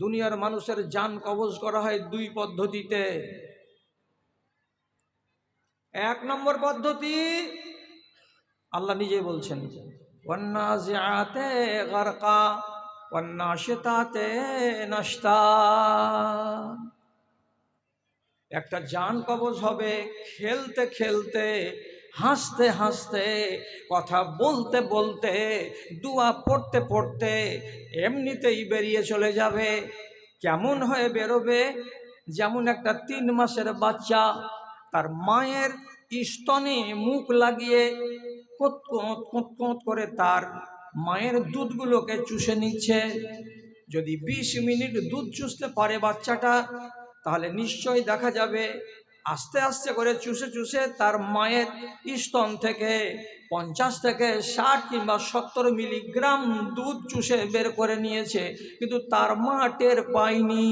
দুনিয়ার মানুষের জান কবজ করা হয় দুই পদ্ধতিতে। এক নম্বর পদ্ধতি আল্লাহ নিজেই বলছেন, ওয়ান্নাজিআতে গারকা ওয়ান্নাশিতাতে নাশতা। একটা জান কবজ হবে খেলতে খেলতে, হাসতে হাসতে, কথা বলতে বলতে, দোয়া পড়তে পড়তে, এমনিতেই বেরিয়ে চলে যাবে। কেমন হয়ে বেরোবে? যেমন একটা 3 মাসের বাচ্চা তার মায়ের স্তনে মুখ লাগিয়ে কোঁত কোঁত কোঁত করে তার মায়ের দুধগুলোকে চুষে নিচ্ছে। যদি 20 মিনিট দুধ চুষতে পারে বাচ্চাটা, তাহলে নিশ্চয়ই দেখা যাবে আস্তে আস্তে করে চুষে চুষে তার মায়ের স্তন থেকে 50 থেকে 60 কিংবা 70 মিলিগ্রাম দুধ চুষে বের করে নিয়েছে, কিন্তু তার মা টের পায়নি।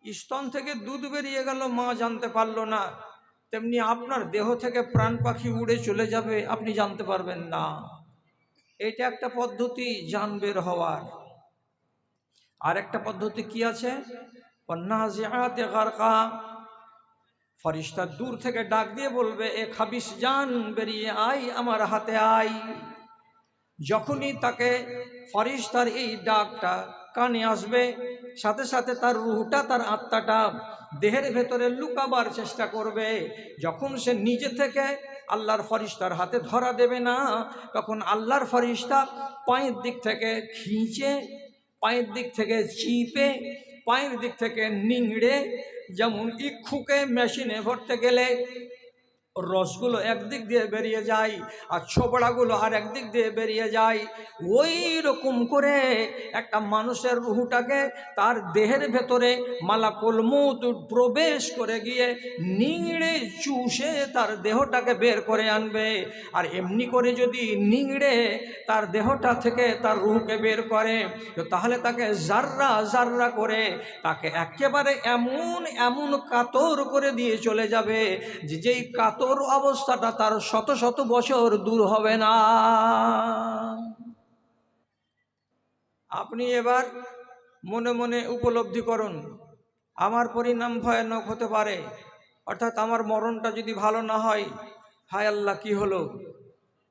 স্তন থেকে দুধ বেরিয়ে গেল, মা জানতে পারলো না। তেমনি আপনার দেহ থেকে প্রাণ পাখি উড়ে চলে যাবে, আপনি জানতে পারবেন না। এটা একটা পদ্ধতি জান বের হওয়ার। আর একটা পদ্ধতি কি আছে? ওয়ান্নাজিআতে গারকা। ফেরেশতা দূর থেকে ডাক দিয়ে বলবে, এ খাবিস জান বেরিয়ে আয়, আমার হাতে আয়। যখনই তাকে ফেরেশতার এই ডাকটা কানে আসবে, সাথে সাথে তার রূহটা, তার আত্মাটা দেহের ভেতরে লুকাবার চেষ্টা করবে। যখন সে নিজে থেকে আল্লাহর ফেরেশতার হাতে ধরা দেবে না, তখন আল্লাহর ফেরেশতা পায়ের দিক থেকে খিঁচে, পায়ের দিক থেকে চিপে, পায়ের দিক থেকে নিংড়ে, যেমন ইক্ষুকে মেশিনে ভরতে গেলে রসগুলো একদিক দিয়ে বেরিয়ে যায় আর ছোবড়াগুলো আর একদিক দিয়ে বেরিয়ে যায়, ওই রকম করে একটা মানুষের রুহটাকে তার দেহের ভেতরে মালাকুল মউত প্রবেশ করে গিয়ে নিংড়ে চুষে তার দেহটাকে বের করে আনবে। আর এমনি করে যদি নিংড়ে তার দেহটা থেকে তার রুহকে বের করে, তো তাহলে তাকে জাররা জাররা করে তাকে একেবারে এমন এমন কাতর করে দিয়ে চলে যাবে যে যেই কাতর অবস্থাটা তার শত শত বছর দূর হবে না। আপনি এবার মনে মনে উপলব্ধি করুন, আমার পরিণাম ভয়ানক হতে পারে, অর্থাৎ আমার মরণটা যদি ভালো না হয়, হায় আল্লাহ কি হলো।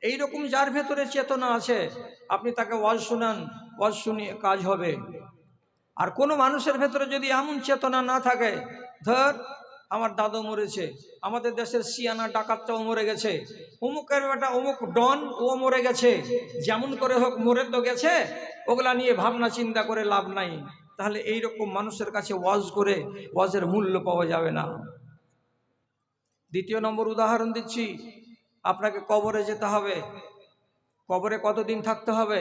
এইরকম যার ভেতরে চেতনা আছে, আপনি তাকে ওয়াজ শুনান, ওয়াজ শুনিয়ে কাজ হবে। আর কোনো মানুষের ভেতরে যদি এমন চেতনা না থাকে, ধর আমার দাদু মরেছে, আমাদের দেশের সিয়ানা ডাকাতটাও মরে গেছে, অমুকের বেটা অমুক ডন ও মরে গেছে, যেমন করে হোক মরে তো গেছে, ওগুলা নিয়ে ভাবনা চিন্তা করে লাভ নাই। তাহলে এইরকম মানুষের কাছে ওয়াজ করে ওয়াজের মূল্য পাওয়া যাবে না। দ্বিতীয় নম্বর উদাহরণ দিচ্ছি, আপনাকে কবরে যেতে হবে। কবরে কতদিন থাকতে হবে?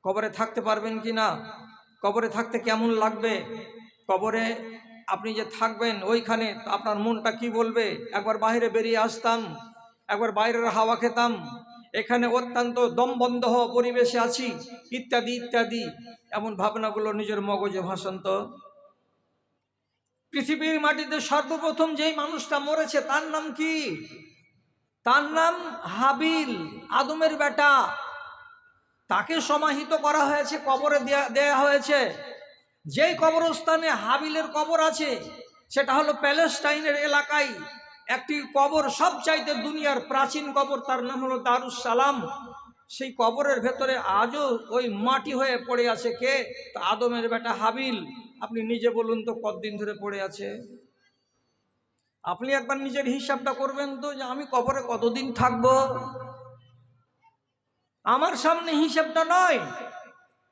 কবরে থাকতে পারবেন কি না? কবরে থাকতে কেমন লাগবে? কবরে আপনি যে থাকবেন ওইখানে আপনার মনটা কি বলবে? একবার বাইরে বেরিয়ে আসতাম, একবার বাইরের হাওয়া খেতাম, এখানে অত্যন্ত দমবন্ধ হওয়া পরিবেশে আছি, ইত্যাদি ইত্যাদি, এমন ভাবনাগুলো নিজের মগজে ভাসান্ত। পৃথিবীর মাটিতে সর্বপ্রথম যেই মানুষটা মরেছে তার নাম কি? তার নাম হাবিল, আদমের বেটা। তাকে সমাহিত করা হয়েছে, কবরে দেয়া হয়েছে। যেই কবরস্থানে হাবিলের কবর আছে সেটা হলো প্যালেস্টাইনের এলাকায় একটি কবর, সবচাইতে দুনিয়ার প্রাচীন কবর, তার নাম হলো দারুস সালাম। সেই কবরের ভেতরে আজও ওই মাটি হয়ে পড়ে আছে কে? আদমের বেটা হাবিল। আপনি নিজে বলুন তো কতদিন ধরে পড়ে আছে? আপনি একবার নিজের হিসাবটা করবেন তো, যে আমি কবরে কতদিন থাকব। আমার সামনে হিসাবটা নয়,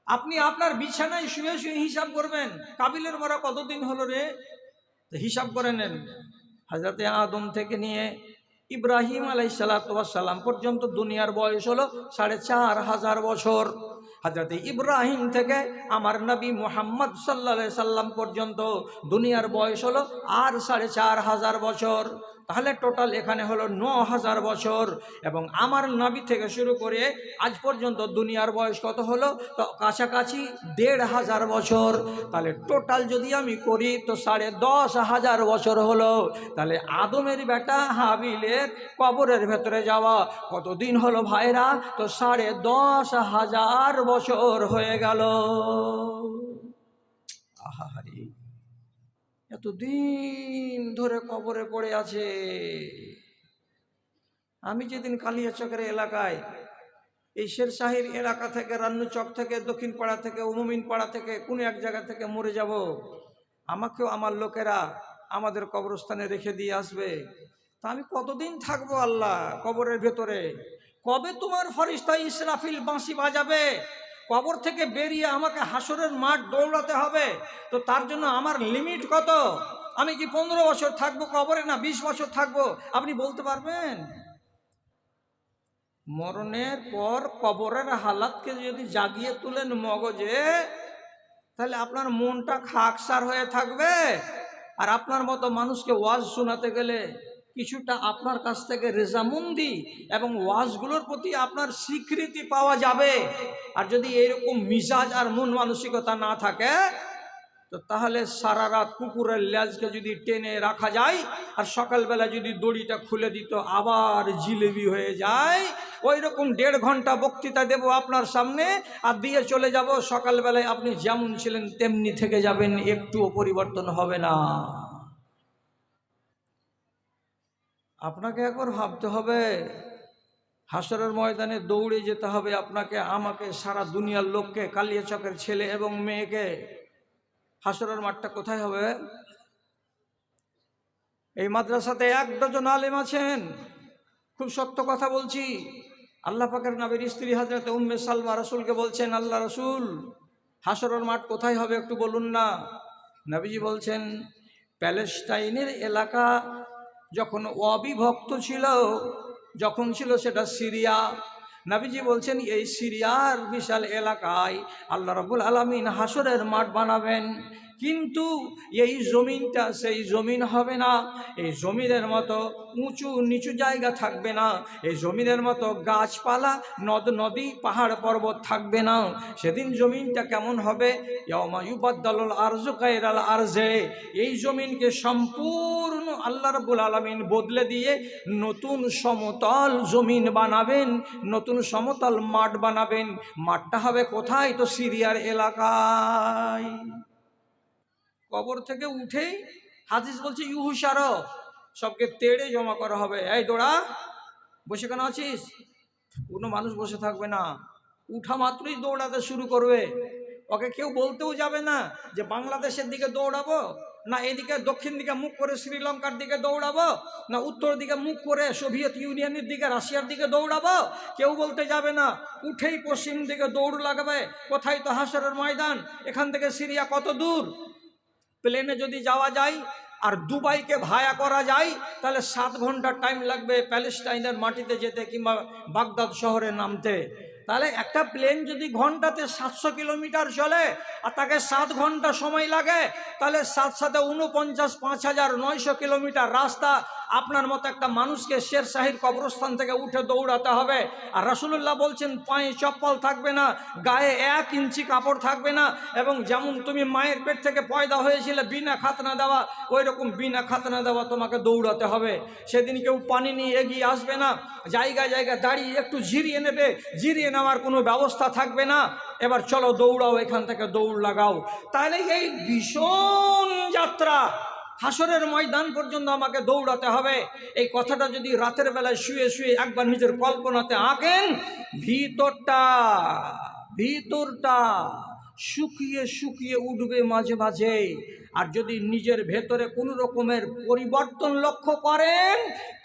আপনি আপনার বিছানায় শুয়ে শুয়ে হিসাব করবেন, কাবিলের মরা কতদিন হলো রে, হিসাব করে নেন। হযরতে আদম থেকে নিয়ে ইব্রাহিম আলাইহিসসালাম পর্যন্ত দুনিয়ার বয়স হলো 4500 বছর। হযরতে ইব্রাহিম থেকে আমার নবী মুহাম্মদ সাল্লাল্লাহু আলাইহি সাল্লাম পর্যন্ত দুনিয়ার বয়স হলো আর 4500 বছর। তাহলে টোটাল এখানে হলো ৯,০০০ বছর। এবং আমার নবী থেকে শুরু করে আজ পর্যন্ত দুনিয়ার বয়স কত হলো? তো কাছাকাছি ১,৫০০ বছর। তাহলে টোটাল যদি আমি করি তো ১০,৫০০ বছর হলো। তাহলে আদমের বেটা হাবিলের কবরের ভেতরে যাওয়া কতদিন হলো ভাইরা? তো ১০,৫০০ বছর হয়ে গেল। আহারে, এতদিন ধরে কবরে পড়ে আছে। আমি যেদিন কালিয়াচকের এলাকায় এই শেরশাহীর এলাকা থেকে, রান্নুচক থেকে, দক্ষিণ পাড়া থেকে, উমুমিন পাড়া থেকে কোনো এক জায়গা থেকে মরে যাব, আমাকেও আমার লোকেরা আমাদের কবরস্থানে রেখে দিয়ে আসবে। তা আমি কতদিন থাকবো আল্লাহ কবরের ভেতরে? কবে তোমার ফরিস্তা ইসরাফিল বাঁশি বাজাবে? কবর থেকে বেরিয়ে আমাকে হাসরের মাঠ দৌড়াতে হবে। তো তার জন্য আমার লিমিট কত? আমি কি 15 বছর থাকবো কবরে, না 20 বছর থাকবো? আপনি বলতে পারবেন? মরণের পর কবরের হালাতকে যদি জাগিয়ে তুলেন মগজে, তাহলে আপনার মনটা খাকসার হয়ে থাকবে। আর আপনার মতো মানুষকে ওয়াজ শোনাতে গেলে কিছুটা আপনার কাছ থেকে রেজামন্দি এবং ওয়াজগুলোর প্রতি আপনার স্বীকৃতি পাওয়া যাবে। আর যদি এরকম মিজাজ আর মন মানসিকতা না থাকে, তো তাহলে সারা রাত কুকুরের লেজকে যদি টেনে রাখা যায় আর সকালবেলা যদি দড়িটা খুলে দিত আবার জিলেবি হয়ে যায়, ওই রকম 1.5 ঘন্টা বক্তৃতা দেব আপনার সামনে আর দিয়ে চলে যাব। সকালবেলায় আপনি যেমন ছিলেন তেমনি থেকে যাবেন, একটুও পরিবর্তন হবে না। আপনাকে একবার ভাবতে হবে, হাসরের ময়দানে দৌড়ে যেতে হবে আপনাকে, আমাকে, সারা দুনিয়ার লোককে, কালিয়াচকের ছেলে এবং মেয়েকে। হাসরের মাঠটা কোথায় হবে? এই মাদ্রাসাতে 1 ডজন আলেম আছেন। খুব সত্য কথা বলছি। আল্লাহ পাকের নবীর স্ত্রী হযরত উম্মে সালমা রাসূলকে বলছেন, আল্লাহ রাসূল, হাসরের মাঠ কোথায় হবে একটু বলুন না। নবীজি বলছেন, প্যালেস্টাইনের এলাকা যখন অবিভক্ত ছিল, যখন ছিল সেটা সিরিয়া, নবীজি বলছেন এই সিরিয়ার বিশাল এলাকায় আল্লাহ রাব্বুল আলামিন হাসরের মাঠ বানাবেন। কিন্তু এই জমিনটা সেই জমিন হবে না। এই জমিনের মতো উঁচু নিচু জায়গা থাকবে না। এই জমিনের মতো গাছপালা, নদ নদী, পাহাড় পর্বত থাকবে না। সেদিন জমিনটা কেমন হবে? ইয়াউমা ইউবাদদালুল আরজু গায়রাল আরজে। এই জমিনকে সম্পূর্ণ আল্লাহ রাব্বুল আলামিন বদলে দিয়ে নতুন সমতল জমিন বানাবেন, নতুন সমতল মাঠ বানাবেন। মাঠটা হবে কোথায়? তো সিরিয়ার এলাকায়। কবর থেকে উঠেই হাদিস বলছে ইউহুশার, সবকে তেড়ে জমা করা হবে। এই দৌড়া, বসে কেন আছিস? কোনো মানুষ বসে থাকবে না, উঠা মাত্রই দৌড়াতে শুরু করবে। ওকে কেউ বলতেও যাবে না যে বাংলাদেশের দিকে দৌড়াবো, না এদিকে দক্ষিণ দিকে মুখ করে শ্রীলঙ্কার দিকে দৌড়াবো, না উত্তর দিকে মুখ করে সোভিয়েত ইউনিয়নের দিকে, রাশিয়ার দিকে দৌড়াবো। কেউ বলতে যাবে না। উঠেই পশ্চিম দিকে দৌড় লাগাবে। কোথায়? তো হাসরের ময়দান। এখান থেকে সিরিয়া কত দূর? প্লেনে যদি যাওয়া যায় আর দুবাইকে ভায়া করা যায়, তাহলে 7 ঘন্টা টাইম লাগবে প্যালেস্টাইনের মাটিতে যেতে কিংবা বাগদাদ শহরে নামতে। তাহলে একটা প্লেন যদি ঘন্টাতে 700 কিলোমিটার চলে আর তাকে 7 ঘন্টা সময় লাগে, তাহলে 7 7 49, 5,900 কিলোমিটার রাস্তা আপনার মতো একটা মানুষকে শেরশাহীর কবরস্থান থেকে উঠে দৌড়াতে হবে। আর রাসূলুল্লাহ বলছেন পায়ে চপ্পল থাকবে না, গায়ে 1 ইঞ্চি কাপড় থাকবে না। এবং যেমন তুমি মায়ের পেট থেকে পয়দা হয়েছিলে বিনা খাতনা দেওয়া, ওই রকম বিনা খাতনা দেওয়া তোমাকে দৌড়াতে হবে। সেদিন কেউ পানি নিয়ে এগিয়ে আসবে না, জায়গায় জায়গায় দাঁড়িয়ে একটু জিরিয়ে নেবে, জিরিয়ে নেওয়ার কোনো ব্যবস্থা থাকবে না। এবার চলো দৌড়াও, এখান থেকে দৌড় লাগাও। তাহলে এই ভীষণ যাত্রা হাসরের ময়দান পর্যন্ত আমাকে দৌড়াতে হবে। এই কথাটা যদি রাতের বেলায় শুয়ে শুয়ে একবার নিজের কল্পনাতে আঁকেন, ভিতরটা শুকিয়ে শুকিয়ে উঠবে মাঝে মাঝে। আর যদি নিজের ভেতরে কোনো রকমের পরিবর্তন লক্ষ্য করেন,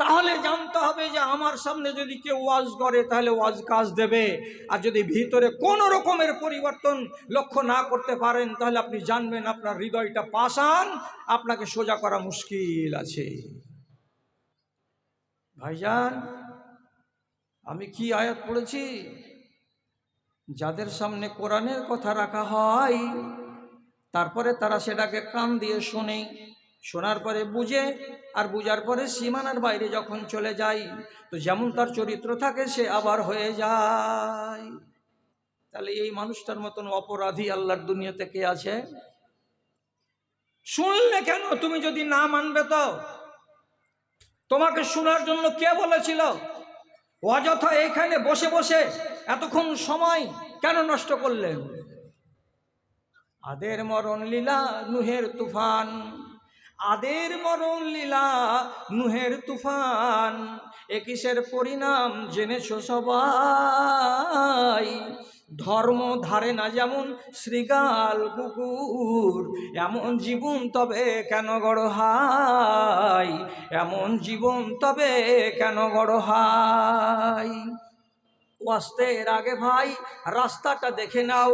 তাহলে জানতে হবে যে আমার সামনে যদি কেউ ওয়াজ করে তাহলে ওয়াজ কাজ দেবে। আর যদি ভিতরে কোনো রকমের পরিবর্তন লক্ষ্য না করতে পারেন, তাহলে আপনি জানবেন আপনার হৃদয়টা পাষাণ, আপনাকে সোজা করা মুশকিল আছে। ভাইজান, আমি কি আয়াত পড়েছি? যাদের সামনে কোরআনের কথা রাখা হয়, তারপরে তারা সেটাকে কান দিয়ে শোনে, শোনার পরে বুঝে, আর বুঝার পরে সীমানার বাইরে যখন চলে যায় তো যেমন তার চরিত্র থাকে সে আবার হয়ে যায়। তাহলে এই মানুষটার মতন অপরাধী আল্লাহর দুনিয়াতে কে আছে? শুনলে কেন? তুমি যদি না মানবে তো তোমাকে শোনার জন্য কে বলেছিল? অযথা এখানে বসে বসে এতক্ষণ সময় কেন নষ্ট করলেন? আদের মরণ লীলা নুহের তুফান, আদের মরণ লীলা নুহের তুফান, এ কিসের পরিণাম জেনেছো সবাই। ধর্ম ধারে না যেমন শৃগাল কুকুর, এমন জীবন তবে কেন গড় হয়, এমন জীবন তবে কেন গড় হয়। ওয়াস্তের আগে ভাই রাস্তাটা দেখে নাও,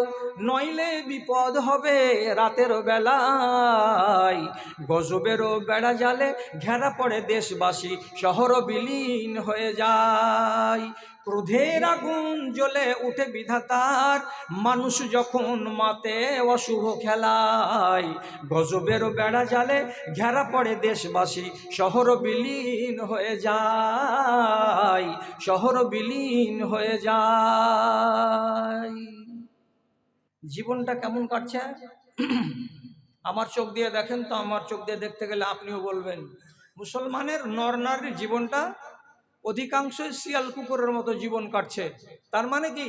নইলে বিপদ হবে রাতের বেলায়। গজবেরও বেড়া জালে ঘেরা পড়ে দেশবাসী, শহর বিলীন হয়ে যায়। ক্রোধের আগুন জ্বলে উঠে বিধাতার, মানুষ যখন মাতে অশুভ খেলায়। গজবের বেড়া জালে ঘেরা পড়ে দেশবাসী, শহর বিলীন হয়ে যায়, শহর বিলীন হয়ে যায়। জীবনটা কেমন কাটছে? আমার চোখ দিয়ে দেখেন তো, আমার চোখ দিয়ে দেখতে গেলে আপনিও বলবেন মুসলমানের নর নারীর জীবনটা অধিকাংশই শিয়াল কুকুরের মতো জীবন কাটছে। তার মানে কি?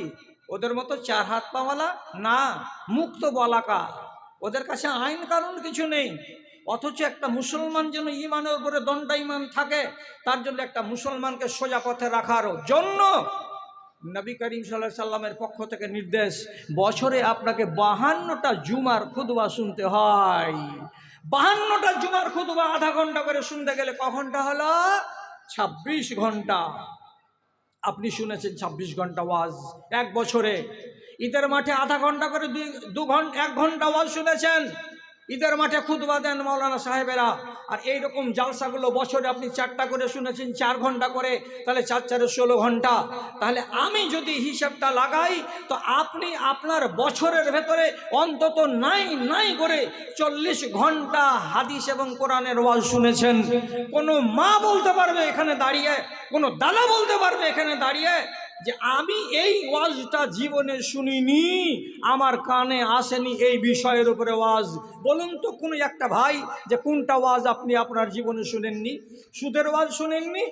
ওদের মতো চার হাত পাওয়ালা না, মুক্ত বলাকা। ওদের কাছে আইন কানুন কিছু নেই, অথচ একটা মুসলমান যেন ইমানের উপরে দণ্ডায়মান থাকে, তার জন্য একটা মুসলমানকে সোজা পথে রাখার জন্য নবী করিম সাল্লাল্লাহু আলাইহি সাল্লামের পক্ষ থেকে নির্দেশ, বছরে আপনাকে 52টা জুমার খুতবা শুনতে হয়। 52টা জুমার খুতবা আধা ঘন্টা করে শুনতে গেলে ক ঘন্টা হলো? 26 ঘন্টা। আপনি শুনেছেন 26 ঘন্টা ওয়াজ এক বছরে। ঈদের মাঠে আধা ঘন্টা করে 1 ঘন্টা ওয়াজ শুনেছেন। ঈদের মাঠে খুতবা দেন মাওলানা সাহেবেরা, আর এইরকম জালসাগুলো বছরে আপনি 4টা করে শুনেছেন 4 ঘন্টা করে, তাহলে 4 4 16 ঘন্টা। তাহলে আমি যদি হিসাবটা লাগাই তো আপনি আপনার বছরের ভেতরে অন্তত নাই করে 40 ঘন্টা হাদিস এবং কোরআনের ওয়াজ শুনেছেন। কোনো মা বলতে পারবে এখানে দাঁড়িয়ে, কোনো দাদা বলতে পারবে এখানে দাঁড়িয়ে যে আমি এই ওয়াজটা জীবনে শুনিনি, আমার কানে আসেনি এই বিষয়ের উপরে ওয়াজ? বলুন তো কোনো একটা ভাই যে কোনটা ওয়াজ আপনি আপনার জীবনে শুনেননি? সুদের ওয়াজ শুনেননি,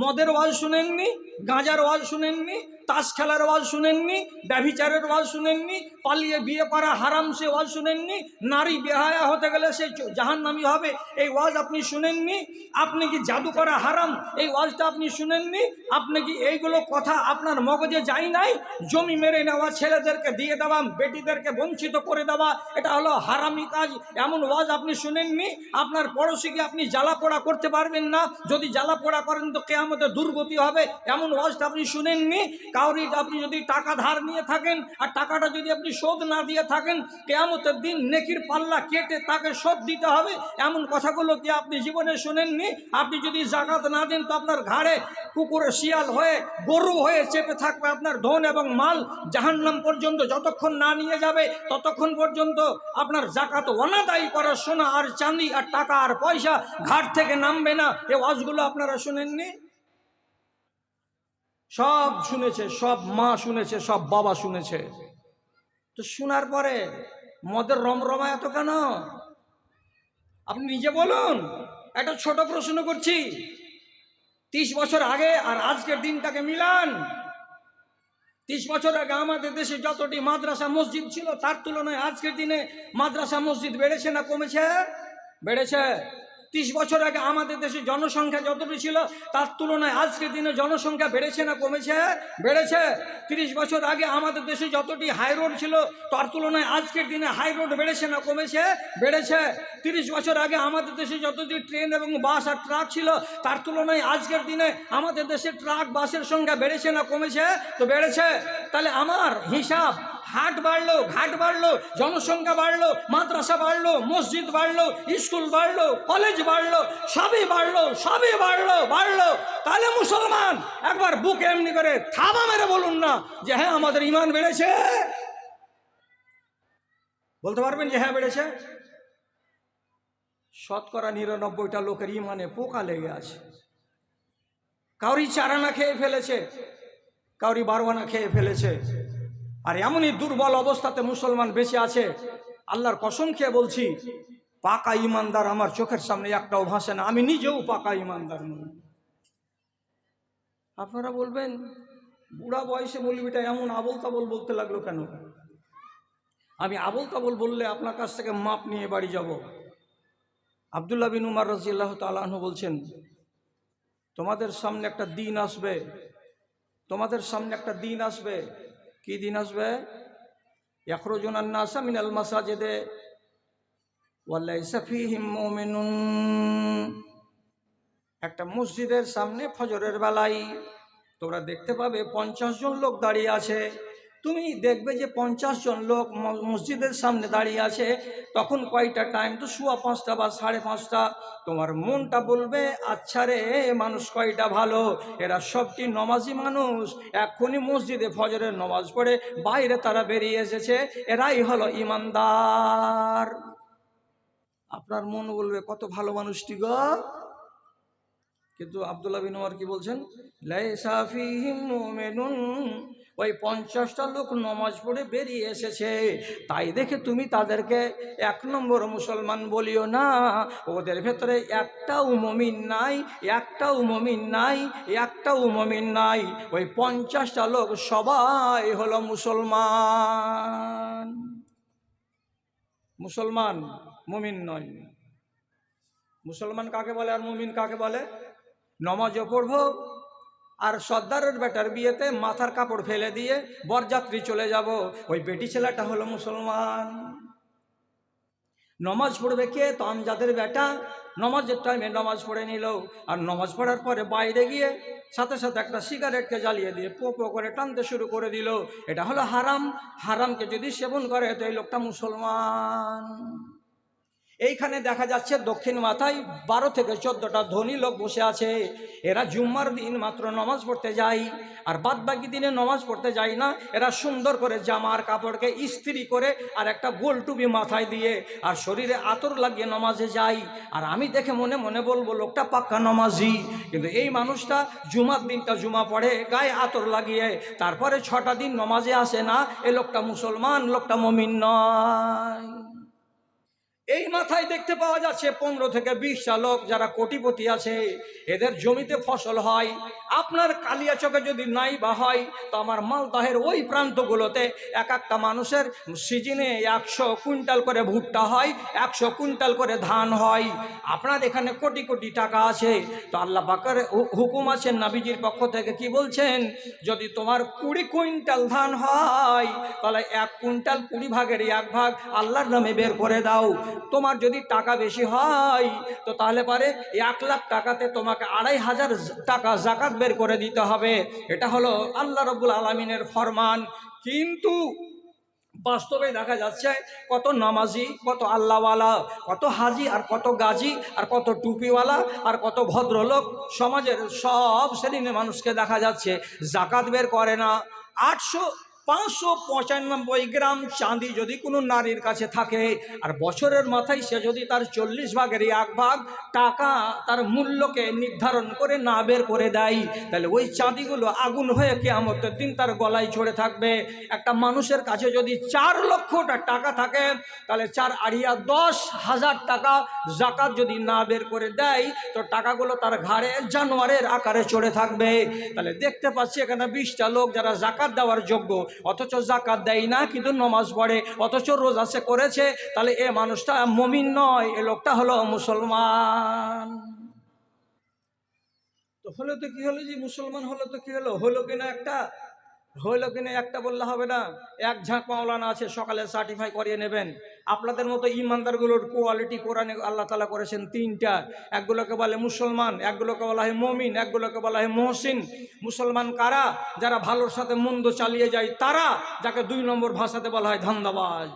মদের ওয়াজ শুনেননি, গাঁজার ওয়াজ শুনেননি, তাস খেলার ওয়াজ শুনেননি, ব্যভিচারের ওয়াজ শুনেননি, পালিয়ে বিয়ে করা হারাম সে ওয়াজ শুনেননি, নারী বেহায়া হতে গেলে সে জাহান্নামী হবে এই ওয়াজ আপনি শুনেননি, আপনি কি জাদু করা হারাম এই ওয়াজটা আপনি শুনেননি, আপনি কি এইগুলো কথা আপনার মগজে যায় নাই? জমি মেরে নেওয়া, ছেলেদেরকে দিয়ে দেওয়া, বেটিদেরকে বঞ্চিত করে দেওয়া, এটা হলো হারামি কাজ, এমন ওয়াজ আপনি শুনেননি? আপনার পড়োশিকে আপনি জ্বালাপোড়া করতে পারবেন না, যদি জ্বালাপোড়া করেন তো কিয়ামতের দুর্গতি হবে, এমন ওয়াজটা আপনি শুনেননি? কাউরি আপনি যদি টাকা ধার নিয়ে থাকেন আর টাকাটা যদি আপনি শোধ না দিয়ে থাকেন, কিয়ামতের দিন নেকির পাল্লা কেটে তাকে শোধ দিতে হবে, এমন কথাগুলো কি আপনি জীবনে শুনেননি? আপনি যদি জাকাত না দেন তো আপনার ঘাড়ে কুকুর শিয়াল হয়ে গরু হয়ে চেপে থাকবে আপনার ধন এবং মাল, জাহান্নাম পর্যন্ত যতক্ষণ না নিয়ে যাবে ততক্ষণ পর্যন্ত আপনার জাকাত অনাদায়ী করা সোনা আর চাঁদি আর টাকা আর পয়সা ঘাট থেকে নামবে না। এই ওয়াজগুলো আপনারা শুনেননি? সব শুনেছে, সব মা শুনেছে, সব বাবা শুনেছে। তো শোনার পরে মদের রমরমা এত কেন? আপনি নিজে বলুন। একটা ছোট প্রশ্ন করছি, 30 বছর আগে আর আজকের দিনটাকে মিলান। 30 বছর আগে আমাদের দেশে যতটি মাদ্রাসা মসজিদ ছিল তার তুলনায় আজকের দিনে মাদ্রাসা মসজিদ বেড়েছে না কমেছে? বেড়েছে। 30 বছর আগে আমাদের দেশে জনসংখ্যা যতটি ছিল তার তুলনায় আজকের দিনে জনসংখ্যা বেড়েছে না কমেছে? বেড়েছে। 30 বছর আগে আমাদের দেশে যতটি হাই রোড ছিল তার তুলনায় আজকের দিনে হাই রোড বেড়েছে না কমেছে? বেড়েছে। 30 বছর আগে আমাদের দেশে যতটি ট্রেন এবং বাস আর ট্রাক ছিল তার তুলনায় আজকের দিনে আমাদের দেশে ট্রাক বাসের সংখ্যা বেড়েছে না কমেছে? তো বেড়েছে। তাহলে আমার হিসাব, হাট বাড়লো, ঘাট বাড়লো, জনসংখ্যা বাড়লো, মাদ্রাসা বাড়লো, মসজিদ বাড়লো, স্কুল বাড়লো, কলেজ বাড়লো, সবই বাড়লো, সবই বাড়লো বাড়লো। তাহলে মুসলমান একবার বুকে এমনি করে থাবা মেরে বলুন না যে হ্যাঁ আমাদের ঈমান বেড়েছে। বলতে পারবেন যে হ্যাঁ বেড়েছে? শতকরা 99টা লোকের ইমানে পোকা লেগে আছে। কাউরি চারানা খেয়ে ফেলেছে, কাউরি বারোয়ানা খেয়ে ফেলেছে। আর এমনই দুর্বল অবস্থাতে মুসলমান বেঁচে আছে, আল্লাহর কসম খেয়ে বলছি, পাকা ইমানদার আমার চোখের সামনে একটাও ভাসে না। আমি নিজেও পাকা ইমানদার নই। আপনারা বলবেন বুড়া বয়সে মৌলবীটা এমন আবোল তাবোল বলতে লাগলো কেন? আমি আবোল তাবোল বললে আপনার কাছ থেকে মাপ নিয়ে বাড়ি যাব। আব্দুল্লাহ বিন উমর রাদিয়াল্লাহু তাআলা আনহু বলছেন, তোমাদের সামনে একটা দিন আসবে, তোমাদের সামনে একটা দিন আসবে। কি দিন আসবে? ইয়াখরুজুনান নাসা মিনাল মাসাজিদে ওয়া লাইসা ফীহিম মুমিনুন। একটা মসজিদের সামনে ফজরের বেলায় তোমরা দেখতে পাবে 50 জন লোক দাঁড়িয়ে আছে। তুমি দেখবে যে 50 জন লোক মসজিদের সামনে দাঁড়িয়ে আছে। তখন কয়টা টাইম? তো 5:15 বা 5:30। তোমার মনটা বলবে, আচ্ছা রে, মানুষ কয়টা ভালো, এরা সবটি নমাজি মানুষ, এক্ষুনি মসজিদে ফজরের নমাজ পড়ে বাইরে তারা বেরিয়ে এসেছে, এরাই হলো ইমানদার। আপনার মন বলবে কত ভালো মানুষটি গো। কিন্তু আব্দুল্লাহ বিন উমর কি বলছেন? লাইসা ফীহিম মুমিনুন। ওই 50টা লোক নমাজ পড়ে বেরিয়ে এসেছে, তাই দেখে তুমি তাদেরকে 1 নম্বর মুসলমান বলিও না। ওদের ভেতরে একটাও মুমিন নাই, একটাও মুমিন নাই, একটাও মুমিন নাই। ওই 50টা লোক সবাই হলো মুসলমান। মুসলমান মুমিন নয়। মুসলমান কাকে বলে আর মুমিন কাকে বলে? নমাজও পড়বো আর সর্দারের বেটার বিয়েতে মাথার কাপড় ফেলে দিয়ে বরযাত্রী চলে যাব, ওই বেটি ছেলেটা হলো মুসলমান। নমাজ পড়বে কে? তো আমজাদের বেটা নমাজের টাইমে নমাজ পড়ে নিল, আর নমাজ পড়ার পরে বাইরে গিয়ে সাথে সাথে একটা সিগারেটকে জ্বালিয়ে দিয়ে পো পো করে টানতে শুরু করে দিল। এটা হলো হারাম। হারামকে যদি সেবন করে তো এই লোকটা মুসলমান। এইখানে দেখা যাচ্ছে দক্ষিণ মাথায় 12 থেকে 14টা ধনী লোক বসে আছে। এরা জুম্মার দিন মাত্র নমাজ পড়তে যায়, আর বাদ বাকি দিনে নমাজ পড়তে যায় না। এরা সুন্দর করে জামার কাপড়কে ইস্ত্রি করে আর একটা গোল টুপি মাথায় দিয়ে আর শরীরে আতর লাগিয়ে নমাজে যায়। আর আমি দেখে মনে মনে বলবো লোকটা পাক্কা নমাজি। কিন্তু এই মানুষটা জুমার দিনটা জুমা পড়ে গায়ে আতর লাগিয়ে, তারপরে 6টা দিন নমাজে আসে না। এই লোকটা মুসলমান, লোকটা মুমিন নয়। এই মাথায় দেখতে পাওয়া যাচ্ছে 15 থেকে 20টা লোক যারা কোটিপতি আছে, এদের জমিতে ফসল হয়। আপনার কালিয়াচকে যদি নাই বা হয়, তো আমার মালদাহের ওই প্রান্তগুলোতে এক একটা মানুষের সিজনে 100 কুইন্টাল করে ভুট্টা হয়, 100 কুইন্টাল করে ধান হয়। আপনার এখানে কোটি কোটি টাকা আছে, তো আল্লাহ পাকের হুকুম আছে নবীজির পক্ষ থেকে, কি বলছেন? যদি তোমার 20 কুইন্টাল ধান হয়, তাহলে 1 কুইন্টাল 20 ভাগের 1 ভাগ আল্লাহর নামে বের করে দাও। তোমার যদি টাকা বেশি হয়, তো তাহলে পারে 1 লাখ টাকাতে তোমাকে 2,500 টাকা যাকাত বের করে দিতে হবে। এটা হলো আল্লাহ রাব্বুল আলামিনের ফরমান। কিন্তু বাস্তবে দেখা যাচ্ছে কত নামাজি, কত আল্লাহওয়ালা, কত হাজি, আর কত গাজী, আর কত টুপিওয়ালা, আর কত ভদ্রলোক সমাজের সব শ্রেণীর মানুষকে দেখা যাচ্ছে যাকাত বের করে না। 595 গ্রাম চাঁদি যদি কোনো নারীর কাছে থাকে, আর বছরের মাথায় সে যদি তার 40 ভাগের 1 ভাগ টাকা তার মূল্যকে নির্ধারণ করে না বের করে দেয়, তাহলে ওই চাঁদিগুলো আগুন হয়ে কিয়ামতের দিন তার গলায় চড়ে থাকবে। একটা মানুষের কাছে যদি 4 লক্ষ টাকা থাকে, তাহলে 4 আড়িয়া 10,000 টাকা যাকাত যদি না বের করে দেয়, তো টাকাগুলো তার ঘাড়ে জানোয়ারের আকারে চড়ে থাকবে। তাহলে দেখতে পাচ্ছি এখানে 20টা লোক যারা যাকাত দেওয়ার যোগ্য, অথচ যাকাত দেয় না, কিন্তু নমাজ পড়ে, অথচ রোজা সে করেছে। তাহলে এ মানুষটা মুমিন নয়, এ লোকটা হলো মুসলমান। তো হলো তো কি হলো? যে মুসলমান হলো তো কি হলো? হলো কিনা একটা, হইল কিনা একটা বললে হবে না। এক ঝাঁক মাওলানা আছে, সকালে সার্টিফাই করিয়ে নেবেন। আপনাদের মতো ইমানদারগুলোর কোয়ালিটি কোরআনে আল্লাহ তাআলা করেছেন 3টা। একগুলোকে বলে মুসলমান, একগুলোকে বলা হয় মুমিন, একগুলোকে বলা হয় মুহসিন। মুসলমান কারা? যারা ভালোর সাথে মন্দ চালিয়ে যায় তারা, যাকে 2 নম্বর ভাষাতে বলা হয় ধান্দাবাজ।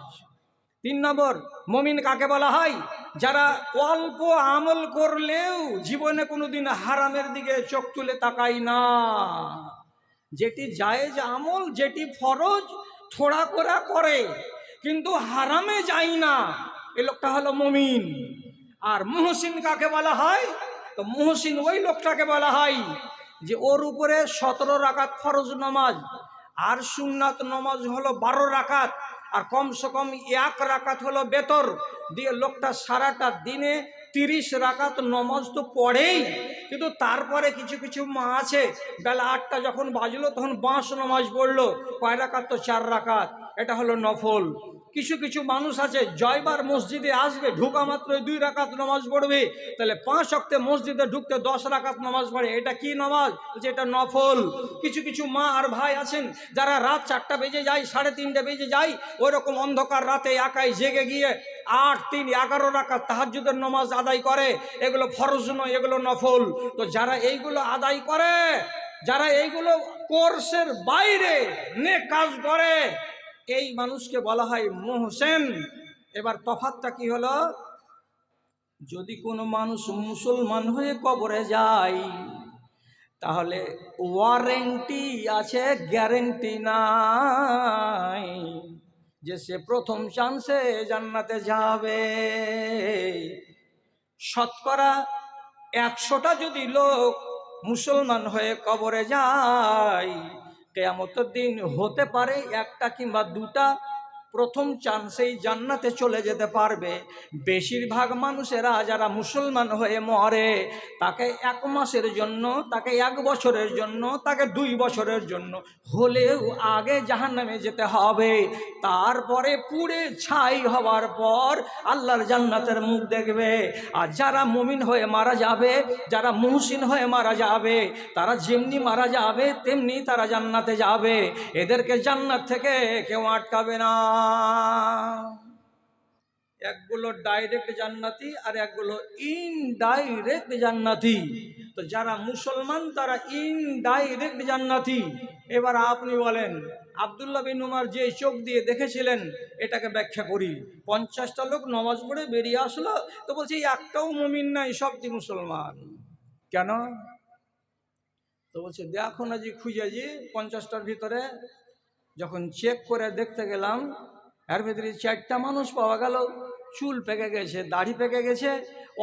3 নম্বর মুমিন কাকে বলা হয়? যারা অল্প আমল করলেও জীবনে কোনোদিন হারামের দিকে চোখ তুলে তাকায় না। যেটি জায়েজ আমল, যেটি ফরজ, থোড়া করে করে, কিন্তু হারামে যায় না, এ লোকটা হলো মুমিন। আর মুহসিন কাকে বলা হয়? তো মুহসিন ওই লোকটাকে বলা হয় যে ওর উপরে 17 রাকাত ফরজ নামাজ, আর সুন্নাত নামাজ হলো 12 রাকাত, আর কমসে কম 1 রাকাত হলো বেতর দিয়ে লোকটা সারাটা দিনে 30 রাকাত নমাজ তো পড়েই। কিন্তু তারপরে কিছু কিছু মা আছে বেলা 8টা যখন বাজলো তখন বাঁশ নমাজ পড়লো, কয় রাকাত? তো 4 রাকাত, এটা হলো নফল। কিছু কিছু মানুষ আছে জয়বার মসজিদে আসবে, ঢুকা মাত্রই 2 রাকাত নামাজ পড়বে, তাহলে 5 ওয়াক্তে মসজিদে ঢুকতে 10 রাকাত নামাজ পড়ে, এটা কি নামাজ? বলছে এটা নফল। কিছু কিছু মা আর ভাই আছেন যারা রাত 4টা বেজে যায়, 3:30 বেজে যায়, ওই রকম অন্ধকার রাতে একাই জেগে গিয়ে 8, 3, 11 রাকাত তাহাজ্জুদের নামাজ আদায় করে। এগুলো ফরজ নয়, এগুলো নফল। তো যারা এইগুলো আদায় করে, যারা এইগুলো কোর্সের বাইরে নেক কাজ করে, এই মানুষকে বলা হয় মুহসিন। এবার তফাৎটা কি হলো? যদি কোনো মানুষ মুসলমান হয়ে কবরে যায় তাহলে ওয়ারেন্টি আছে, গ্যারেন্টি নাই যে সে প্রথম চান্সে জান্নাতে যাবে। শতকরা 100টা যদি লোক মুসলমান হয়ে কবরে যায়, কিয়ামতের দিন হতে পারে 1টা কিংবা 2টা প্রথম চান্সেই জান্নাতে চলে যেতে পারবে। বেশিরভাগ মানুষেরা যারা মুসলমান হয়ে মরে, তাকে 1 মাসের জন্য, তাকে 1 বছরের জন্য, তাকে 2 বছরের জন্য হলেও আগে জাহান্নামে যেতে হবে। তারপরে পুড়ে ছাই হওয়ার পর আল্লাহর জান্নাতের মুখ দেখবে। আর যারা মুমিন হয়ে মারা যাবে, যারা মুহসিন হয়ে মারা যাবে, তারা যেমনি মারা যাবে তেমনি তারা জান্নাতে যাবে। এদেরকে জান্নাত থেকে কেউ আটকাবে না। একগুলো ডাইরেক্ট জান্নাতি আর একগুলো ইনডাইরেক্ট জান্নাতি। তো যারা মুসলমান তারা ইনডাইরেক্ট জান্নাতি। এবার আপনি বলেন, আব্দুল্লাহ বিন উমর যে চোখ দিয়ে দেখেছিলেন এটাকে ব্যাখ্যা করি। 50টা লোক নামাজ পড়ে বেরিয়ে আসলো, তো বলছে একটাও মুমিন নাই, সবটি মুসলমান। কেন? তো বলছে দেখো না জি, খুঁজে জি 50টার ভিতরে যখন চেক করে দেখতে গেলাম, এর ভিতরে 4টা মানুষ পাওয়া গেল চুল পেকে গেছে, দাড়ি পেকে গেছে,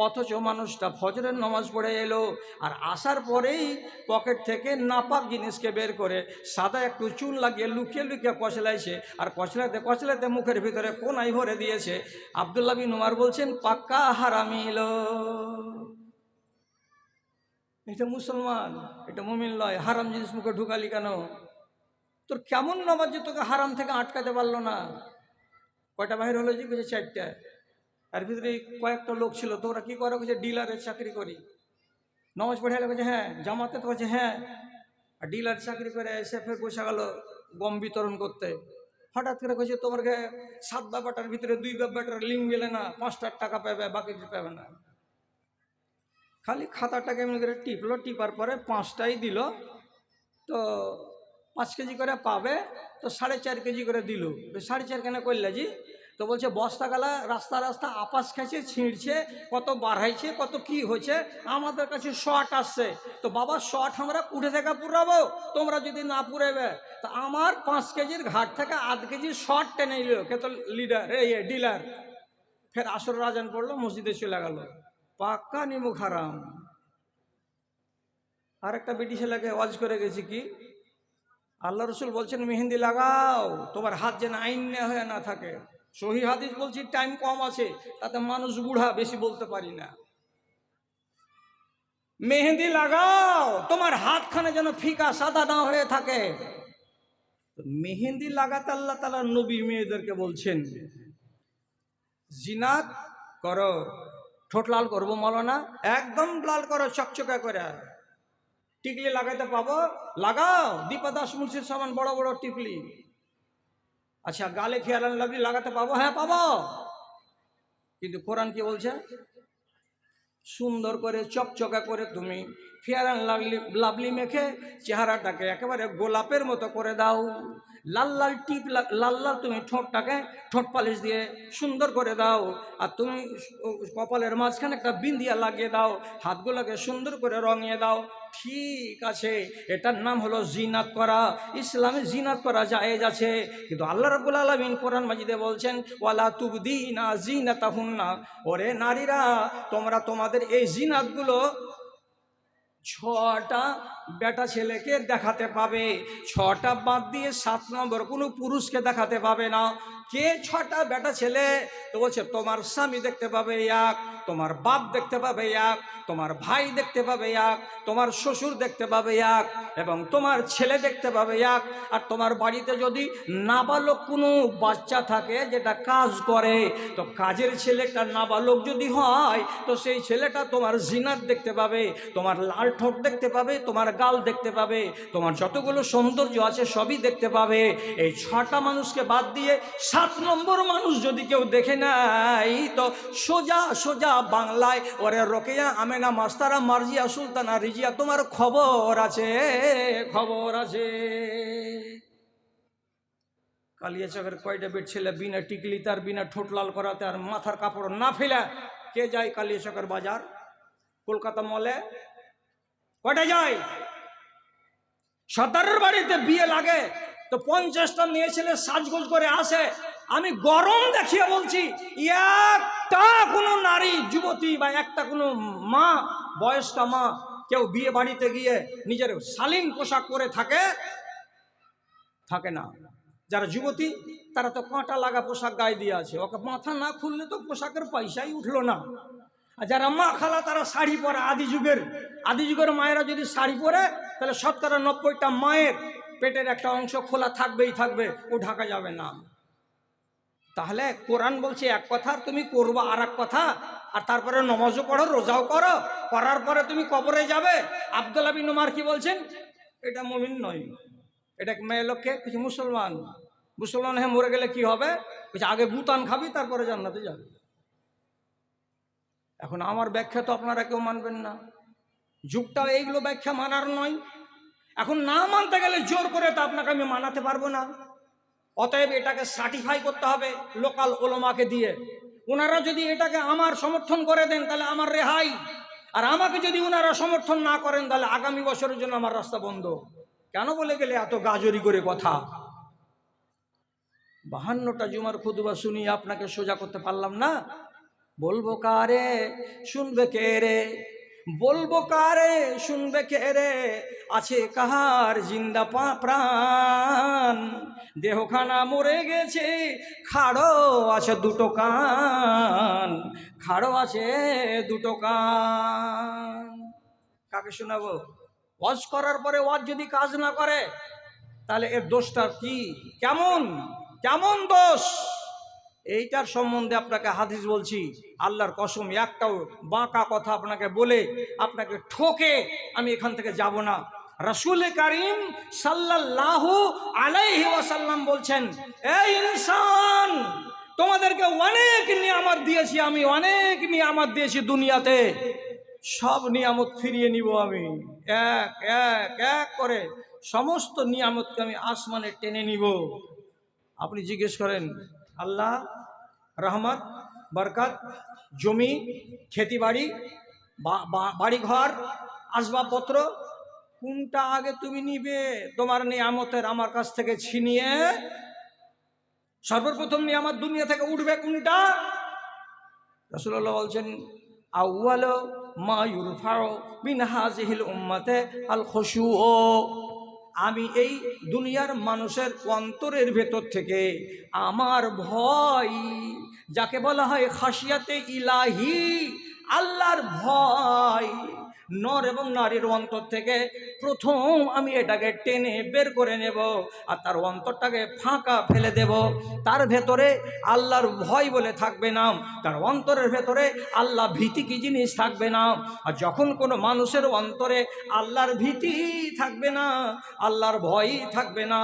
অথচ মানুষটা ফজরের নামাজ পড়ে এলো। আর আসার পরেই পকেট থেকে নাপাক জিনিসকে বের করে সাদা একটু চুল লাগিয়ে লুকিয়ে লুকিয়ে কচলাইছে, আর কচলাতে কচলাতে মুখের ভিতরে কোনায় ভরে দিয়েছে। আব্দুল্লাহ বিন উমর বলছেন পাক্কা হারামি এলো। এটা মুসলমান, এটা মুমিন নয়। হারাম জিনিস মুখে ঢুকালি কেন? তোর কেমন নামাজ যে তোকে হারাম থেকে আটকাতে পারলো না? কয়টা বাহির হলো জি? বলছে 4টা। এর ভিতরে কয়েকটা লোক ছিল, তোরা কি করে? বলছে ডিলারের চাকরি করি। নামাজ পড়ে এলো, বলছে হ্যাঁ। জামাতে? তো বলছে হ্যাঁ। আর ডিলার চাকরি করে এসে ফের বসে গেল গম বিতরণ করতে। হঠাৎ করে বলছে তোমাকে 7 ব্যাপারটার ভিতরে 2 ব্যাপারটার লিঙ্ক গেলে না, 5টার টাকা পাবে, বাকি পাবে না। খালি খাতাটাকে এমনি করে টিপলো, টিপার পরে 5টাই দিল। তো 5 কেজি করে পাবে, তো 4.5 কেজি করে দিল। 4.5 কেন করলে জি? তো বলছে বস্তাগালা রাস্তা রাস্তা আপাস খাইছে, ছিঁড়ছে, কত বাড়াইছে, কত কি হয়েছে, আমাদের কাছে শর্ট আসছে। তো বাবা শর্ট আমরা কুড়ে থেকে পুরাবো, তোমরা যদি না পুরাবে তো আমার 5 কেজির ঘাট থেকে 1/2 কেজি শর্ট টেনে নিল। কে? তো লিডার, ডিলার। ফের আসর রাজান পড়লো, মসজিদে চলে গেল। পাক্কা নিমুখ হারাম। আর একটা বেটি ছেলেকে ওয়াজ করে গেছি কি, আল্লাহ রসুল বলছেন মেহেন্দি লাগাও, তোমার হাত যেন আইন হয়ে না থাকে। সহি হাদিস বলছি, টাইম কম আছে, তাতে মানুষ বুড়া, বেশি বলতে পারি না। মেহেন্দি লাগাও, তোমার হাতখানে যেন ফিকা সাদা না হয়ে থাকে। মেহেন্দি লাগাতে আল্লাহ তাআলা নবী মেয়েদেরকে বলছেন জিনাত করো। ঠোঁট লাল করবো মৌলানা? একদম লাল করো, চকচকা করে। টিকলি লাগাইতে পাবো? লাগাও, দীপা দাস মুন্সির সমান বড় বড় টিকলি। আচ্ছা, গালে খেয়াল লাগলি লাগাতে পাবো? হ্যাঁ পাবো। কিন্তু কোরআন কি বলছে? সুন্দর করে চকচকা করে তুমি ফেয়ার অ্যান্ড লাভলি মেখে চেহারাটাকে একেবারে গোলাপের মতো করে দাও, লাল লাল টিপ লাল লাল তুমি ঠোঁটটাকে ঠোঁট পালিশ দিয়ে সুন্দর করে দাও, আর তুমি কপালের মাঝখানে একটা বিন্দিয়া লাগিয়ে দাও, হাতগুলোকে সুন্দর করে রঙিয়ে দাও। ঠিক আছে, এটার নাম হলো জিনাত করা। ইসলামে জিনাত করা জায়েজ আছে, কিন্তু আল্লাহ রাব্বুল আলামিন কোরআন মাজিদে বলছেন ওয়ালা তুবদিনা জিনাতাহুন্না, ওরে নারীরা তোমরা তোমাদের এই জিনাতগুলো 6টা বেটা ছেলেকে দেখাতে পাবে, 6টা বাদ দিয়ে 7 নম্বর কোনো পুরুষকে দেখাতে পাবে না। কে 6টা বেটা ছেলে? তো বলছে তোমার স্বামী দেখতে পাবে এক, তোমার বাপ দেখতে পাবে এক, তোমার ভাই দেখতে পাবে এক, তোমার শ্বশুর দেখতে পাবে এক, এবং তোমার ছেলে দেখতে পাবে এক। আর তোমার বাড়িতে যদি নাবালক কোনো বাচ্চা থাকে যেটা কাজ করে, তো কাজের ছেলেটা নাবালক যদি হয় তো সেই ছেলেটা তোমার জিনাত দেখতে পাবে, তোমার লাল ঠোঁট দেখতে পাবে, তোমার গাল দেখতে পাবে, তোমার যতগুলো সৌন্দর্য আছে সবই দেখতে পাবে। এই 6টা মানুষকে বাদ দিয়ে 7 নম্বর মানুষ যদি কেউ দেখে নেয় তো সোজা সোজা বাংলায় ওরে রোকেয়া আমেনা মাস্তারা মার্জিয়া সুলতানা রিজিয়া তোমার খবর আছে, খবর আছে। কালিয়াচকের কয়টা বেট ছেলে বিনা টিকলি তার বিনা ঠোঁট লাল করাতে আর মাথার কাপড় না ফেলে কে যায় কালিয়াচকের বাজার কলকাতা মলে? কয়টা যায়? সর্দারের বাড়িতে বিয়ে লাগে তো 50টা মেয়ে ছেলে সাজগোজ করে আসে। আমি গরম দেখিয়ে বলছি, একটা কোনো নারী যুবতী বা একটা কোনো মা, বয়স্কা মা কেউ বিয়ে বাড়িতে গিয়ে নিজের শালীন পোশাক পরে থাকে না। যারা যুবতী তারা তো কাঁটা লাগা পোশাক গায়ে দিয়ে আছে, ওকে মাথা না খুললে তো পোশাকের পয়সাই উঠলো না। আর যারা মা খালা তারা শাড়ি পরে, আদি যুগের মায়েরা যদি শাড়ি পরে তাহলে 90টা মায়ের পেটের একটা অংশ খোলা থাকবেই থাকবে, ও ঢাকা যাবে না। তাহলে কোরআন বলছে এক কথা, তুমি করবা আর এক কথা, আর তারপরে নমাজও পড়ো, রোজাও করো, করার পরে তুমি কবরে যাবে। আব্দুল্লাহ বিন উমর কি বলছেন? এটা মুমিন নয়, এটা মেয়ে লোককে কিছু মুসলমান হয়ে মরে গেলে কি হবে? আগে বুতান খাবি তারপরে জান্নাতে যাবে। এখন আমার ব্যাখ্যা তো আপনারা কেউ মানবেন না, যুগটা এইগুলো ব্যাখ্যা মানার নয়। এখন না মানতে গেলে জোর করে তো আপনাকে আমি মানাতে পারবো না। অতএব এটাকে সার্টিফাই করতে হবে লোকাল ওলামাকে দিয়ে। ওনারা যদি এটাকে আমার সমর্থন করে দেন তাহলে আমার রেহাই, আর আমাকে যদি ওনারা সমর্থন না করেন তাহলে আগামী বছরের জন্য আমার রাস্তা বন্ধ। কেন বলে গেলে এত গাজরি করে কথা? 52টা জুমার খুতবা শুনিয়ে আপনাকে সোজা করতে পারলাম না। বলবো কারে শুনবে কে রে, বলবো কারে শুনবে কে রে, আছে কাহার জিন্দা প্রাণ, দেহখানা মরে গেছে, খাড়ো আছে দুটো কান, খাড়ো আছে দুটো কান। কাকে শোনাবো? ওয়াজ করার পরে ওয়াজ যদি কাজ না করে তাহলে এর দোষটা কি, কেমন দোষ? এইটার সম্বন্ধে আপনাকে হাদিস বলছি, আল্লাহর কসম একটাও বাঁকা কথা আপনাকে বলে আপনাকে ঠকে আমি এখান থেকে যাব না। রাসূল কারীম সাল্লাল্লাহু আলাইহি ওয়াসাল্লাম বলছেন, এই ইনসান, তোমাদেরকে অনেক নিয়ামত দিয়েছি, আমি অনেক নিয়ামত দিয়েছি দুনিয়াতে, সব নিয়ামত ফিরিয়ে নিব আমি এক এক এক করে, সমস্ত নিয়ামতকে আমি আসমানে টেনে নিব। আপনি জিজ্ঞেস করেন আল্লাহ রহমত বরকত, জমি, খেতিবাড়ি, বাড়িঘর, আসবাবপত্র কোনটা আগে তুমি নিবে? তোমার নিয়ামতের আমার কাছ থেকে ছিনিয়ে সর্বপ্রথম নিয়ামত দুনিয়া থেকে উঠবে কোনটা? রাসূলুল্লাহ বলছেন, আউয়ালু মা ইউরফাউ মিন হাযিহিল উম্মাতে আল খুশু। আমি এই দুনিয়ার মানুষের অন্তরের ভেতর থেকে আমার ভয়, যাকে বলা হয় খাশিয়াতে ইলাহি, আল্লাহর ভয়, নর এবং নারীর অন্তর থেকে প্রথম আমি এটাকে টেনে বের করে নেব, আর তার অন্তরটাকে ফাঁকা ফেলে দেব। তার ভেতরে আল্লাহর ভয় বলে থাকবে না, তার অন্তরের ভেতরে আল্লাহ ভীতি কি জিনিস থাকবে না। আর যখন কোনো মানুষের অন্তরে আল্লাহর ভীতি থাকবে না, আল্লাহর ভয়ই থাকবে না,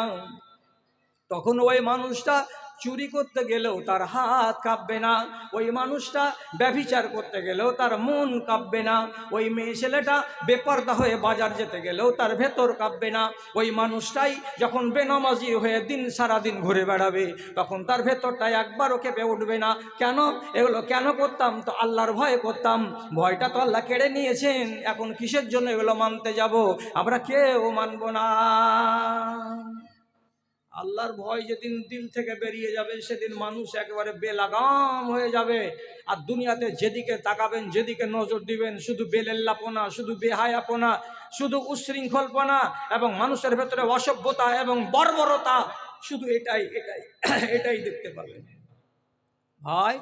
তখন ওই মানুষটা চুরি করতে গেলেও তার হাত কাঁপবে না, ওই মানুষটা ব্যভিচার করতে গেলেও তার মন কাঁপবে না, ওই মেয়ে ছেলেটা বেপরদা হয়ে বাজার যেতে গেলেও তার ভেতর কাঁপবে না, ওই মানুষটাই যখন বেনামাজি হয়ে দিন সারাদিন ঘুরে বেড়াবে তখন তার ভেতরটা একবারও কেঁপে উঠবে না। কেন? এগুলো কেন করতাম? তো আল্লাহর ভয়ে করতাম। ভয়টা তো আল্লাহ কেড়ে নিয়েছেন, এখন কিসের জন্য এগুলো মানতে যাব? আমরা কেউ মানব না। আল্লাহর ভয় যেদিন দিল থেকে বেরিয়ে যাবে সেদিন মানুষ একেবারে বেলাগাম হয়ে যাবে। আর দুনিয়াতে যেদিকে তাকাবেন, যেদিকে নজর দিবেন, শুধু বেলেল্লাপনা, শুধু বেহায়াপনা, শুধু উচ্ছৃঙ্খলপনা এবং মানুষের ভেতরে অসভ্যতা এবং বর্বরতা, শুধু এটাই এটাই এটাই দেখতে পাবেন। ভাই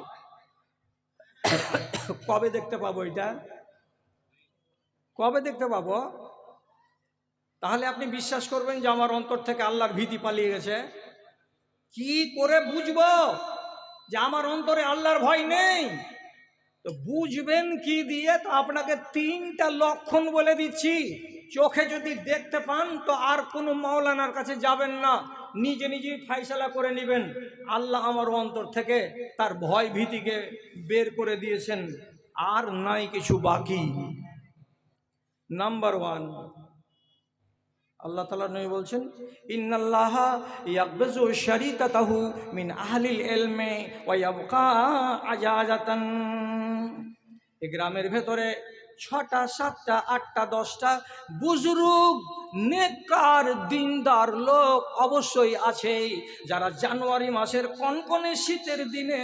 কবে দেখতে পাবো এটা? কবে দেখতে পাবো? তাহলে আপনি বিশ্বাস করবেন যে আমার অন্তর থেকে আল্লাহর ভীতি পালিয়ে গেছে? কি করে বুঝবো যে আমার অন্তরে আল্লাহর ভয় নেই? তো বুঝবেন কি দিয়ে? তো আপনাকে 3টা লক্ষণ বলে দিচ্ছি। চোখে যদি দেখতে পান তো আর কোনো মাওলানার কাছে যাবেন না, নিজে নিজেই ফাইসালা করে নেবেন আল্লাহ আমার অন্তর থেকে তার ভয় ভীতিকে বের করে দিয়েছেন, আর নাই কিছু বাকি। নাম্বার 1, আল্লাহ তাআলা নবী বলছেন, ইন্নাল্লাহা ইয়াকবিজু শারিকাতাহু মিন আহলিল ইলমি ওয়া ইয়াবকা আজাজাতান। এই গ্রামের ভেতরে 6টা 7টা 8টা 10টা বুজুর্গ নেককার দিনদার লোক অবশ্যই আছে, যারা জানুয়ারি মাসের কনকনে শীতের দিনে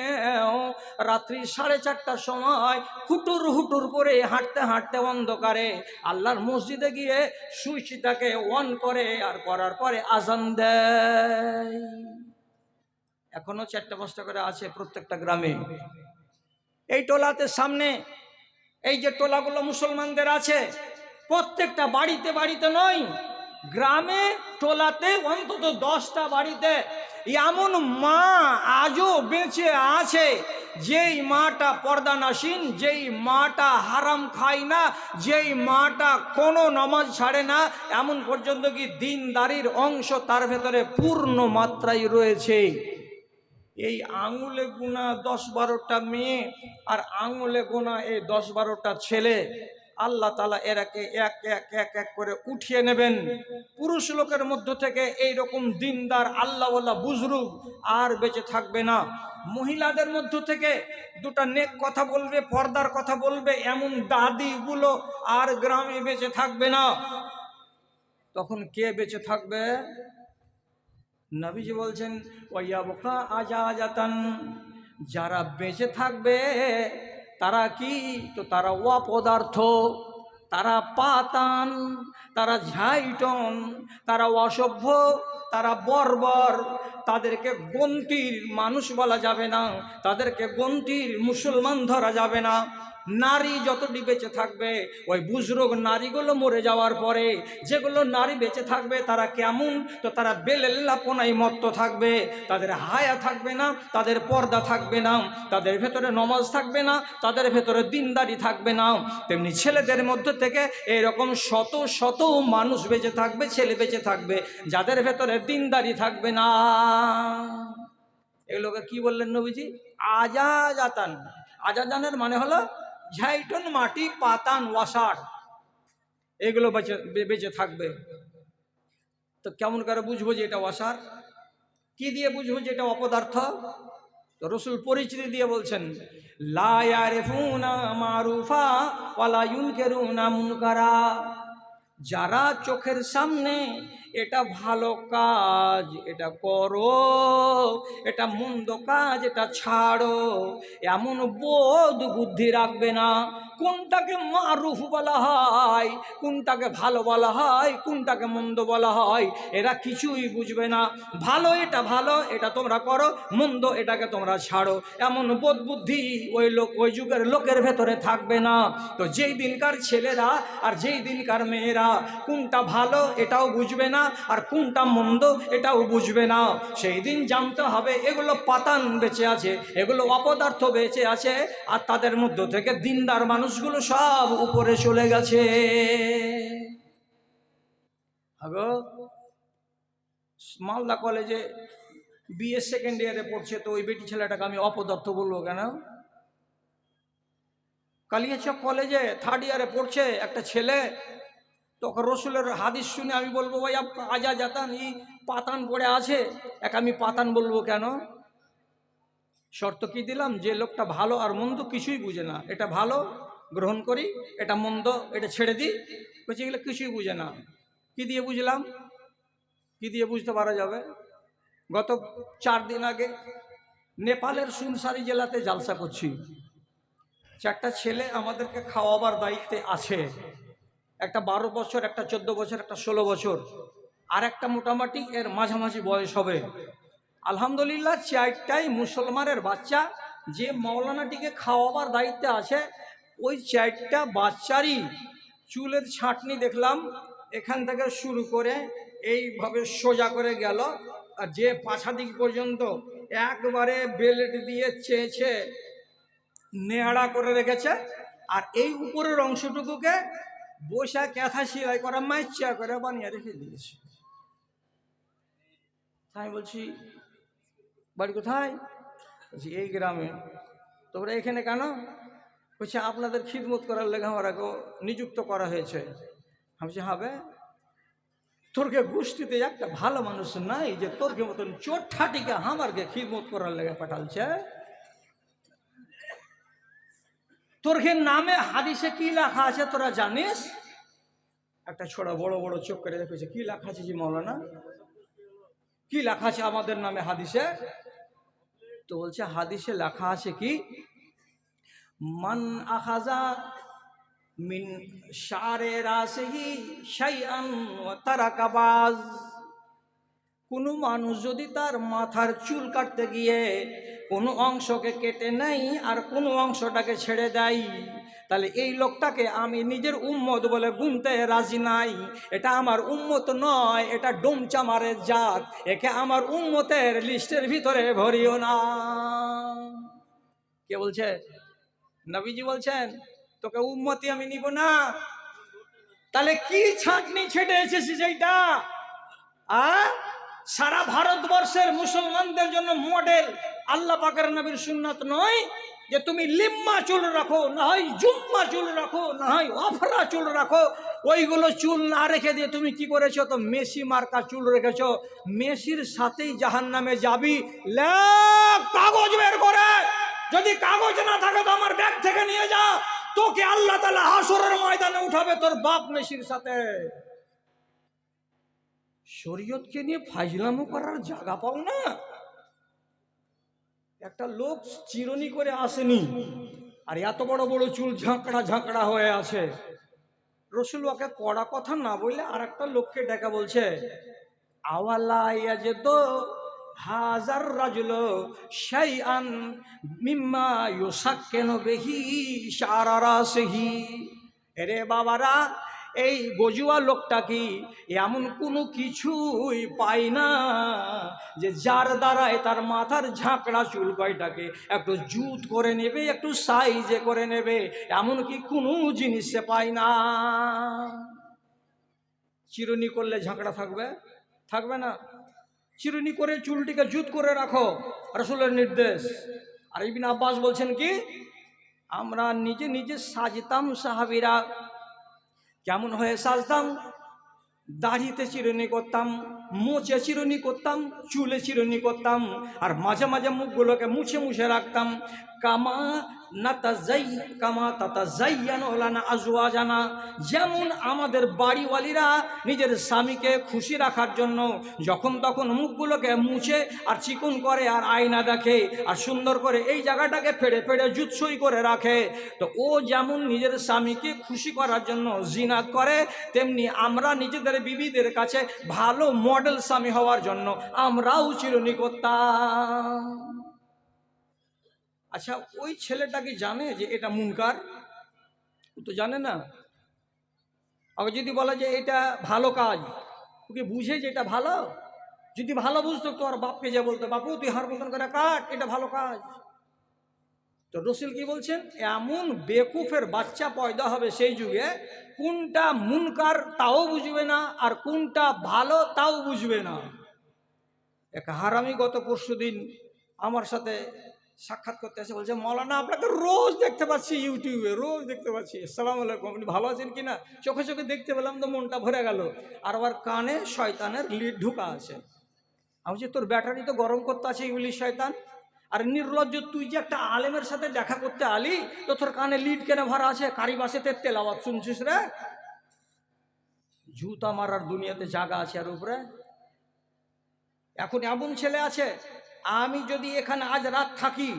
রাত্রি 4:30টার সময় হুটুর হুটুর করে হাঁটতে হাঁটতে অন্ধকারে আল্লাহর মসজিদে গিয়ে সুইচটাকে অন করে, আর করার পরে আজান দেয়। এখনো 4টা 5টা করে আছে প্রত্যেকটা গ্রামে। এই টোলাতে সামনে এই যে টোলাগুলো মুসলমানদের আছে, প্রত্যেকটা বাড়িতে বাড়িতে নয়, গ্রামে টোলাতে অন্তত 10টা বাড়িতে এমন মা আজও বেঁচে আছে, যেই মাটা পর্দানাসীন, যেই মাটা হারাম খায় না, যেই মাটা কোনো নামাজ ছাড়ে না, এমন পর্যন্ত কি দিনদারির অংশ তার ভেতরে পূর্ণ মাত্রায় রয়েছে। এই আঙুলে গোনা 10-12টা মেয়ে আর আঙুলে গোনা এই 10-12টা ছেলে, আল্লাহ তাআলা এরাকে এক এক এক এক করে উঠিয়ে নেবেন। পুরুষ লোকের মধ্য থেকে এইরকম দিনদার আল্লাহওয়ালা বুজরুগ আর বেঁচে থাকবে না। মহিলাদের মধ্য থেকে 2টা নেক কথা বলবে, পর্দার কথা বলবে, এমন দাদিগুলো আর গ্রামে বেঁচে থাকবে না। তখন কে বেঁচে থাকবে? নবীজি বলছেন, ওয়ায়াবকা আজাজাতান, যারা বেঁচে থাকবে তারা কি? তো তারা অপদার্থ, তারা পাতান, তারা ঝাইটন, তারা অসভ্য, তারা বর্বর। তাদেরকে গন্তির মানুষ বলা যাবে না, তাদেরকে গন্তির মুসলমান ধরা যাবে না। নারী যতটি বেঁচে থাকবে, ওই বুজরুগ নারীগুলো মরে যাওয়ার পরে যেগুলো নারী বেঁচে থাকবে তারা কেমন? তো তারা বেলেল্লাপনায় মত্ত থাকবে, তাদের হায়া থাকবে না, তাদের পর্দা থাকবে না, তাদের ভেতরে নমাজ থাকবে না, তাদের ভেতরে দিনদারি থাকবে না। তেমনি ছেলেদের মধ্যে থেকে এরকম শত শত মানুষ বেঁচে থাকবে, ছেলে বেঁচে থাকবে, যাদের ভেতরে দিনদারি থাকবে না। এগুলোকে কি বললেন নবীজি? আজাজাতান। আজাজানের মানে হলো ঝাইটন, মাটি, পাতান, ওয়াসার, এগুলো বেঁচে থাকবে। তো কেমন করে বুঝবো যে এটা ওয়াসার? কি দিয়ে বুঝবো যে এটা অপদার্থ? তো রসুল পরিচিতি দিয়ে বলছেন, লা ইয়ারিফুনা মারুফা ওয়ালা ইউনকিরুনা মুনকারা। যারা চোখের সামনে এটা ভালো কাজ এটা করো, এটা মন্দ কাজ এটা ছাড়ো, এমন বোধ বুদ্ধি রাখবে না কোনটাকে মারুফ বলা হয়, কোনটাকে ভালো বলা হয়, কোনটাকে মন্দ বলা হয়, এরা কিছুই বুঝবে না। ভালো এটা ভালো, এটা তোমরা করো, মন্দ এটাকে তোমরা ছাড়ো, এমন বোধ বুদ্ধি ওই যুগের লোকের ভেতরে থাকবে না। তো যেই দিনকার ছেলেরা আর যেই দিনকার মেয়েরা কোনটা ভালো এটাও বুঝবে না, আর কোনটা মন্দ এটাও বুঝবে না, সেই দিন জানতে হবে এগুলো পাতান বেঁচে আছে, এগুলো অপদার্থ বেঁচে আছে, আর তাদের মধ্য থেকে দিনদার মানুষগুলো সব উপরে চলে গেছে। আগো মালদা কলেজে বিএ সেকেন্ড ইয়ারে পড়ছে, তো ওই বেটি ছেলেটাকে আমি অপদার্থ বলবো কেন? কালিয়াচক কলেজে থার্ড ইয়ারে পড়ছে একটা ছেলে, তোকে রসুলের হাদিস শুনে আমি বলবো ভাই আপ আজা জাতান ই পাতান পড়ে আছে, এক আমি পাতান বলবো কেন? শর্ত কি দিলাম, যে লোকটা ভালো আর মন্দ কিছুই বুঝে না, এটা ভালো গ্রহণ করি, এটা মন্দ এটা ছেড়ে দিই, বলছে এগুলো কিছুই বুঝে না। কি দিয়ে বুঝলাম? কি দিয়ে বুঝতে পারা যাবে? গত 4 দিন আগে নেপালের সুনসারি জেলাতে জালসা করছি, 4টা ছেলে আমাদেরকে খাওয়াবার দায়িত্বে আছে, একটা 12 বছর, একটা 14 বছর, একটা 16 বছর, আর একটা মোটামুটি এর মাঝামাঝি বয়স হবে। আলহামদুলিল্লাহ 4টাই মুসলমানের বাচ্চা। যে মৌলানাটিকে খাওয়াবার দায়িত্বে আছে, ওই 4টা বাচ্চারই চুলের ছাঁটনি দেখলাম এখান থেকে শুরু করে এইভাবে সোজা করে গেল, আর যে পাছা দিক পর্যন্ত একবারে বেল্ট দিয়ে চেঁচে নেড়া করে রেখেছে, আর এই উপরের অংশটুকুকে বসা ক্যাথা সেলাই করা মাইচা করে বানিয়ে রেখে দিয়েছে। আমি বলছি বাড়ি কোথায়? বলছি এই গ্রামে। তোমরা এখানে কেন? বলছে আপনাদের খিদমত করার লেগে আমাকে নিযুক্ত করা হয়েছে। আমি বলছি হবে, তোরকে গোষ্ঠীতে একটা ভালো মানুষ নাই যে তোরকে মতন চোরঠাটিকে আমারকে খিদমত করার লেগে পাঠালছে? তোরকে নামে হাদিসে কি লেখা আছে তোরা জানিস? একটা ছোড়া বড় বড় চোখ করে দেখেছে, কি লেখা আছে জি মৌলানা, কি লেখা আছে আমাদের নামে হাদিসে? তো বলছে হাদিসে লেখা আছে কি, মান আখাজা মিন শারে রাসিহি শাইআন ওয়া তারাকা বাজ, কোনো মানুষ যদি তার মাথার চুল কাটতে গিয়ে কোনো অংশকে কেটে নেয় আর কোনো অংশটাকে ছেড়ে দেয়, তাহলে এই লোকটাকে আমি নিজের উম্মত বলে গুনতে রাজি নাই। এটা আমার উম্মত নয়, এটা ডোমচামারের জাত, একে আমার উম্মতের লিস্টের ভিতরে ভরিও না। কে বলছে? নবীজি বলছেন তোকে উম্মতি আমি নিব না। তাহলে কি ছাঁকনি ছেড়ে এসেছি সেইটা? সারা ভারতবর্ষের মুসলমানদের জন্য মডেল আল্লাহ পাকের নবীর সুন্নাত নয় যে তুমি লিম্মা চুল রাখো, না হয় জুম্মা চুল রাখো, না হয় অফরা চুল রাখো। ওইগুলো চুল না রেখে দিয়ে তুমি কি করেছো? তো মেসি মার্কা চুল রেখেছো। মেসির সাথেই জাহান্নামে যাবি। কাগজ বের করে, যদি কাগজ না থাকে তো আমার ব্যাগ থেকে নিয়ে যা, তোকে আল্লাহ তাআলা হাসরের ময়দানে উঠাবে তোর বাপ মেসির সাথে। শরীয়তকে নিয়ে ফাইজলামো করার জায়গা পাও না। একটা লোক চিরুনি করে আসেনি আর এত বড় বড় চুল ঝাঁকড়া ঝাঁকড়া হয়ে আছে। রসুল ওকে কড়া কথা না বললে আর একটা লোককে ডেকে বলছে, আওয়ালা ইয়াজিদু হাজার রাজুল শাইআন মিম্মা ইউসাক্কিনু বিহি শারা রাসিহি। এরে বাবারা, এই গজুয়া লোকটা কি এমন কোনো কিছুই পায় না যে যার দ্বারায় তার মাথার ঝাঁকড়া চুল কয়টাকে একটু জুত করে নেবে, একটু সাইজে করে নেবে, এমন কি কোনো জিনিস সে পায় না। চিরুনি করলে ঝাঁকড়া থাকবে? থাকবে না। চিরুনি করে চুলটিকে জুত করে রাখো, রাসূলের নির্দেশ। আর ইবনে আব্বাস বলছেন কি, আমরা নিজে নিজে সাজতাম, সাহাবীরা কেমন হয়ে সাজতাম? দাড়িতে চিরুনি করতাম, মোচে চিরুনি করতাম, চুলে চিরুনি করতাম, আর মাঝে মাঝে মুখগুলোকে মুছে মুছে রাখতাম। কামা তাতাযায়্যানু লানা আজওয়াজানা, যেমন আমাদের বাড়িওয়ালিরা নিজের স্বামীকে খুশি রাখার জন্য যখন তখন মুখগুলোকে মুছে আর চিকন করে আর আয়না দেখে আর সুন্দর করে এই জায়গাটাকে ফেড়ে ফেড়ে জুতসই করে রাখে, তো ও যেমন নিজের স্বামীকে খুশি করার জন্য জিনাত করে, তেমনি আমরা নিজেদের বিবিদের কাছে ভালো মডেল স্বামী হওয়ার জন্য আমরাও চিরুনি করতাম। আচ্ছা, ওই ছেলেটা কি জানে যে এটা মুনকার? ও তো জানে না। আবার যদি বলা যে এটা ভালো কাজ, ওকে বুঝে যে এটা ভালো? যদি ভালো বুঝতো তো আর বাপকে যা বলতো, বাপু তুই হার মতন করে কাট, এটা ভালো কাজ। তো রসুল কি বলছেন, এমন বেকুফের বাচ্চা পয়দা হবে সেই যুগে, কোনটা মুনকার তাও বুঝবে না আর কোনটা ভালো তাও বুঝবে না। এক হারামি গত পরশুদিন আমার সাথে সাক্ষাৎ করতে এসে বলছে, মৌলানা আপনাকে রোজ দেখতে পাচ্ছি ইউটিউবে, রোজ দেখতে পাচ্ছি, আসসালামু আলাইকুম, আপনি ভালো আছেন কিনা? চোখে চোখে দেখতে পেলাম তো মনটা ভরে গেল। আর আবার কানে শয়তানের লিড ঢুকা আছে। আমি বলছি, তোর ব্যাটারি তো গরম করতে আছে ইংলিশ শয়তান। আর নির্লজ্জ, তুই যে একটা আলেমের সাথে দেখা করতে আলি, তো তোর কানে লিড কেনে ভরা আছে? কারি বাসেতে তেলাওয়াত শুনছিস রে? জুতা মারার দুনিয়াতে জায়গা আছে আর উপরে। এখন এমন ছেলে আছে, আমি যদি এখানে আজ রাত থাকি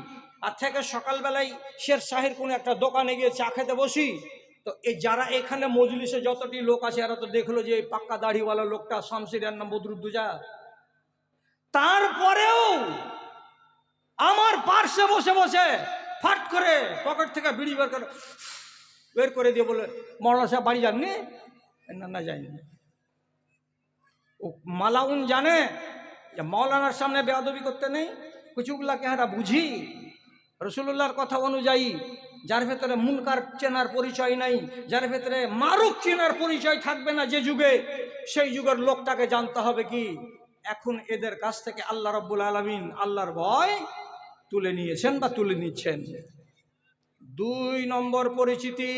আর থেকে সকালবেলায় শেরশাহের কোনো একটা দোকানে গিয়ে চা খেতে বসি, তো এই যারা এখানে মজলিসে যতটি লোক আছে এরা তো দেখলো যে এই পাক্কা দাড়িওয়ালা লোকটা শামসিরের নাম বদরুদ্দোজা। তারপরেও আমার পার্শ্বে বসে বসে ফাট করে পকেট থেকে বিড়ি বের করে দিয়ে বলে, মৌলানা সাহেব বাড়ি যাননি? না, না যায়নি। ও মালাউন জানে যে মৌলানার সামনে বেয়াদবি করতে নেই। কুচুগুলাকে আমরা বুঝি রসুল্লাহর কথা অনুযায়ী, যার ভেতরে মুনকার চেনার পরিচয় নাই, যার ভেতরে মারুফ চেনার পরিচয় থাকবে না যে যুগে, সেই যুগের লোকটাকে জানতে হবে কি এখন এদের কাছ থেকে আল্লাহ রাব্বুল আলামিন আল্লাহর ভয় তুলে নিয়েছেন বা তুলে নিচ্ছেন। 2 নম্বর পরিচিতি,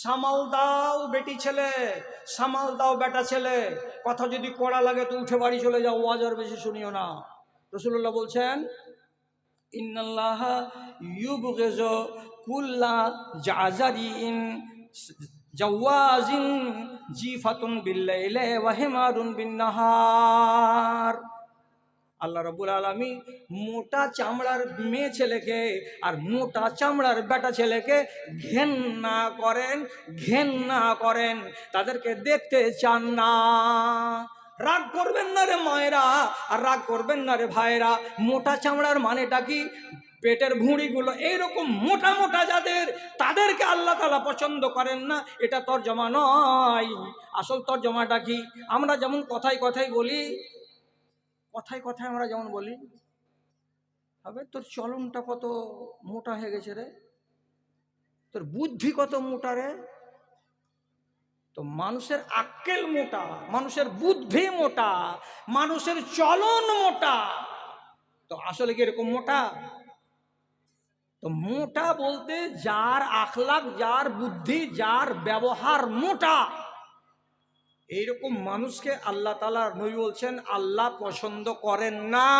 সামাল দাও বেটি ছেলে, সামাল দাও বেটা ছেলে। কথা যদি কড়া লাগে তো উঠে বাড়ি চলে যাও, ওয়াজ আর বেশি শুনিও না। রাসূলুল্লাহ বলছেন, ইন্নাল্লাহা ইউবগিযু কুল্লা জাযারিন জাওয়াজিন জিফাতুন বিল্লাইলি ওয়া হিমারুন বিন্নাহার। আল্লাহ রাব্বুল আলামিন মোটা চামড়ার মেয়ে ছেলেকে আর মোটা চামড়ার বেটা ছেলেকে ঘেন্না করেন, তাদেরকে দেখতে চান না। রাগ করবেন না রে মায়েরা, আর রাগ করবেন না রে ভাইরা। মোটা চামড়ার মানেটা কি? পেটের ভুঁড়িগুলো এইরকম মোটা মোটা যাদের, তাদেরকে আল্লাহ তাআলা পছন্দ করেন না, এটা তরজমা নয়। আসল তরজমাটা কি? আমরা যেমন কথায় কথায় বলি, আমরা যেমন বলি, হবে তোর চলনটা কত মোটা হয়ে গেছে রে, তোর বুদ্ধি কত মোটা রে। তো মানুষের আক্কেল মোটা, মানুষের বুদ্ধি মোটা, মানুষের চলন মোটা, তো আসলে কি এরকম মোটা? তো মোটা বলতে যার আখলাক, যার বুদ্ধি, যার ব্যবহার মোটা, এইরকম মানুষকে আল্লাহ তাআলা, নবী বলছেন, আল্লাহ পছন্দ করেন না।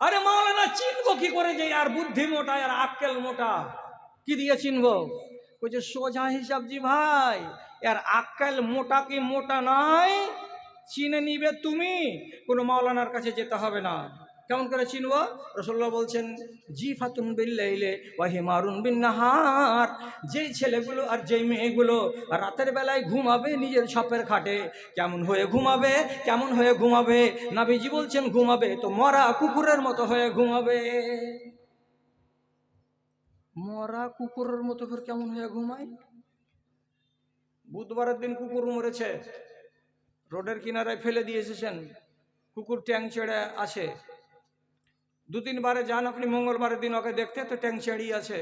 আরে মাওলানা চিনবো কি করে যে আর বুদ্ধি মোটা আর আক্কেল মোটা? কি দিয়ে চিনবো? বলছে সোজা হিসাব জি ভাই, আর আক্কেল মোটা কি মোটা নয় চিনে নিবে তুমি, কোনো মাওলানার কাছে যেতে হবে না। কেমন করে চিনবো? রাসূলুল্লাহ বলছেন, জিফাতুন বিল্লাইলি ওয়া হিমারুন বিন্নাহার। যেই ছেলেগুলো আর যেই মেয়েগুলো রাতের বেলায় ঘুমাবে নিজের ছাপের খাটে, কেমন হয়ে ঘুমাবে? নবীজি বলছেন, ঘুমাবে তো মরা কুকুরের মতো হয়ে ঘুমাবে। মরা কুকুরের মতো ফের কেমন হয়ে ঘুমায়? বুধবারের দিন কুকুর মরেছে, রোডের কিনারায় ফেলে দিয়ে এসেছেন, কুকুর ট্যাং ছেড়ে আছে। 2-3 বারে যান আপনি মঙ্গলবারের দিন ওকে দেখতে, তো ট্যাং ছেড়িয়ে আছে,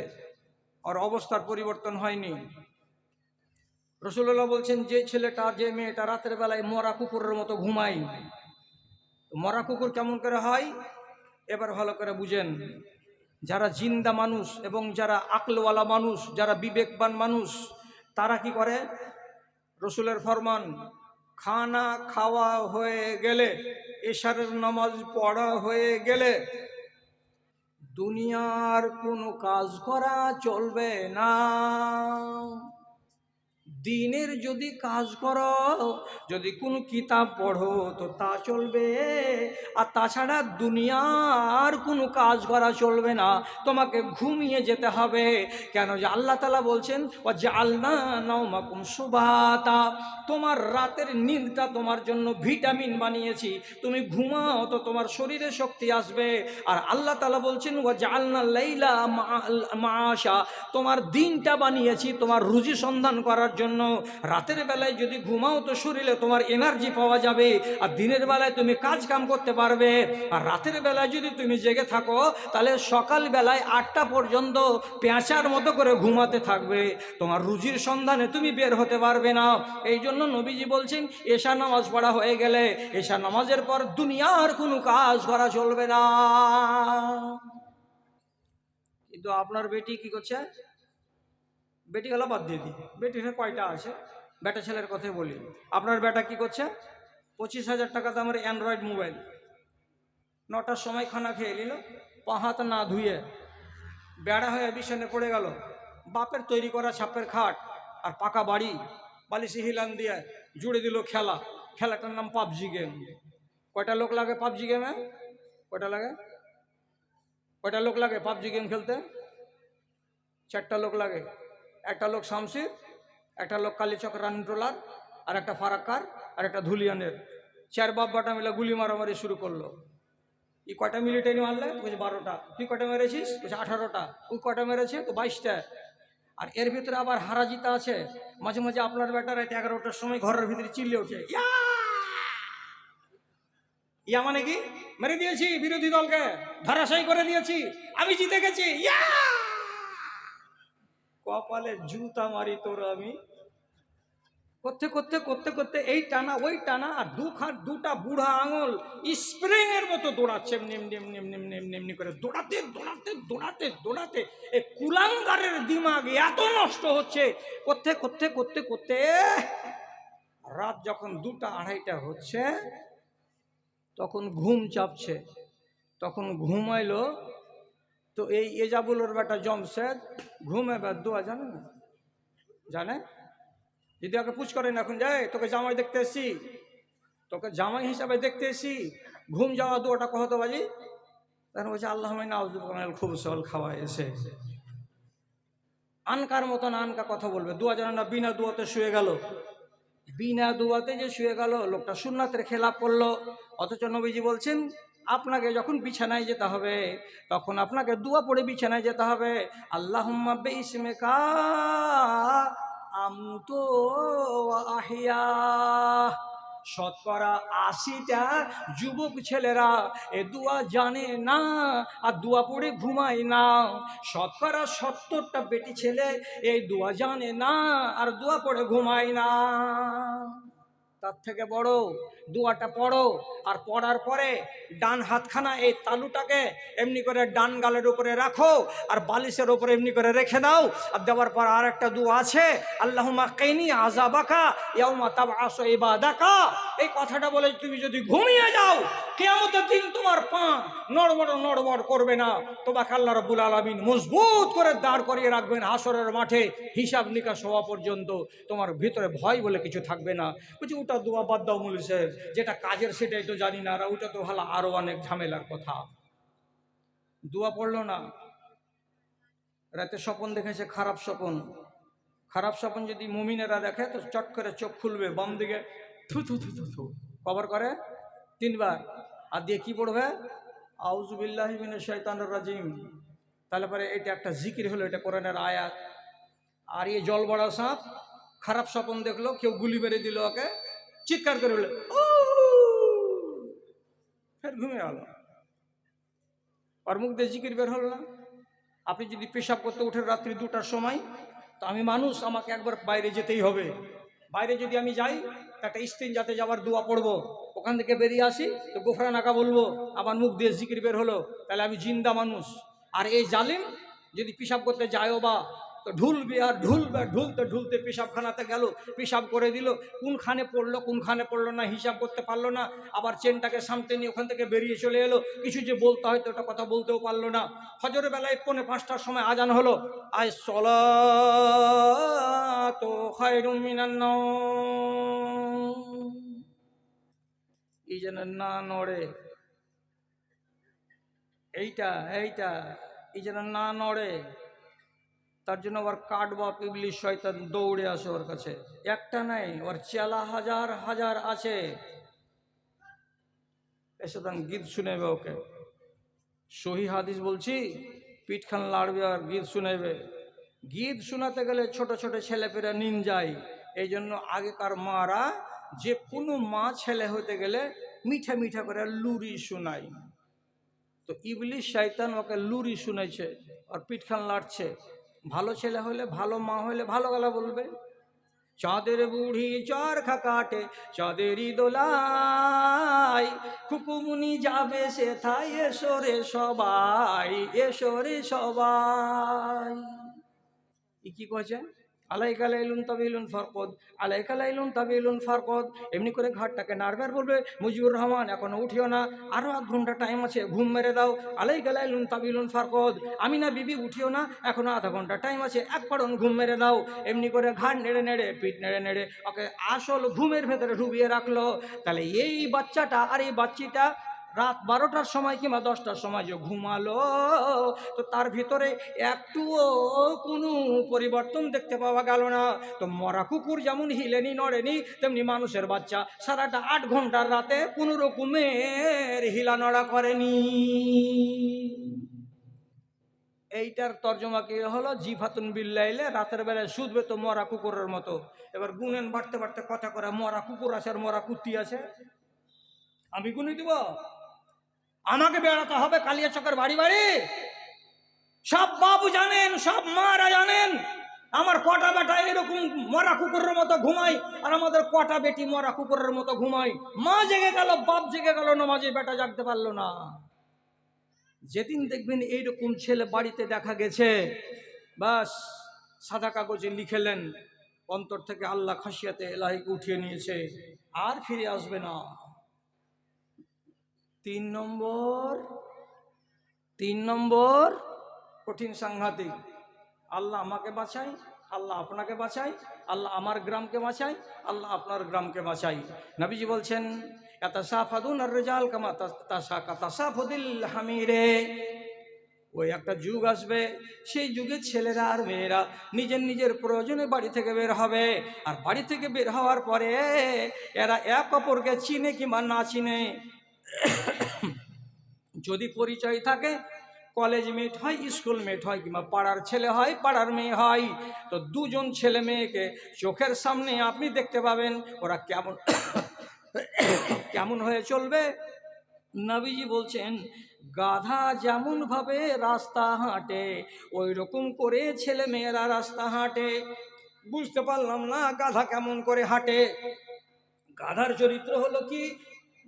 আর অবস্থার পরিবর্তন হয়নি। রাসূলুল্লাহ বলছেন, যে ছেলেটা যে মেয়েটা রাতের বেলায় মরা কুকুরের মতো ঘুমায়, মরা কুকুর কেমন করে হয় এবার ভালো করে বুঝেন। যারা জিন্দা মানুষ এবং যারা আকলওয়ালা মানুষ, যারা বিবেকবান মানুষ, তারা কি করে? রসুলের ফরমান, খানা খাওয়া হয়ে গেলে, এশারের নামাজ পড়া হয়ে গেলে দুনিয়ার কোনো কাজ করা চলবে না। দিনের যদি কাজ করো, যদি কোনো কিতাব পড়ো তো তা চলবে, আর তাছাড়া দুনিয়ার কোনো কাজ করা চলবে না, তোমাকে ঘুমিয়ে যেতে হবে। কেন যে আল্লাহ তাআলা বলছেন, ওয়াজআলনা নাওমাকুম সুবাতা, তোমার রাতের নিদ্রা তোমার জন্য ভিটামিন বানিয়েছি, তুমি ঘুমাও তো তোমার শরীরে শক্তি আসবে। আর আল্লাহ তাআলা বলছেন, ওয়াজআলনা লাইলা মাআশা, তোমার দিনটা বানিয়েছি তোমার রুজি সন্ধান করার জন্য, জন্য রাতের বেলায় যদি ঘুমাও তো শরীরে তোমার এনার্জি পাওয়া যাবে, আর দিনের বেলায় তুমি কাজ কাম করতে পারবে। আর রাতের বেলায় যদি তুমি জেগে থাকো তাহলে সকাল বেলায় 8টা পর্যন্ত পেঁচার মতো করে ঘুমাতে থাকবে, তোমার রুজির সন্ধানে তুমি বের হতে পারবে না। এই জন্য নবীজি বলছেন এশা নামাজ পড়া হয়ে গেলে এশা নামাজের পর দুনিয়ার কোনো কাজ করা চলবে না। কিন্তু আপনার বেটি কি করছে? বেটি গেলা বাদ দিয়ে দিই, বেটির কয়টা আছে, বেটা ছেলের কথাই বলি। আপনার বেটা কি করছে? 25,000 টাকা দামের অ্যান্ড্রয়েড মোবাইল, 9টার সময় খানা খেয়ে নিল, পা হাত না ধুয়ে বেড়া হয়ে বিছানে পড়ে গেল। বাপের তৈরি করা ছাপের খাট আর পাকা বাড়ি, বালিশি হিলান দিয়ে জুড়ে দিল খেলা, খেলাটার নাম পাবজি গেম। কয়টা লোক লাগে পাবজি গেমে? কয়টা লাগে? কয়টা লোক লাগে পাবজি গেম খেলতে? 4টা লোক লাগে। একটা লোক শামসির, একটা লোক কালীচক রান ট্রোলার, আর একটা ফারাক্কার, আর একটা ধুলিয়ানের। 4 বাপ বাটা মিলে গুলি মারামারি শুরু করলো। ই কয়টা মিলিটারি মারলে? বলছে 12টা। তুই কয়টা মেরেছিস? বলছে 18টা। ওই কয়টা মেরেছে? তো 22টা। আর এর ভিতরে আবার হারাজিতা আছে। মাঝে মাঝে আপনার বেটা রাত 11টার সময় ঘরের ভিতরে চিল্লে ওঠে, ইয়া ইয়া মানে কি? মেরে দিয়েছি বিরোধী দলকে, ধরাশায়ী করে দিয়েছি, আমি জিতে গেছি, ইয়া। কপালে জুতা মারি তোর আমি। করতে করতে করতে করতে এই টানা ওই টানা, আর দুটা বুড়া আঙুল স্প্রিং এর মতো দৌড়াচ্ছে, এমনি করে দৌড়াতে দৌড়াতে দৌড়াতে দৌড়াতে এই কুলাঙ্গারের দিমাগ এত নষ্ট হচ্ছে। করতে করতে করতে করতে রাত যখন 2টা 2:30টা হচ্ছে তখন ঘুম চাপছে। তখন ঘুমাইলো তো এই এজাবুলের বেটা জমশেদ ঘুমে দোয়া জানে না, জানে? যদি ওকে পুছ করেন এখন, যায় তোকে জামাই দেখতে এসছি, তোকে জামাই হিসাবে দেখতে এসছি, ঘুম যাওয়া দোয়াটা কহতো বাজি। তখন বলছে আল্লাহ খুব সল খাওয়া এসে আনকার মতন আনকা কথা বলবে। দোয়া জানে না, বিনা দোয়াতে শুয়ে গেল। বিনা দোয়াতে যে শুয়ে গেল, লোকটা সুন্নাতের খেলাপ করলো। অথচ নবীজি বলছেন আপনাকে যখন বিছানায় যেতে হবে তখন আপনাকে দোয়া পড়ে বিছানায় যেতে হবে। আল্লাহুম্মা বিসমিকা আমুতু ওয়া আহিয়া। শতকরা 80টা যুবক ছেলেরা এ দোয়া জানে না আর দোয়া পড়ে ঘুমায় না। শতকরা 70টা বেটি ছেলে এই দোয়া জানে না আর দোয়া পড়ে ঘুমায় না। তার থেকে বড় দোয়াটা পড়ো, আর পড়ার পরে ডান হাতখানা এই তালুটাকে এমনি করে ডান গালের উপরে রাখো আর বালিশের উপরে এমনি করে রেখে দাও। আর দেওয়ার পর আর একটা দোয়া আছে, আল্লাহুম্মা কিনি আযাবাকা ইয়াউমা তাবআসু ইবাদাকা। এই কথাটা বলে তুমি যদি ঘুমিয়ে যাও কিয়ামতের দিন তোমার পা নড়বড় করবে না, তোমাকে আল্লাহ রাব্বুল আলামিন মজবুত করে দাঁড় করিয়ে রাখবেন হাসরের মাঠে। হিসাব নিকাশ হওয়া পর্যন্ত তোমার ভিতরে ভয় বলে কিছু থাকবে না। বলছি ওটা দোয়া বাদ দাও মৌলভী সাহেব, যেটা কাজের সেটাই তো জানি না, আর ওটা তো ভালো আরো অনেক ঝামেলার কথা। দোয়া পড়লো না, রাতে স্বপন দেখেছে খারাপ স্বপন। খারাপ স্বপন যদি মুমিনেরা দেখে তো চট করে চোখ খুলবে, বাম দিকে থু থু থু থু থু কবর করে 3 বার, আর দিয়ে কি পড়বে? আউযু বিল্লাহি মিনাশ শাইতানির রাজিম। তাহলে পরে এটা একটা জিকির হলো, এটা কোরআনের আয়াত। আর এই জল বড়া সাপ খারাপ স্বপন দেখলো, কেউ গুলি মেরে দিল ওকে, চিৎকার করে বলে ফের ঘুমিয়ে গেল, আর মুখ দিয়ে জিকির বের হলো না। আপনি যদি পেশাব করতে উঠেন রাত্রি 2টার সময়, তো আমি মানুষ, আমাকে একবার বাইরে যেতেই হবে। বাইরে যদি আমি যাই একটা ইস্তিনজাতে যাওয়ার দোয়া পড়বো, ওখান থেকে বেরিয়ে আসি তো গোফরানাকা বলবো, আমার মুখ দিয়ে জিকির বের হলো, তাহলে আমি জিন্দা মানুষ। আর এই জালিম যদি পেশাব করতে যায়ও বা তো ঢুলবে আর ঢুলবে, ঢুলতে ঢুলতে পেশাবখানাতে গেল, পেশাব করে দিল, কোনখানে পড়লো না হিসাব করতে পারলো না। আবার চেনটাকে সামনে নিয়ে ওখান থেকে বেরিয়ে চলে এলো, কিছু যে বলতে হয়তো ওটা কথা বলতেও পারলো না। ফজরের বেলায় 4:45টার সময় আজান হলো, আয় সলাতু খায়রুম মিনান নাওম। এই যেন না নড়ে, এইটা এই যেন না নড়ে, তার জন্য ওর কাঠবাপ ইবলিশ শয়তান দৌড়ে আসে ওর কাছে। একটা নাই, ওর চেলা হাজার হাজার আছে, এসে তখন গীত শুনেবে ওকে। সহি হাদিস বলছি, পিঠখান লাড়বে আর গীত শুনেবে। গীত শোনাতে গেলে ছোট ছোট ছেলেপেরা নিন যায়, এই জন্য আগেকার মারা যে কোনো মা ছেলে হতে গেলে মিঠা মিঠা করে লুরি শোনায়। তো ইবলিশ শয়তান ওকে লুরি শুনেছে, আর পিঠখান লাড়ছে। ভালো ছেলে হলে, ভালো মা হলে ভালো গলা বলবে, চাঁদের বুড়ি চরখা কাটে চাঁদেরই দোলাই, খুকুমুনি যাবে সে থাই, এসো রে সবাই, এসো রে সবাই। কি কয়েছে? আলাইকা লাইলুন তাবিলুন ফারকদ, আলাইকা লাইলুন তাবিলুন ফারকদ। এমনি করে ঘাটটাকে নাড়বার বলবে, মুজিবুর রহমান এখনো উঠিও না, আরো 1 ঘন্টা টাইম আছে, ঘুম মেরে দাও। আলাইকা লাইলুন তাবিলুন ফারকদ, আমিনা বিবি উঠিও না, এখনো আধা ঘন্টা টাইম আছে, 1 পড়ন ঘুম মেরে দাও। এমনি করে ঘাট নেড়ে নেড়ে, পিঠ নেড়ে নেড়ে ওকে আসল ঘুমের ভেতরে ডুবিয়ে রাখলো। তাহলে এই বাচ্চাটা আর এই বাচ্চিটা রাত 12টার সময় কিংবা 10টার সময় যে ঘুমালো, তো তার ভিতরে একটুও কোনো পরিবর্তন দেখতে পাওয়া গেল না। তো মরা কুকুর যেমন হিলেনি নড়েনি, তেমনি মানুষের বাচ্চা সারাটা 8 ঘন্টার রাতে কোনো রকমের হিলা নড়া করেনি। এইটার তর্জমা কি হলো? জিফাতুন বিল্লাইলে, রাতের বেলায় শুধবে তো মরা কুকুরের মতো। এবার গুনেন বাড়তে বাড়তে কথা করে, মরা কুকুর আছে আর মরা কুত্তি আছে, আমি গুনে দিব? আমাকে বেড়াতে হবে কালিয়াচকের বাড়ি বাড়ি? সব বাবু জানেন, সব মারা জানেন আমার কটা বেটা এরকম মরা কুকুরের মতো ঘুমাই, আর আমাদের কটা বেটি মরা কুকুরের মতো ঘুমাই। মা জেগে গেল, বাপ জেগে গেল, নামাজি বেটা জাগতে পারলো না। যেদিন দেখবেন এইরকম ছেলে বাড়িতে দেখা গেছে, বাস সাদা কাগজে লিখেলেন, অন্তর থেকে আল্লাহ খাসিয়াতে এলাহিকে উঠিয়ে নিয়েছে, আর ফিরে আসবে না। 3 নম্বর কঠিন সাংঘাতিক। আল্লাহ আমাকে বাঁচাই, আল্লাহ আপনাকে বাঁচাই, আল্লাহ আমার গ্রামকে বাঁচাই, আল্লাহ আপনার গ্রামকে বাঁচাই। নবীজি বলছেন, ইয়াতাসাফাদুন আর-রিজাল কামা তাসাফুদিল হামিরে। ওই একটা যুগ আসবে, সেই যুগে ছেলেরা আর মেয়েরা নিজের নিজের প্রয়োজনে বাড়ি থেকে বের হবে। আর বাড়ি থেকে বের হওয়ার পরে এরা এক অপরকে চিনে কিংবা না চিনে, যদি পরিচয় থাকে, কলেজ মেট হয়, স্কুল মেট হয়, কিংবা পাড়ার ছেলে হয়, পাড়ার মেয়ে হয়, তো 2 জন ছেলে মেয়েকে চোখের সামনে আপনি দেখতে পাবেন, ওরা কেমন কেমন হয়ে চলবে। নবীজি বলছেন, গাধা যেমন ভাবে রাস্তা হাঁটে, ওই রকম করে ছেলে মেয়েরা রাস্তা হাঁটে। বুঝতে পারলাম না গাধা কেমন করে হাঁটে। গাধার চরিত্র হলো কি?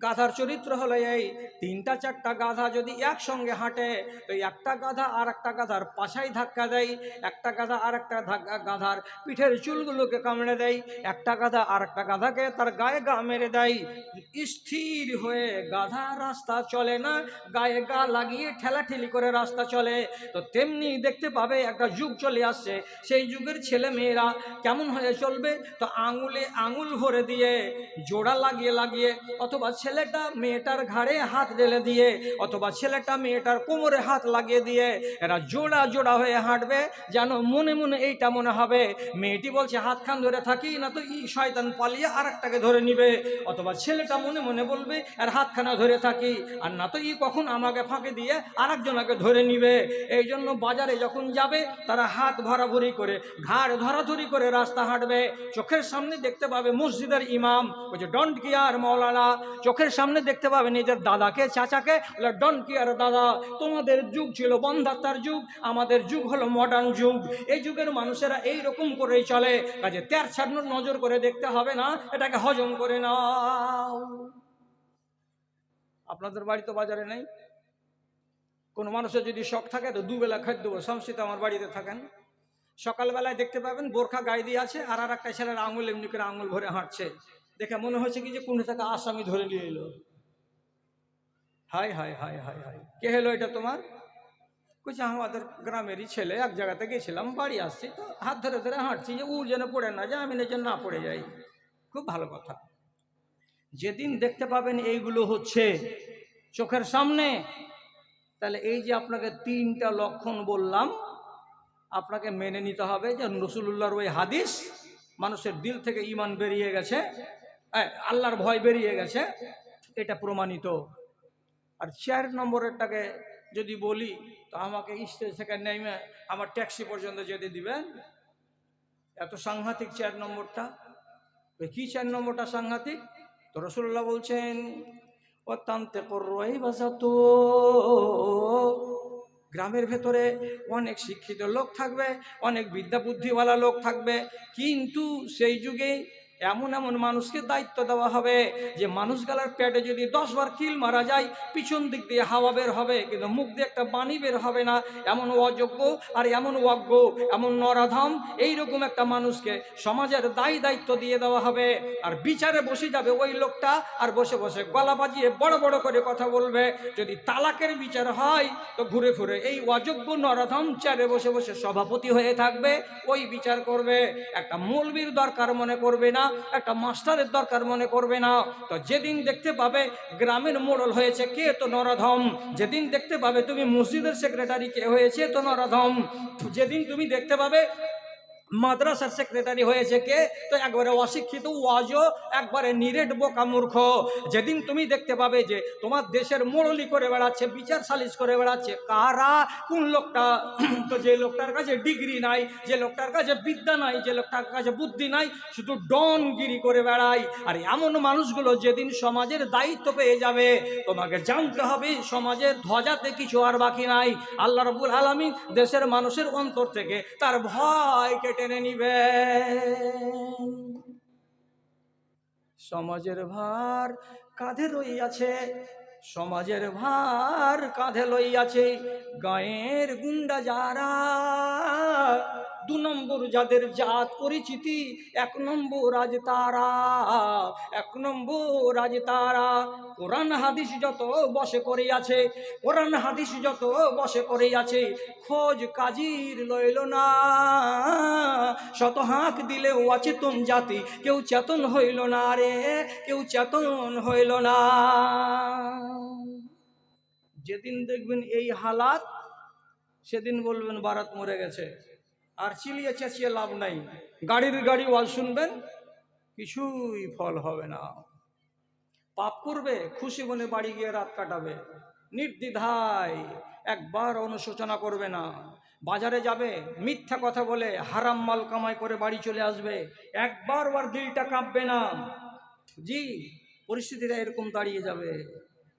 গাধার চরিত্র হলো এই, 3টা 4টা গাধা যদি একসঙ্গে হাঁটে, তো একটা গাধা আর একটা গাধার পাছায় ধাক্কা দেয়, একটা গাধা আর একটা গাধার পিঠের চুলগুলোকে কামড়ে দেয়, একটা গাধা আর একটা গাধাকে তার গায়ে গা মেরে দেয়। স্থির হয়ে গাধা রাস্তা চলে না, গায়ে গা লাগিয়ে ঠেলাঠেলি করে রাস্তা চলে। তো তেমনি দেখতে পাবে একটা যুগ চলে আসছে, সেই যুগের ছেলে মেয়েরা কেমন হয়ে চলবে? তো আঙুলে আঙুল ভরে দিয়ে, জোড়া লাগিয়ে লাগিয়ে, অথবা ছেলেটা মেয়েটার ঘাড়ে হাত ঢেলে দিয়ে, অথবা ছেলেটা মেয়েটার কোমরে হাত লাগিয়ে দিয়ে এরা জোড়া জোড়া হয়ে হাঁটবে। যেন মনে মনে এইটা মনে হবে, মেয়েটি বলছে হাতখান ধরে থাকি, না তো শয়তান পালিয়ে আর একটাকে ধরে নিবে। অথবা ছেলেটা মনে মনে বলবে আর হাতখানা ধরে থাকি, আর না তো কখন আমাকে ফাঁকে দিয়ে আর একজনকে ধরে নিবে। এই জন্য বাজারে যখন যাবে তারা হাত ভরাভরি করে, ঘাড় ধরাধরি করে রাস্তা হাঁটবে। চোখের সামনে দেখতে পাবে মসজিদের ইমাম, ওই যে ডন্ট কেয়ার মৌলানা। চোখের সামনে দেখতে পাবে নিজের দাদাকে, চাচাকে, ডন্ট কেয়ার দাদা। তোমাদের যুগ ছিল বন্ধাত্মার যুগ, আমাদের যুগ হলো মডার্ন যুগ। এই যুগের মানুষেরা এই রকম করেই চলে। কাজে 13 নজর করে দেখতে হবে না, এটাকে হজম করে নাও। আপনাদের বাড়ি তো বাজারে নেই। কোনো মানুষের যদি শখ থাকে তো 2 বেলা খাদ্য দেবো, সংস্থিত আমার বাড়িতে থাকেন, সকালবেলায় দেখতে পাবেন বোরখা গায়ে দিয়ে আছে, আর একটা ছেলের আঙুল এমনি করে আঙুল ভরে হাঁটছে। দেখে মনে হচ্ছে কি যে কোন থেকে আসামি ধরে নিয়ে এলো। Hi hi hi hi hi, কে হলো এটা তোমার? কইছে আমাদের গ্রামেরই ছেলে, এক জায়গাতে গেছিলাম, বাড়ি আসছি তো হাত ধরে ধরে হাঁটছি, যে ও যেন পড়ে না যায়, আমি যেন না পড়ে যাই। খুব ভালো কথা। যেদিন দেখতে পাবেন এইগুলো হচ্ছে চোখের সামনে, তাহলে এই যে আপনাকে 3টা লক্ষণ বললাম, আপনাকে মেনে নিতে হবে যে রাসূলুল্লাহর ওই হাদিস, মানুষের দিল থেকে ঈমান বেরিয়ে গেছে, আল্লাহর ভয় বেরিয়ে গেছে, এটা প্রমাণিত। আর 4 নম্বরেরটাকে যদি বলি, তো আমাকে স্টেজ থেকে নেমে আমার ট্যাক্সি পর্যন্ত যেতে দিবেন। এত সাংঘাতিক 4 নম্বরটা। কি 4 নম্বরটা সাংঘাতিক? তো রাসূলুল্লাহ বলছেন অত্যন্তে কররই বাজাতো, গ্রামের ভেতরে অনেক শিক্ষিত লোক থাকবে, অনেক বিদ্যা বুদ্ধিওয়ালা লোক থাকবে, কিন্তু সেই যুগে এমন এমন মানুষকে দায়িত্ব দেওয়া হবে যে মানুষগুলার পেটে যদি 10 বার কিল মারা যায়, পিছন দিক দিয়ে হাওয়া বের হবে কিন্তু মুখ দিয়ে একটা বাণী বের হবে না। এমন অযোগ্য আর এমন অজ্ঞ, এমন নরাধম, এইরকম একটা মানুষকে সমাজের দায়িত্ব দিয়ে দেওয়া হবে। আর বিচারে বসে যাবে ওই লোকটা, আর বসে বসে গলা বাজিয়ে বড় বড় করে কথা বলবে। যদি তালাকের বিচার হয় তো ঘুরে ঘুরে এই অযোগ্য নরাধম চেয়ারে বসে বসে সভাপতি হয়ে থাকবে, ওই বিচার করবে। একটা মৌলবীর দরকার মনে করবে না, একটা মাস্টারের দরকার মনে করবে না। তো যেদিন দেখতে পাবে গ্রামের মোড়ল হয়েছে কে, তো নরাধম। যেদিন দেখতে পাবে তুমি মসজিদের সেক্রেটারি কে হয়েছে, তো নরাধম। যেদিন তুমি দেখতে পাবে মাদ্রাসার সেক্রেটারি হয়েছে কে, তো একবারে অশিক্ষিত ওয়াজও একবারে নিরেট বোকা মূর্খ। যেদিন তুমি দেখতে পাবে যে তোমার দেশের মোড়লি করে বেড়াচ্ছে, বিচার সালিশ করে বেড়াচ্ছে কারা, কোন লোকটা, তো যে লোকটার কাছে ডিগ্রি নাই, যে লোকটার কাছে বিদ্যা নাই, যে লোকটার কাছে বুদ্ধি নাই, শুধু ডনগিরি করে বেড়ায়। আর এমন মানুষগুলো যেদিন সমাজের দায়িত্ব পেয়ে যাবে, তোমাকে জানতে হবে সমাজের ধ্বজাতে কিছু আর বাকি নাই। আল্লাহ রাব্বুল আলামিন দেশের মানুষের অন্তর থেকে তার ভয়কে টেনে নিবে। সমাজের ভার কাঁধে লইয়াছে, সমাজের ভার কাঁধে লইয়াছে গায়ের গুন্ডা যারা। 2 নম্বর যাদের জাত পরিচিতি, 1 নম্বর আজ তারা, 1 নম্বর আজ তারা। কোরআন হাদিস যত বসে করিয়াছে, কোরআন হাদিস যত বসে করিয়াছে, খোঁজ কাজীর লইল না। শত হাঁক দিলেও অচেতন জাতি, কেউ চেতন হইল না রে, কেউ চেতন হইল না। যেদিন দেখবেন এই হালাত, সেদিন বলবেন ভারত মরে গেছে। আর চিলিয়ে চেঁচিয়ে লাভ নাই। গাড়ি ওয়াজ শুনবেন, কিছুই ফল হবে না। পাপ করবে, খুশি মনে বাড়ি গিয়ে রাত কাটাবে, নির্দ্বিধায়, একবার অনুশোচনা করবে না। বাজারে যাবে, মিথ্যা কথা বলে হারাম মাল কামাই করে বাড়ি চলে আসবে, একবার ওর দিলটা কাঁপবে না। জি, পরিস্থিতিটা এরকম দাঁড়িয়ে যাবে।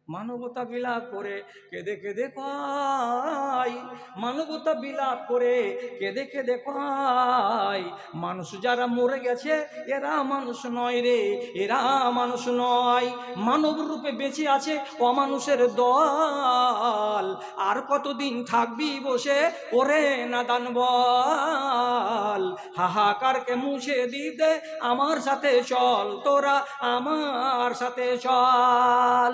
মানবতা বিলাপ করে কেঁদে কেঁদে কয়, মানবতা বিলাপ করে কেঁদে কেঁদে কয়, মানুষ যারা মরে গেছে এরা মানুষ নয় রে, এরা মানুষ নয়। মানব রূপে বেঁচে আছে অমানুষের দল, আর কতদিন থাকবি বসে ওরে নাদান বল। হাহাকারকে মুছে দিতে আমার সাথে চল, তোরা আমার সাথে চল।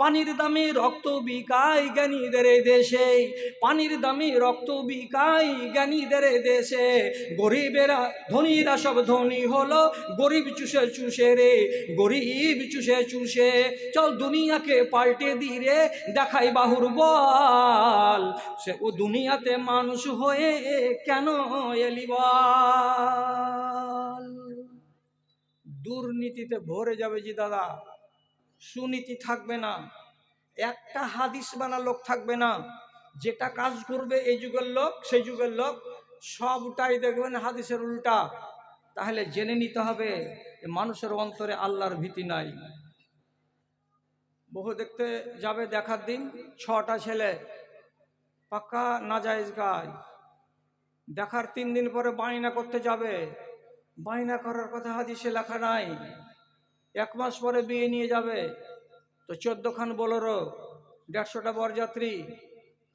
পানির দামে রক্ত বিকায় জ্ঞানীদের দেশে, পানির দামে রক্ত বিকায় জ্ঞানীদের দেশে। গরিবেরা ধনীরা সব ধনী হলো, গরিব চুষে চুষে রে, গরিব চুষে চুষে। চল দুনিয়াকে পাল্টে দিয়ে দেখাই বাহুর বল, সে ও দুনিয়াতে মানুষ হয়ে কেন এলি বল। দুর্নীতিতে ভরে যাবে জি দাদা, সুনীতি থাকবে না, একটা হাদিস বানা লোক থাকবে না। যেটা কাজ করবে এই যুগের লোক সেই যুগের লোক, সবটাই দেখবেন হাদিসের উল্টা। তাহলে জেনে নিতে হবে মানুষের অন্তরে আল্লাহর ভীতি নাই। বহু দেখতে যাবে, দেখার দিন 6টা ছেলে, পাক্কা নাজায়েজ কাজ। দেখার 3 দিন পরে বায়না করতে যাবে, বায়না করার কথা হাদিসে লেখা নাই। 1 মাস পরে বিয়ে নিয়ে যাবে, তো 14খান বোলেরো, 150টা বরযাত্রী,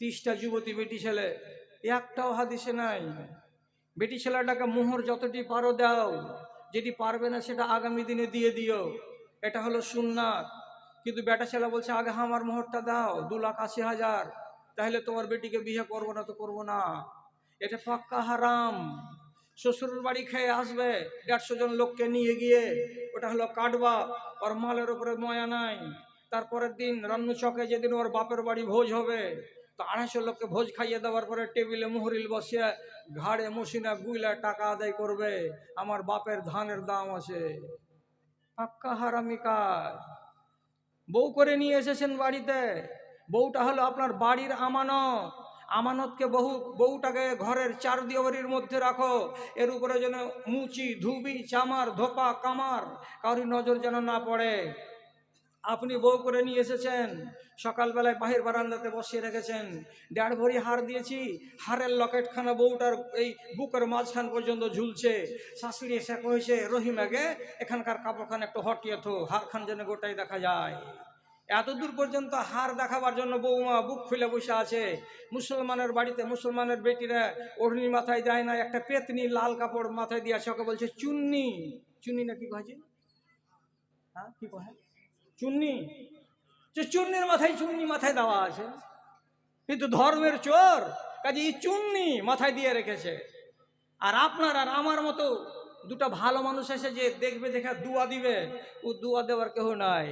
30টা যুবতী বেটি ছেলে, একটাও হাদিসে নাই। বেটি ছেলেটাকে মোহর যতটি পারো দাও, যেটি পারবে না সেটা আগামী দিনে দিয়ে দিও, এটা হলো সুন্নাত। কিন্তু বেটা ছেলে বলছে আগে আমার মোহরটা দাও 2,80,000, তাহলে তোমার বেটিকে বিয়ে করবো না তো করবো না। এটা পাক্কা হারাম। শ্বশুরের বাড়ি খেয়ে আসবে 150 জন লোককে নিয়ে গিয়ে, ওটা হলো কাটবা, ওর মালের উপরে ময়া নাই। তারপরের দিন রান্নু চকে যেদিন ওর বাপের বাড়ি ভোজ হবে, তো 250 লোককে ভোজ খাইয়ে দেওয়ার পরে টেবিলে মুহরিল বসিয়ে ঘাড়ে মুসিনা গুইলা টাকা আদায় করবে, আমার বাপের ধানের দাম আছে। পাক্কা হারামি কাজ। বউ করে নিয়ে এসেছেন বাড়িতে, বউটা হলো আপনার বাড়ির আমানত, আমানতকে বউটাকে ঘরের চার দেওয়ারির মধ্যে রাখো, এর উপরে যেন মুচি ধুবি চামার ধোপা কামার কারোর নজর যেন না পড়ে। আপনি বউ করে নিয়ে এসেছেন, সকালবেলায় বাহির বারান্দাতে বসিয়ে রেখেছেন, 1.5 ভরি হার দিয়েছি, হারের লকেটখানা বউটার এই বুকের মাঝখান পর্যন্ত ঝুলছে। শাশুড়ি এসে কয়েছে, রহিমাকে এখানকার কাপড়খান একটু হটিয়ে থো, হারখান যেন গোটাই দেখা যায়। এত দূর পর্যন্ত হার দেখাবার জন্য বৌমা বুক খুলে বসে আছে। মুসলমানের বাড়িতে মুসলমানের বেটিরা ওড়নি মাথায় দেয় না, একটা পেতনি লাল কাপড় মাথায় দিয়ে আছে, ওকে বলছে চুন্নি। চুন্নি না কি কয়েছে? হ্যাঁ কি কয়? চুন্নি। যে চুন্নির মাথায় চুন্নি মাথায় দেওয়া আছে, কিন্তু ধর্মের চোর কাজে এই চুন্নি মাথায় দিয়ে রেখেছে। আর আপনার আর আমার মতো দুটা ভালো মানুষ এসে যে দেখবে, দেখা দুয়া দিবে, ও দুয়া দেওয়ার কেউ নাই।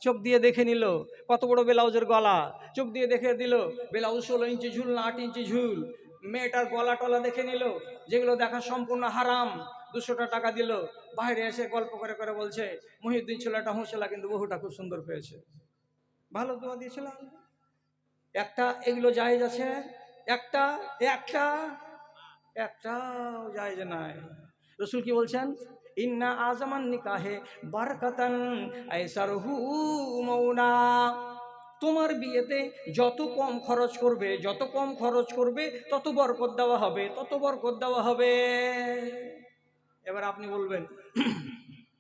চোখ দিয়ে দেখে নিল কত বড় ব্লাউজের গলা, চোখ দিয়ে দেখে দিল ব্লাউজ 16 ইঞ্চি ঝুল না 8 ইঞ্চি ঝুল, মেয়েটার গলা টলা দেখে নিল, যেগুলো দেখা সম্পূর্ণ হারাম। 200টা টাকা দিল, বাইরে এসে গল্প করে করে বলছে, মহিউদ্দিন ছেলেটা হুঁচলা, কিন্তু বহুটা খুব সুন্দর পেয়েছে, ভালো দোয়া দিয়েছিলাম। একটা এগুলো জায়েজ আছে? একটা একটা একটাও জায়েজ নাই। রসুল কি বলছেন? ইন্না আজমান নিকাহে বারাকাতান আইসারহু মাউনা। তোমার বিয়েতে যত কম খরচ করবে, যত কম খরচ করবে তত বরকত দেওয়া হবে, তত বরকত দেওয়া হবে। এবার আপনি বলবেন,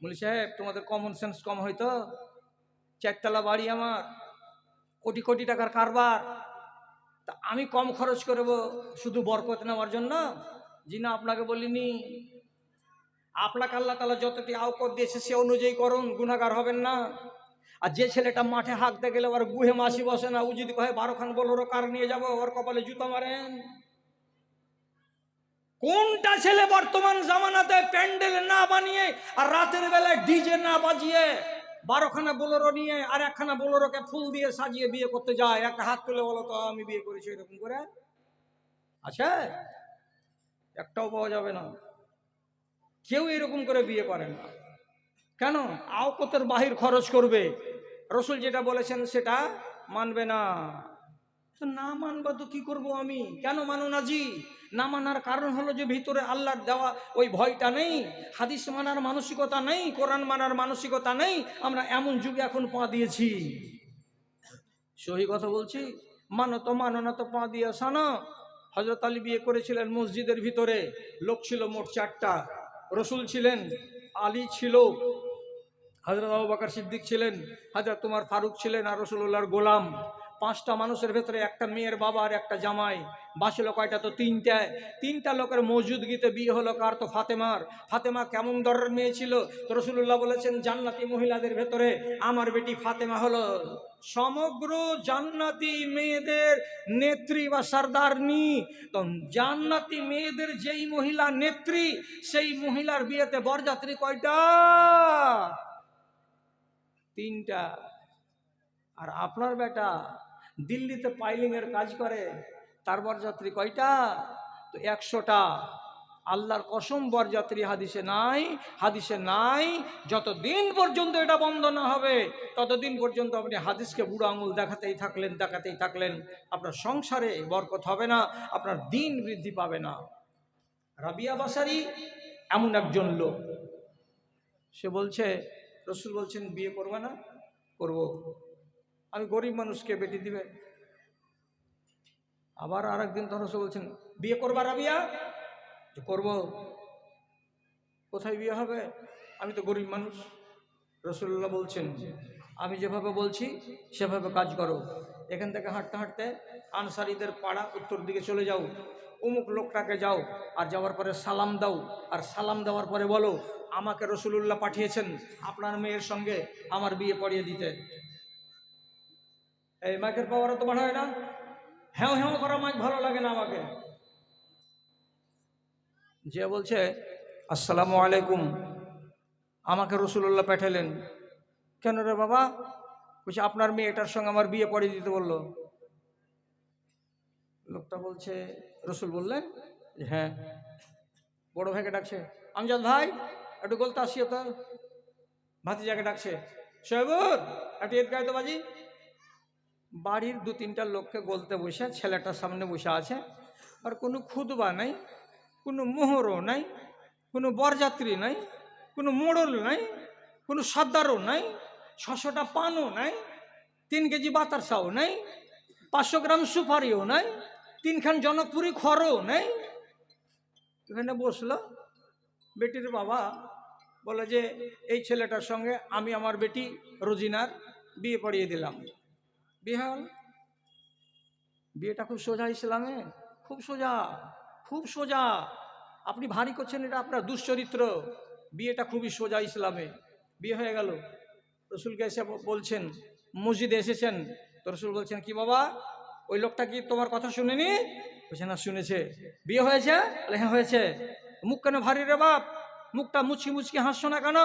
বলি সাহেব তোমাদের কমন সেন্স কম হয়তো, 4 তলা বাড়ি আমার, কোটি কোটি টাকার কারবার, তা আমি কম খরচ করব শুধু বরকত নেওয়ার জন্য? জি না, আপনাকে বলিনি। আপনাকে আল্লাহ তাআলা যতটি আওকত দিয়েছে সে অনুযায়ী করুন, গুনাহগার হবেন না। আর যে ছেলেটা মাঠে হাঁকতে গেলে ওর গুহে মাসি বসে না, ও যদি কহে 12 খান বোলেরো কার নিয়ে যাবো, ওর কপালে জুতো মারেন। কোনটা ছেলে বর্তমান জামানাতে প্যান্ডেল না বানিয়ে আর রাতের বেলায় ডিজে না বাজিয়ে 12 খানা বোলেরো নিয়ে আর 1 খানা বোলেরোকে ফুল দিয়ে সাজিয়ে বিয়ে করতে যায়? একটা হাত তুলে বলো তো আমি বিয়ে করেছি এরকম করে। আচ্ছা, একটাও পাওয়া যাবে না। কেউ এরকম করে বিয়ে করেন না। কেন? আওকতের বাহির খরচ করবে, রসুল যেটা বলেছেন সেটা মানবে না। তো না মানবা তো কি করব আমি? কেন মানো না জি? না মানার কারণ হলো যে ভিতরে আল্লাহর দেওয়া ওই ভয়টা নেই, হাদিস মানার মানসিকতা নেই, কোরআন মানার মানসিকতা নেই। আমরা এমন যুগে এখন পা দিয়েছি, সহি কথা বলছি, মানো তো মানো, না তো পা দিয়ে সানো। হযরত আলী বিয়ে করেছিলেন মসজিদের ভিতরে, লোক ছিল মোট 4টা। রসুল ছিলেন, আলী ছিল, হযরত আবু বকর সিদ্দিক ছিলেন, হযরত উমর ফারুক ছিলেন, আর রাসূলুল্লাহর গোলাম। 5টা মানুষের ভেতরে একটা মেয়ের বাবা আর একটা জামাই, বাঁচলো কয়টা? তো 3টা লোকের মওজুদগিতে বিয়ে হলো কার? তো ফাতেমার। ফাতেমা কেমন দরের মেয়ে ছিল? তো রাসূলুল্লাহ বলেছেন জান্নাতি মহিলাদের ভেতরে আমার বেটি ফাতেমা হলো সমগ্র জান্নাতি মেয়েদের নেত্রী বা সরদারনি। তো জান্নাতি মেয়েদের যেই মহিলা নেত্রী, সেই মহিলার বিয়েতে বরযাত্রী কয়টা? 3টা। আর আপনার বেটা দিল্লিতে পাইলিং এর কাজ করে, তার বরযাত্রী কয়টা? তো 100টা। আল্লাহর কসম, বরযাত্রী হাদিসে নাই, হাদিসে নাই। যতদিন পর্যন্ত এটা বন্ধ না হবে ততদিন পর্যন্ত আপনি হাদিসকে বুড়ো আঙুল দেখাতেই থাকলেন, আপনার সংসারে বরকত হবে না, আপনার দিন বৃদ্ধি পাবে না। রাবিয়া বাসারি এমন একজন লোক, সে বলছে, রসুল বলছেন বিয়ে করবে না? করব। আমি গরিব মানুষকে বেটি দিবে। আবার আরেকদিন তখন রসুল বলছেন বিয়ে করবা রাবিয়া? করব। কোথায় বিয়ে হবে? আমি তো গরিব মানুষ। রাসূলুল্লাহ বলছেন আমি যেভাবে বলছি সেভাবে কাজ করো। এখান থেকে হাঁটতে হাঁটতে আনসারীদের পাড়া উত্তর দিকে চলে যাও, অমুক লোকটাকে যাও, আর যাওয়ার পরে সালাম দাও, আর সালাম দেওয়ার পরে বলো আমাকে রাসূলুল্লাহ পাঠিয়েছেন আপনার মেয়ের সঙ্গে আমার বিয়ে পড়িয়ে দিতে। এই মাইকের পাওয়ারও তো বাড়ায় না, হ্যাঁ হ্যাঁ করা মাইক ভালো লাগে না আমাকে। যে বলছে আসসালামু আলাইকুম, আমাকে রাসূলুল্লাহ পাঠালেন। কেন রে বাবা? বলছে আপনার মেয়েটার সঙ্গে আমার বিয়ে পড়িয়ে দিতে বললো। লোকটা বলছে রসুল বললেন হ্যাঁ। বড় ভাইকে ডাকছে, আমজাদ ভাই একটু বলতে আসিও তো। ভাতিজাকে ডাকছে, শোয়েবুর একটু ঈদ গায়ে তো বাজি। বাড়ির দু তিনটা লোককে গলতে বসে, ছেলেটার সামনে বসে আছে, আর কোনো খুদবা নাই, কোনো মোহরও নাই, কোনো বরযাত্রী নাই, কোনো মোড়ল নাই, কোনো সর্দারও নাই, 600টা পানও নাই, 3 কেজি বাতাসাও নাই, 500 গ্রাম সুপারিও নাই, 3খান জনকপুরি খড়ও নাই। এখানে বসলো। বেটির বাবা বলে যে এই ছেলেটার সঙ্গে আমি আমার বেটি রোজিনার বিয়ে পড়িয়ে দিলাম। বিয়ে হল। বিয়েটা খুব সোজা ইসলামে, খুব সোজা, খুব সোজা। আপনি ভারী করছেন, এটা আপনার দুশ্চরিত্র। বিয়েটা খুবই সোজা ইসলামে। বিয়ে হয়ে গেল। রসুলকে এসে বলছেন, মসজিদে এসেছেন তো রসুল বলছেন, কি বাবা ওই লোকটা কি তোমার কথা শুনেনি? বলছে না, শুনেছে। বিয়ে হয়েছে? বলে হ্যাঁ হয়েছে। মুখ কেন ভারী রে বাপ? মুখটা মুচকি মুচকি হাসছো না কেন?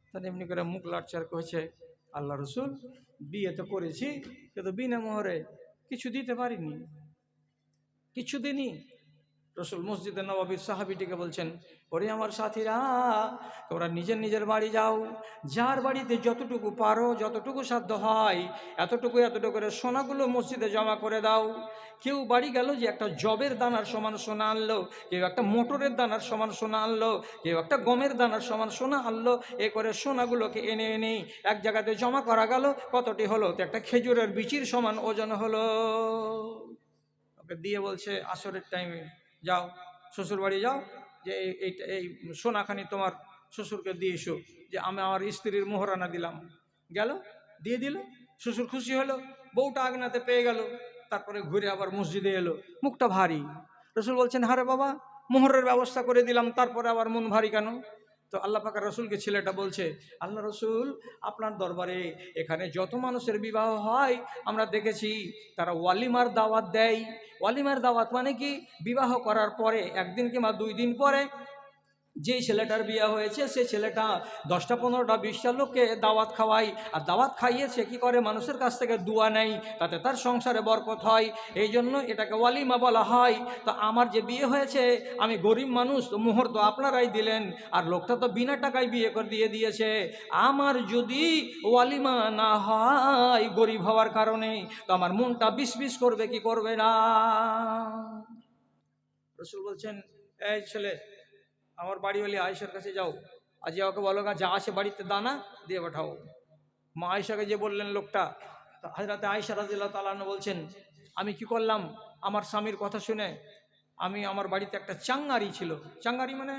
তাহলে এমনি করে মুখ লাটচার করেছে, আল্লাহ রসুল বিয়ে তো করেছি, কিন্তু বিনা মোহরে কিছু দিতে পারিনি, কিছু দিনই। রসুল মসজিদে নববীর সাহাবীটিকে বলছেন, ওরে আমার সাথীরা, তোমরা নিজের নিজের বাড়ি যাও, যার বাড়িতে যতটুকু পারো, যতটুকু সাধ্য হয়, এতটুকু করে সোনাগুলো মসজিদে জমা করে দাও। কেউ বাড়ি গেল যে একটা জবের দানার সমান সোনা আনলো, কেউ একটা মোটরের দানার সমান সোনা আনলো, কেউ একটা গমের দানার সমান সোনা আনলো। এ করে সোনাগুলোকে এনে এনে এক জায়গাতে জমা করা গেল। কতটি হলো? তো একটা খেজুরের বিচির সমান ওজন হলো। ওকে দিয়ে বলছে, আসরের টাইমে যাও, শ্বশুর বাড়ি যাও, যে এই সোনাখানি তোমার শ্বশুরকে দিয়ে এসো, যে আমি আমার স্ত্রীর মোহরানা দিলাম। গেল, দিয়ে দিল। শ্বশুর খুশি হলো, বউটা আগনাতে পেয়ে গেল। তারপরে ঘুরে আবার মসজিদে এলো, মুখটা ভারী। রসুল বলছেন, হারে বাবা, মোহরের ব্যবস্থা করে দিলাম, তারপরে আবার মন ভারী কেন? তো আল্লাহ পাকের রসুলকে ছেলেটা বলছে, আল্লাহ রসুল, আপনার দরবারে এখানে যত মানুষের বিবাহ হয় আমরা দেখেছি তারা ওয়ালিমার দাওয়াত দেয়। ওয়ালিমার দাওয়াত মানে কি? বিবাহ করার পরে 1 দিন কিংবা 2 দিন পরে যেই ছেলেটার বিয়ে হয়েছে সেই ছেলেটা 10টা 15টা 20টা লোককে দাওয়াত খাওয়ায়। আর দাওয়াত খাইয়ে সে কী করে? মানুষের কাছ থেকে দোয়া নেয়, তাতে তার সংসারে বরকত হয়। এই জন্য এটাকে ওয়ালিমা বলা হয়। তো আমার যে বিয়ে হয়েছে, আমি গরিব মানুষ, তো মোহর তো আপনারাই দিলেন, আর লোকটা তো বিনা টাকায় বিয়ে করে দিয়েছে। আমার যদি ওয়ালিমা না হয় গরিব হওয়ার কারণে, তো আমার মনটা বিষ করবে কি করবে না? রসুল বলছেন, এই ছেলে, আমার বাড়িওয়ালি আয়েশার কাছে যাও, আজ ওকে বলো, যা আসে বাড়িতে দানা দিয়ে পাঠাও। মা আয়েশাকে যে বললেন লোকটা, হযরতে আয়েশা রাদিয়াল্লাহু তাআলা আনহা বলছেন, আমি কি করলাম? আমার স্বামীর কথা শুনে আমি, আমার বাড়িতে একটা চাঙ্গারি ছিল। চাঙ্গারি মানে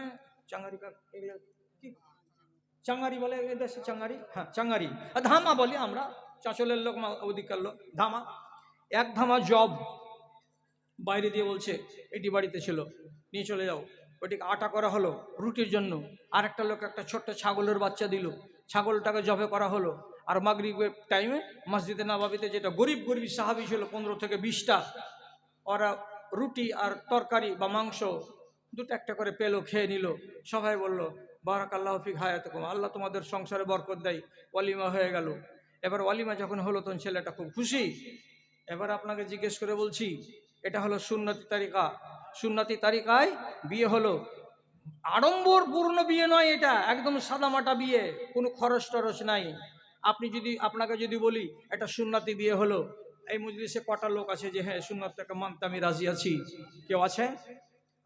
চাঙ্গারি এগুলো কি চাঙ্গারি বলে এদেশে? চাঙ্গারি, হ্যাঁ চাঙ্গারি। ধামা বলি আমরা, চাঁচলের লোক ওদিককার লোক। ধামা, 1 ধামা জব বাইরে দিয়ে বলছে এটি বাড়িতে ছিল, নিয়ে চলে যাও। ওটিকে আটা করা হলো রুটির জন্য। আর একটা লোক একটা ছোট্ট ছাগলের বাচ্চা দিল, ছাগলটাকে জবে করা হলো। আর মাগরিবের টাইমে মসজিদে নববীতে যেটা গরিব গরিব সাহাবী ছিল 15 থেকে 20টা, ওরা রুটি আর তরকারি বা মাংস দুটো একটা করে পেলো, খেয়ে নিল। সবাই বলল, বারাকাল্লাহু ফিক হায়াতুকুম, আল্লাহ তোমাদের সংসারে বরকত দেয়। ওয়ালিমা হয়ে গেল। এবার ওয়ালিমা যখন হলো তখন ছেলেটা খুব খুশি। এবার আপনাকে জিজ্ঞেস করে বলছি, এটা হলো সুন্নতি তারিকা। সুন্নতি তারিকায় বিয়ে হলো, আড়ম্বরপূর্ণ বিয়ে নয়, এটা একদম সাদামাটা বিয়ে, কোনো খরচ টরচ নাই। আপনাকে যদি বলি এটা সুন্নতি বিয়ে হলো, এই মজলিসে কটা লোক আছে যে হ্যাঁ সুন্নতটাকে মানতে আমি রাজি আছি? কেউ আছে?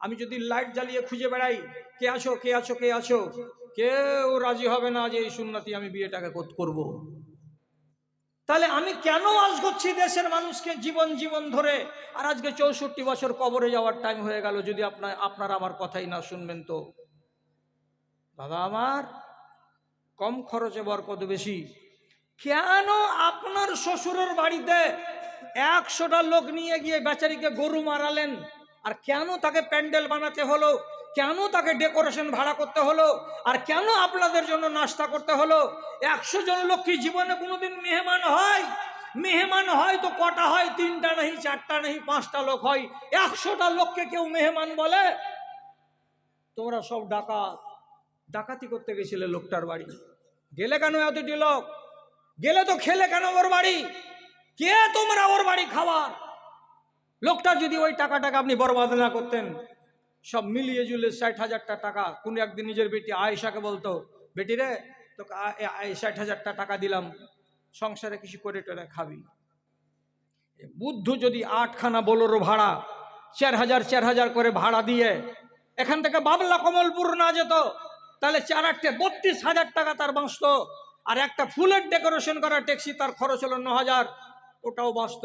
আমি যদি লাইট জ্বালিয়ে খুঁজে বেড়াই, কে আছো কে আছো কে আছো, কেউ রাজি হবে না যে এই সুন্নতি আমি বিয়েটাকে করব। তাহলে আমি কেন আজ করছি দেশের মানুষকে জীবন ধরে? আর আজকে 64 বছর কবরে যাওয়ার টাইম হয়ে গেল, যদি আপনারা আমার কথাই না শুনবেন তো। দাদা আমার, কম খরচে বরকত বেশি। কেন আপনার শ্বশুরের বাড়িতে 100টা লোক নিয়ে গিয়ে বেচারিকে গরু মারালেন? আর কেন তাকে প্যান্ডেল বানাতে হলো? কেন তাকে ডেকোরেশন ভাড়া করতে হলো? আর কেন আপনাদের জন্য নাস্তা করতে হলো? 100 জন লোক কি জীবনে কোনোদিন মেহমান হয়? মেহমান হয় তো কটা হয়? 3টা নেই, 4টা নেই, 5টা লোক হয়। 100টা লোককে কেউ মেহমান বলে? তোমরা সব ডাকাতি করতে গেছিলে লোকটার বাড়ি। গেলে কেন এতটি লোক? গেলে তো খেলে কেন ওর বাড়ি? কে তোমরা ওর বাড়ি খাবার? লোকটা যদি ওই টাকাটাকে আপনি বরবাদ না করতেন, সব মিলিয়ে জুলিয়ে 60,000টা টাকা, কোন একদিন নিজের বেটি আয়েশাকে বলতো, বেটি রে তোকে 60,000টা টাকা দিলাম, সংসারে কিছু করে টোরে খাবি। বুদ্ধ যদি 8খানা বোলেরো ভাড়া 4000 করে ভাড়া দিয়ে এখান থেকে বাবলা কমলপুর না যেত, তাহলে 4-8টে 32,000 টাকা তার বাঁচত। আর একটা ফুলের ডেকোরেশন করা ট্যাক্সি তার খরচ হলো 9,000, ওটাও বাঁচত।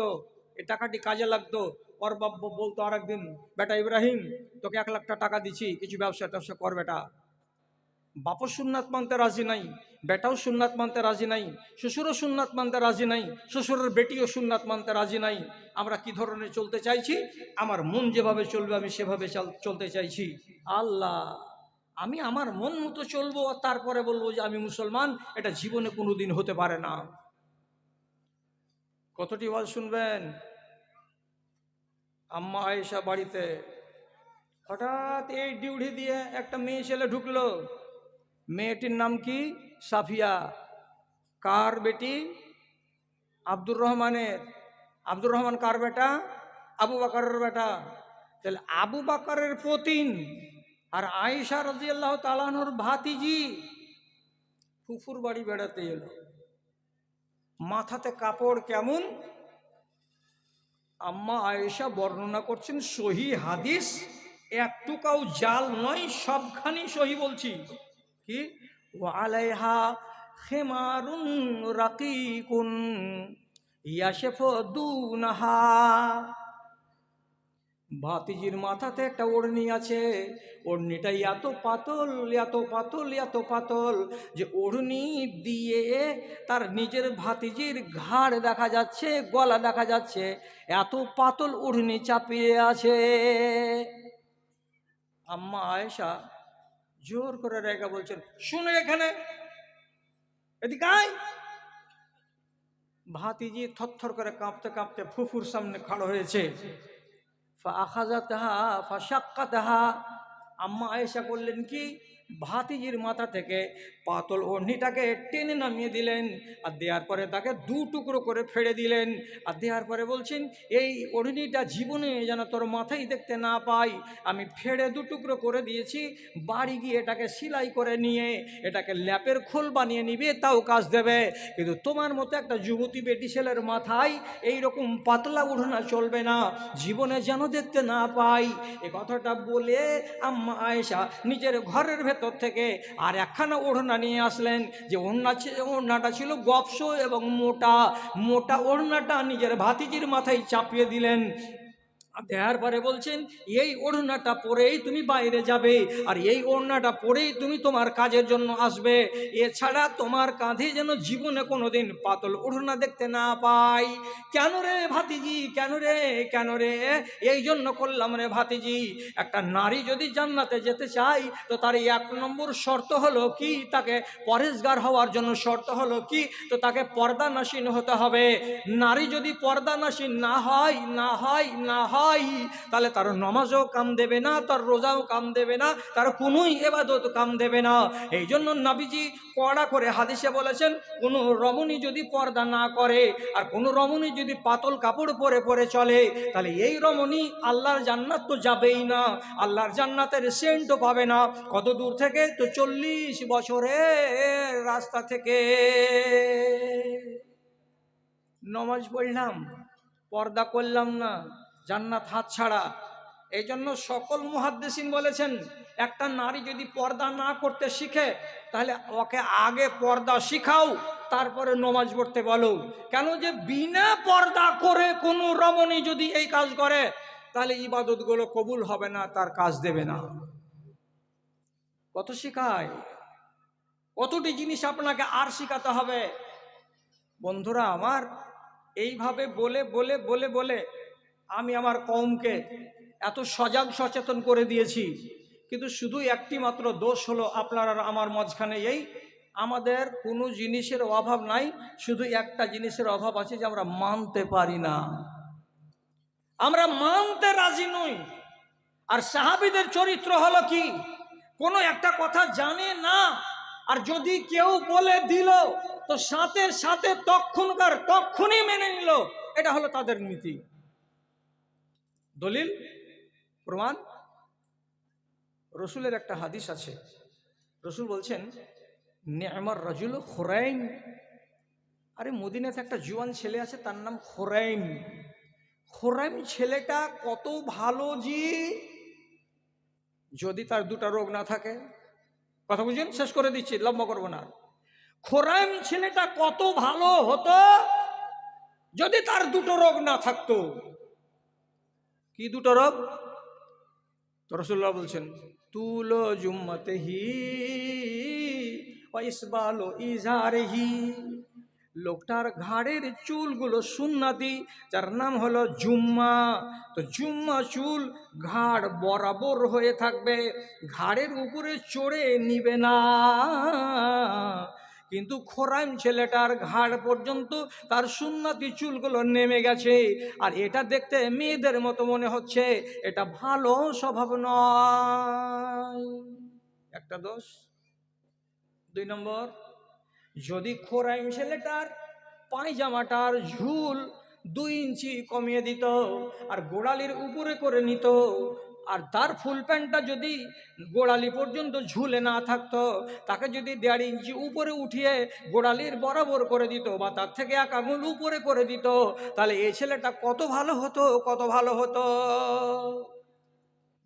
এই টাকাটি কাজে লাগতো। ওর বাপ বলতো আর একদিন, বেটা ইব্রাহিম তোকে 1 লাখ টাকা দিচ্ছি, কিছু ব্যবসা ট্যাবসা কর বেটা। বাপও সুন্নাত মানতে রাজি নাই, বেটাও সুন্নাত মানতে রাজি নাই, শ্বশুরও সুন্নাত মানতে রাজি নাই, শ্বশুরের বেটিও সুন্নাত মানতে রাজি নাই। আমরা কি ধরনের চলতে চাইছি? আমার মন যেভাবে চলবে আমি সেভাবে চলতে চাইছি। আল্লাহ, আমি আমার মন মতো চলবো আর তারপরে বলবো যে আমি মুসলমান, এটা জীবনে কোনোদিন হতে পারে না। কতটি ওয়াজ শুনবেন? আম্মা আয়েশা বাড়িতে, হঠাৎ এই ডিউটি দিয়ে একটা মেয়ে ছেলে ঢুকলো। মেয়েটির নাম কি? সাফিয়া। কার বেটি? আব্দুর রহমানের। আব্দুর রহমান কার বেটা? আবু বকরের বেটা। তাহলে আবু বকরের পতিন আর আয়েশা রাদিয়াল্লাহু তাআলা আনহার ভাতিজি ফুফুর বাড়ি বেড়াতে এলো। মাথাতে কাপড় কেমন? আম্মা আয়েশা বর্ণনা করছেন, সহি হাদিস, একটুকাও জাল নয়, সবখানি সহি বলছি। কি? ওয়ালাইহা খিমারুন রাকিকুন ইয়াশফু দুনাহা। ভাতিজির মাথাতে একটা ওড়নি আছে, ওড়নিটা এত পাতল, এত পাতল, এত পাতল যে ওড়নি দিয়ে তার নিজের ভাতিজির ঘাড় দেখা যাচ্ছে, গলা দেখা যাচ্ছে, এত পাতল ওড়নি চাপিয়ে আছে। আম্মা আয়েশা জোর করে রেখে বলছেন, শুনে এখানে, এদিকে আয়। ভাতিজি থরথর করে কাঁপতে কাঁপতে ফুফুর সামনে খাড়া হয়েছে। ফাখাযাতহা ফাশাক্কাতহা। আম্মা আয়েশা করলেন কি? ভাতিজির মাথা থেকে পাতল ওড়নিটাকে টেনে নামিয়ে দিলেন, আর দেওয়ার পরে তাকে 2 টুকরো করে ফেড়ে দিলেন। আর দেওয়ার পরে বলছেন, এই ওড়নিটা জীবনে যেন তোর মাথায় দেখতে না পাই, আমি ফেড়ে 2 টুকরো করে দিয়েছি। বাড়ি গিয়ে এটাকে সেলাই করে নিয়ে এটাকে ল্যাপের খোল বানিয়ে নিবে, তাও কাজ দেবে। কিন্তু তোমার মতো একটা যুবতী বেটি ছেলের মাথায় এই রকম পাতলা ওড়না চলবে না, জীবনে যেন দেখতে না পাই। এ কথাটা বলে আম্মা আয়েশা নিজের ঘরের ভেতর থেকে আর একখানা ওড়না নিয়ে আসলেন। যে ওড়নাটা ছিল গপস এবং মোটা, মোটা ওড়নাটা নিজের ভাতিজির মাথায় চাপিয়ে দিলেন। দেওয়ার পরে বলছেন, এই ওড়নাটা পরেই তুমি বাইরে যাবে, আর এই ওড়নাটা পরেই তুমি তোমার কাজের জন্য আসবে। এছাড়া তোমার কাঁধে যেন জীবনে কোনোদিন পাতল ওড়না দেখতে না পাই। কেন রে ভাতিজি, কেন রে, কেন রে? এই জন্য করলাম রে ভাতিজি, একটা নারী যদি জান্নাতে যেতে চায় তো তার 1 নম্বর শর্ত হলো কি? তাকে পরেশগার হওয়ার জন্য শর্ত হলো কি? তো তাকে পর্দানাসীন হতে হবে। নারী যদি পর্দানাসীন না হয়, না হয়, না হয়, তাহলে তার নামাজও কাম দেবে না, তার রোজাও কাম দেবে না, তার কোনোই ইবাদত কাম দেবে না। এই জন্য নবীজি কড়া করে হাদিসে বলেছেন, কোনো রমণী যদি পর্দা না করে আর কোনো রমণী যদি পাতল কাপড় পরে পরে চলে, তাহলে এই রমণী আল্লাহর জান্নাত তো যাবেই না, আল্লাহর জান্নাতের সেন্টও পাবে না। কত দূর থেকে? তো 40 বছরের রাস্তা থেকে। নমাজ পড়লাম, পর্দা করলাম না, জান্নাত হাতছাড়া। এই জন্য সকল মুহাদ্দিসিন বলেছেন, একটা নারী যদি পর্দা না করতে শিখে তাহলে ওকে আগে পর্দা শিখাও, তারপরে নমাজ পড়তে বলো। কেন? যে বিনা পর্দা করে কোনো রমণী যদি এই কাজ করে তাহলে ইবাদতগুলো কবুল হবে না, তার কাজ দেবে না। কত শিখায়, কতটি জিনিস আপনাকে আর শিখাতে হবে। বন্ধুরা আমার, এইভাবে বলে বলে বলে বলে আমি আমার কওমকে এত সজাগ সচেতন করে দিয়েছি, কিন্তু শুধু একটি মাত্র দোষ হলো আপনার আর আমার মাঝখানে, এই আমাদের কোনো জিনিসের অভাব নাই, শুধু একটা জিনিসের অভাব আছে, যে আমরা মানতে পারি না, আমরা মানতে রাজি নই। আর সাহাবীদের চরিত্র হলো কি? কোনো একটা কথা জানে না, আর যদি কেউ বলে দিল তো সাথে সাথে তখনই মেনে নিল। এটা হলো তাদের নীতি। দলিল প্রমাণ, রসুলের একটা হাদিস আছে। রসুল বলছেন, নি'মার রাজুল খুরাইম। আরে মদিনাতে একটা জুয়ান ছেলে আছে, তার নাম খুরাইম। খোরাইম ছেলেটা কত ভালো জি, যদি তার দুটা রোগ না থাকে। কথা বুঝুন, শেষ করে দিচ্ছি, লম্বা করবো না। খোরাইম ছেলেটা কত ভালো হতো যদি তার দুটো রোগ না থাকতো। কি দুটো রোগ? তো রাসূলুল্লাহ বলছেন, তুলো জুম্মতেহি ওয়া ইসবালু ইজারিহি। লোকটার ঘাড়ের চুলগুলো সুন্নতি, যার নাম হলো জুম্মা। তো জুম্মা চুল ঘাড় বরাবর হয়ে থাকবে, ঘাড়ের উপরে চড়ে নিবে না। কিন্তু খোরাইম ছেলেটার ঘাড় পর্যন্ত তার সুন্নতি চুলগুলো নেমে গেছে, আর এটা দেখতে মেয়েদের মতো মনে হচ্ছে। এটা ভালো স্বভাব নয়, একটা দোষ। 2 নম্বর, যদি খোরাইম ছেলেটার পায়জামাটার ঝুল 2 ইঞ্চি কমিয়ে দিত আর গোড়ালির উপরে করে নিত, আর তার ফুল প্যান্টটা যদি গোড়ালি পর্যন্ত ঝুলে না থাকতো, তাকে যদি 1.5 ইঞ্চি উপরে উঠিয়ে গোড়ালির বরাবর করে দিত বা তার থেকে 1 আঙুল উপরে করে দিত, তাহলে এই ছেলেটা কত ভালো হতো, কত ভালো হতো।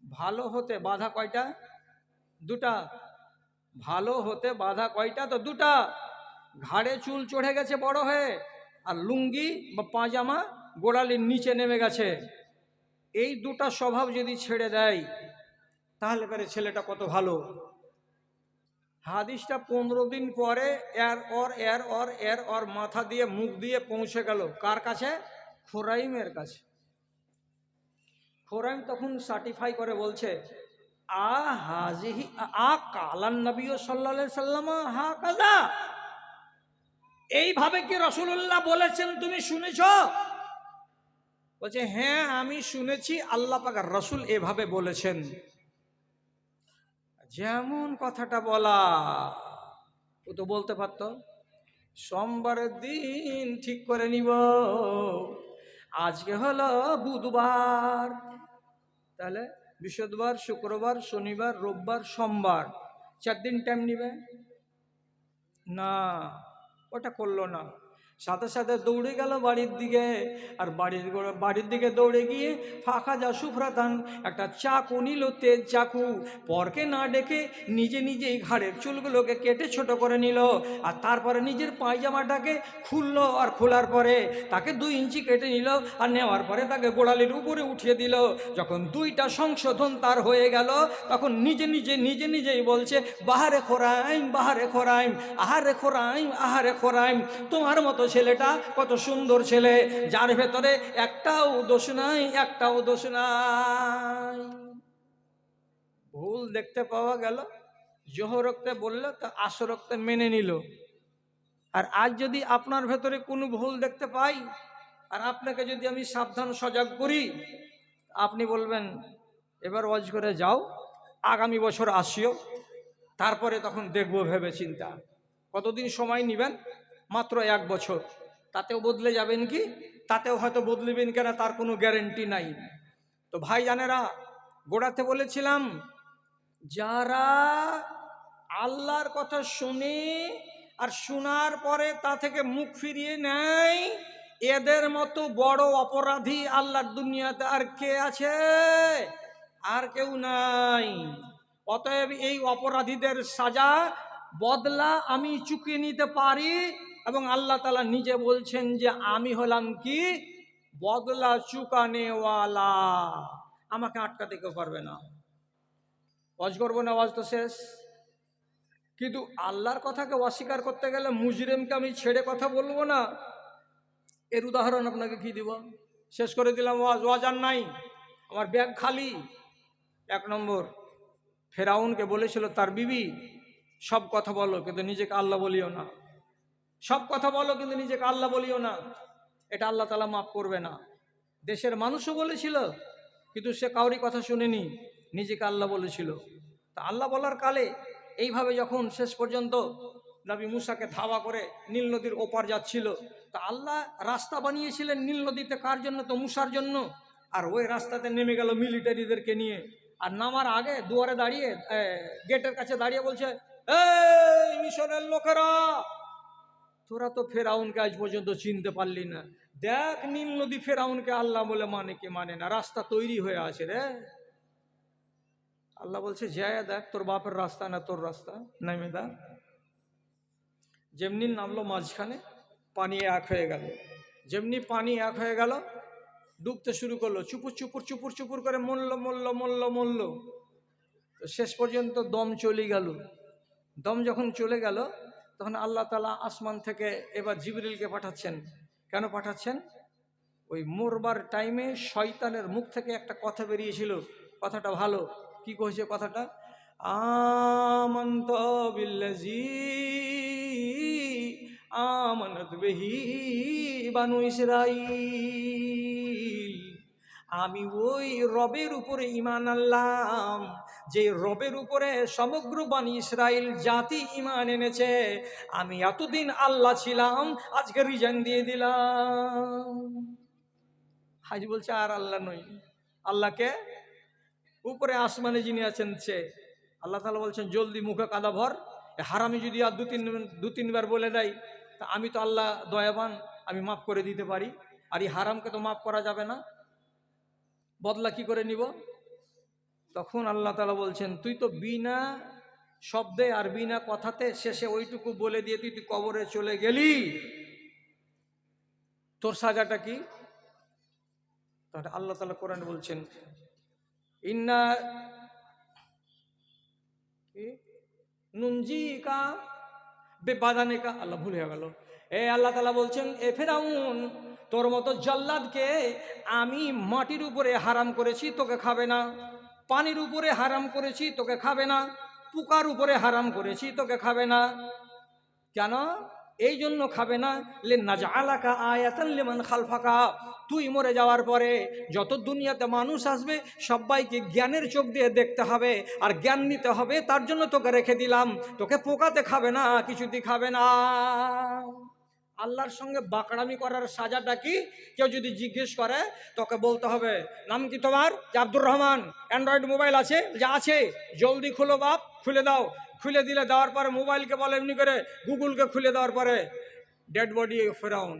ভালো হতে বাধা কয়টা? 2টা। ভালো হতে বাধা কয়টা? তো 2টা। ঘাড়ে চুল চড়ে গেছে বড় হয়ে, আর লুঙ্গি বা পাজামা গোড়ালির নিচে নেমে গেছে। এই 2টা স্বভাব যদি ছেড়ে দেয়, তাহলে পরে ছেলেটা কত ভালো। হাদিসটা 15 দিন পরে এর ওর মাথা দিয়ে মুখ দিয়ে পৌঁছে গেল কার কাছে? খোরাইমের কাছে। খোরাইম তখন সার্টিফাই করে বলছে, হাজিহি কালান নবী সাল্লাল্লাহু আলাইহি সাল্লাম হা কাযা। এইভাবে কি রাসূলুল্লাহ বলেছেন, তুমি শুনেছ? বলছে, হ্যাঁ আমি শুনেছি, আল্লাহ পাক রাসূল এভাবে বলেছেন। যেমন কথাটা বলা, ও তো বলতে পারত, সোমবারের দিন ঠিক করে নিব, আজকে হলো বুধবার, তাহলে বৃহস্পতিবার, শুক্রবার, শনিবার, রোববার, সোমবার, 4 দিন টাইম নিবে না। ওটা করলো না, সাথে সাথে দৌড়ে গেল বাড়ির দিকে। আর বাড়ির দিকে দৌড়ে গিয়ে ফাঁকা যা সুফরাতান একটা চাকু নিল, তেজ চাকু। পরকে না ডেকে নিজে নিজেই ঘাড়ের চুলগুলোকে কেটে ছোট করে নিল, আর তারপরে নিজের পায়জামাটাকে খুললো, আর খোলার পরে তাকে 2 ইঞ্চি কেটে নিল, আর নেওয়ার পরে তাকে গোড়ালির উপরে উঠিয়ে দিল। যখন 2টা সংশোধন তার হয়ে গেল, তখন নিজে নিজেই বলছে, বাহারে খোরাইম, বাহারে খোরাইম, আহারে খোরাইম, আহারে খোরাইম। তোমার মতো ছেলেটা কত সুন্দর ছেলে, যার ভেতরে একটাও দোষ নাই, একটাও দোষ নাই। ভুল দেখতে পাওয়া গেল, জোহরক্তে বললো তা আসরক্তে মেনে নিল। আর আজ যদি আপনার ভেতরে কোনো ভুল দেখতে পাই, আর আপনাকে যদি আমি সাবধান সজাগ করি, আপনি বলবেন এবার ওয়াজ করে যাও, আগামী বছর আসিও, তারপরে তখন দেখবো ভেবে চিন্তা। কতদিন সময় নেবেন? মাত্র 1 বছর। তাতেও বদলে যাবেন কি? তাতেও হয়তো বদলিবেন কেন তার কোনো গ্যারেন্টি নাই। তো ভাই জানেরা, গোড়াতে বলেছিলাম, যারা আল্লাহর কথা শুনে আর শোনার পরে তা থেকে মুখ ফিরিয়ে নেয়, এদের মতো বড় অপরাধী আল্লাহর দুনিয়াতে আর কে আছে? আর কেউ নাই। অতএব এই অপরাধীদের সাজা, বদলা আমি চুকিয়ে নিতে পারি, এবং আল্লাহ তাআলা নিজে বলছেন যে আমি হলাম কি? বদলা চুকানেওয়ালা। আমাকে আটকাতে কেউ পারবে না। ওয়াজ করবো না, ওয়াজ তো শেষ। কিন্তু আল্লাহর কথাকে অস্বীকার করতে গেলে মুজরিমকে আমি ছেড়ে কথা বলবো না। এর উদাহরণ আপনাকে কি দিব? শেষ করে দিলাম ওয়াজ, ওয়াজ আর নাই, আমার ব্যাগ খালি। 1 নম্বর, ফেরাউনকে বলেছিল তার বিবি, সব কথা বলো কিন্তু নিজেকে আল্লাহ বলিও না, সব কথা বলো কিন্তু নিজেকে আল্লাহ বলিও না, এটা আল্লাহ তাআলা মাফ করবে না। দেশের মানুষও বলেছিল, কিন্তু সে কাউরি কথা শুনেনি, নিজেকে আল্লাহ বলেছিল। তা আল্লাহ বলার কালে এইভাবে যখন শেষ পর্যন্ত নবী মুসাকে ধাওয়া করে নীল নদীর ওপার যাচ্ছিল, তা আল্লাহ রাস্তা বানিয়েছিলেন নীল নদীতে কার জন্য? তো মুসার জন্য। আর ওই রাস্তাতে নেমে গেল মিলিটারিদেরকে নিয়ে, আর নামার আগে দুয়ারে দাঁড়িয়ে, গেটের কাছে দাঁড়িয়ে বলছে, এই মিশরের লোকেরা, তোরা তো ফেরাউনকে আজ পর্যন্ত চিনতে পারলি না, দেখ নীল নদী ফেরাউনকে আল্লাহ বলে মানে কে মানে না, রাস্তা তৈরি হয়ে আছে রে। আল্লাহ বলছে যায় দেখ, তোর বাপের রাস্তা না তোর রাস্তা, নেমে দেখ। যেমনি নামলো মাঝখানে, পানি এক হয়ে গেল। যেমনি পানি এক হয়ে গেল, ডুবতে শুরু করলো, চুপুর চুপুর চুপুর চুপুর করে মরল। তো শেষ পর্যন্ত দম চলে গেল। দম যখন চলে গেল, তখন আল্লাহ তাআলা আসমান থেকে এবার জিবরিলকে পাঠাচ্ছেন। কেন পাঠাচ্ছেন? ওই মরবার টাইমে শয়তানের মুখ থেকে একটা কথা বেরিয়েছিল, কথাটা ভালো। কি কইছে কথাটা? আমান্ত বিল্লাজি আমানত বিহি বানু ইসরাঈল। আমি ওই রবের উপরে ঈমান আনলাম, যে রবের উপরে সমগ্র বানি ইসরাইল জাতি ঈমান এনেছে। আমি এতদিন আল্লাহ ছিলাম, আজকে রিজাইন দিয়ে দিলাম। হাজি বলছে আর আল্লাহ নই। আল্লাহকে উপরে আসমানে যিনি আছেন সে আল্লাহ তাআলা বলছেন জলদি মুখে কাদা ভর। হারামি যদি আর দু তিনবার বলে দেয়, তা আমি তো আল্লাহ দয়াবান, আমি মাফ করে দিতে পারি। আর এই হারামকে তো মাফ করা যাবে না, বদলা কি করে নিব? তখন আল্লাহ তাআলা বলছেন তুই তো বিনা শব্দে আর বিনা কথাতে শেষে ওইটুকু বলে দিয়ে তুই কবরে চলে গেলি, তোর সাজাটা কি? তাহলে আল্লাহ তাআলা কোরআনে বলছেন ইন্না নুনজিকা বেবাদানিকা, আল্লাহ ভুল হয়ে গেল। আল্লাহ তাআলা বলছেন এ ফেরাউন, তোর মতো জল্লাদকে আমি মাটির উপরে হারাম করেছি, তোকে খাবে না। পানির উপরে হারাম করেছি, তোকে খাবে না। পোকার উপরে হারাম করেছি, তোকে খাবে না। কেন? এই জন্য খাবে না, লিনাজআলাকা আয়াতান লিমান খালফাকা, তুই মরে যাওয়ার পরে যত দুনিয়াতে মানুষ আসবে সবাইকে জ্ঞানের চোখ দিয়ে দেখতে হবে আর জ্ঞান নিতে হবে, তার জন্য তোকে রেখে দিলাম। তোকে পোকাতে খাবে না, কিছুতেই খাবে না। আল্লাহর সঙ্গে বাকড়ামি করার সাজাটা কি? কেউ যদি জিজ্ঞেস করে তোকে বলতে হবে নাম কি তোমার? যে আব্দুর রহমান। অ্যান্ড্রয়েড মোবাইল আছে? যে আছে। জলদি খুলো বাপ, খুলে দাও। খুলে দিলে দেওয়ার পরে মোবাইলকে বলে এমনি করে, গুগলকে খুলে দেওয়ার পরে ডেড বডি ফেরাউন।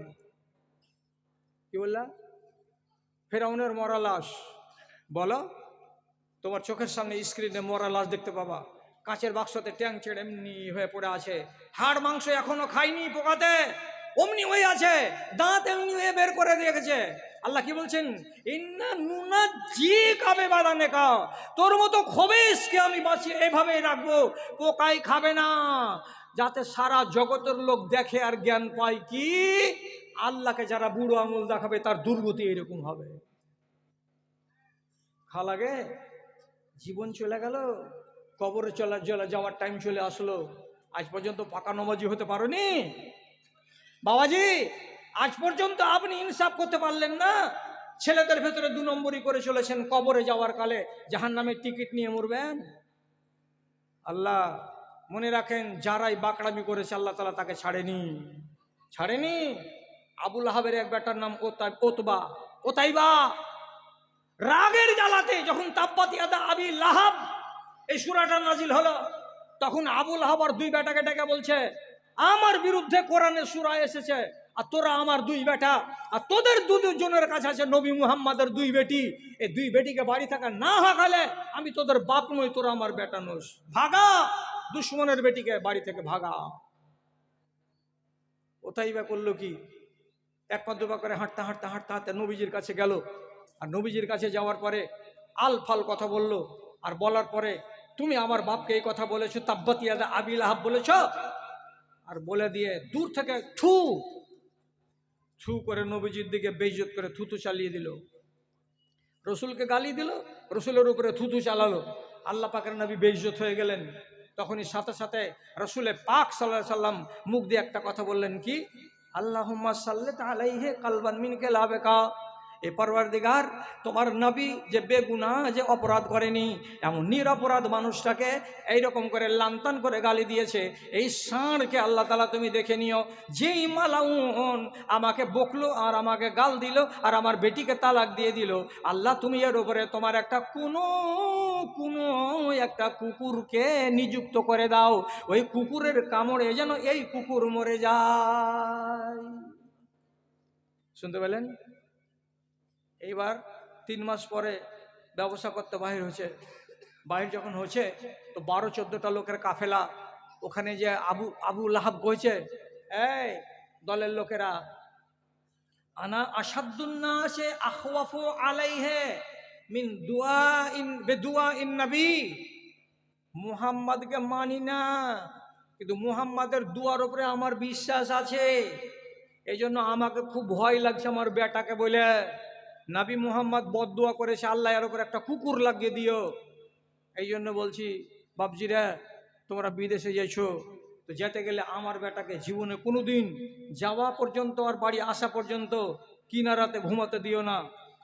কি বললা? ফেরাউনের মরা লাশ। বলো, তোমার চোখের সামনে স্ক্রিনে মরা লাশ দেখতে পাবা। কাঁচের বাক্সতে ট্যাং ছেড়ে এমনি হয়ে পড়ে আছে, হাড় মাংস এখনো খাইনি পোকাতে, অমনি হয়ে আছে, দাঁত এমনি হয়ে বের করে রেখেছে। আল্লাহ কি বলছেন? ইন্না নুনাজ্জিকা বিবাদানিকা, তোর মতো খবিসকে আমি বাঁচিয়ে এভাবেই রাখবো, পোকাই খাবে না, যাতে সারা জগতের লোক দেখে আর জ্ঞান পায় কি আল্লাহকে যারা বুড়ো আঙুল দেখাবে তার দুর্গতি এরকম হবে। লাগে জীবন চলে গেল, কবরে চলে যাওয়ার টাইম চলে আসলো, আজ পর্যন্ত পাকা নমাজি হতে পারোনি বাবাজি। আজ পর্যন্ত আপনি ইনসাফ করতে পারলেন না। ছেলেদের ভেতরে 2 নম্বরই করে চলেছেন, কবরে যাওয়ার কালে জাহান্নামের টিকিট নিয়ে মরবেন। আল্লাহ মনে রাখেন, যারাই বাকড়ামি করেছে আল্লাহ তাআলা তাকে ছাড়েনি। আবুল আহাবের এক বেটার নাম ওতাইবা। রাগের জ্বালাতে যখন তাব্বাত ইয়াদা আবি লাহাব এই সূরাটা নাজিল হলো, তখন আবুল আহাব আর 2 বেটাকে ডেকে বলছে আমার বিরুদ্ধে কোরআনের সূরা এসেছে, আর তোরা আমার 2 বেটা, আর তোদের 2 জনের কাছে আছে নবী মুহাম্মাদের 2 বেটি। এই 2 বেটিকে বাড়ি থাকা না হাঁকালে আমি তোদের বাপ নই, তোরা আমার বেটা নোস। ভাগা, দুশ্মনের বেটিকে বাড়ি থেকে ভাগা। ওতাইবা করলো কি? 1 পা 2 পা করে হাঁটতে নবীজির কাছে গেল। আর নবীজির কাছে যাওয়ার পরে আল ফাল কথা বলল। আর বলার পরে তুমি আমার বাপকে এই কথা বলেছো, তাব্বাত ইয়াদা আবি লাহাব বলেছ। আর বলে দিয়ে দূর থেকে থু করে নবীজির দিকে বেইজ্জত করে থুতু চালিয়ে দিল। রসুলকে গালি দিল, রসুলের উপরে থুতু চালালো। আল্লাহ পাকের নবী বেইজ্জত হয়ে গেলেন। তখনই সাথে সাথে রসুলে পাক সাল্লাল্লাহু আলাইহি সাল্লাম মুখ দিয়ে একটা কথা বললেন, কি? আল্লাহুম্মা সাল্লি আলাইহি কালবান মিনকা লাবেকা। এ পরওয়ারদিগার, তোমার নবী যে বেগুনাহ, যে অপরাধ করেনি, এমন নিরপরাধ মানুষটাকে এইরকম করে লান্তান করে গালি দিয়েছে, এই ষাঁড়কে আল্লাহ তাআলা তুমি দেখে নিও। যেই মালাউন আমাকে বকলো আর আমাকে গাল দিল আর আমার বেটিকে তালাক দিয়ে দিল, আল্লাহ তুমি এর উপরে তোমার একটা কোনো একটা কুকুরকে নিযুক্ত করে দাও, ওই কুকুরের কামড়ে যেন এই কুকুর মরে যায়। শুনতে পেলেন? এইবার 3 মাস পরে ব্যবসা করতে বাহির হয়েছে। বাহির যখন হচ্ছে তো 12-14টা লোকের কাফেলা ওখানে যে আবু লাহাব কইছে, এই দলের লোকেরা, আনা আসাদুন্নাসে আখওয়াফু আলাইহে মিন দুআইন বিদুআইন নবী, মুহাম্মদকে মানি না কিন্তু মুহাম্মাদের দুয়ার উপরে আমার বিশ্বাস আছে, এই জন্য আমাকে খুব ভয় লাগছে আমার বেটাকে বলে নবী মুহাম্মদ বদদুয়া করেছে, আল্লাহ এর উপর একটা কুকুর লাগিয়ে দিও। এই জন্য বলছি বাপজিরা, তোমরা বিদেশে যাইছো তো যেতে গেলে আমার বেটাকে জীবনে কোনোদিন যাওয়া পর্যন্ত আর বাড়ি আসা পর্যন্ত কিনারাতে ঘুমাতে দিও না,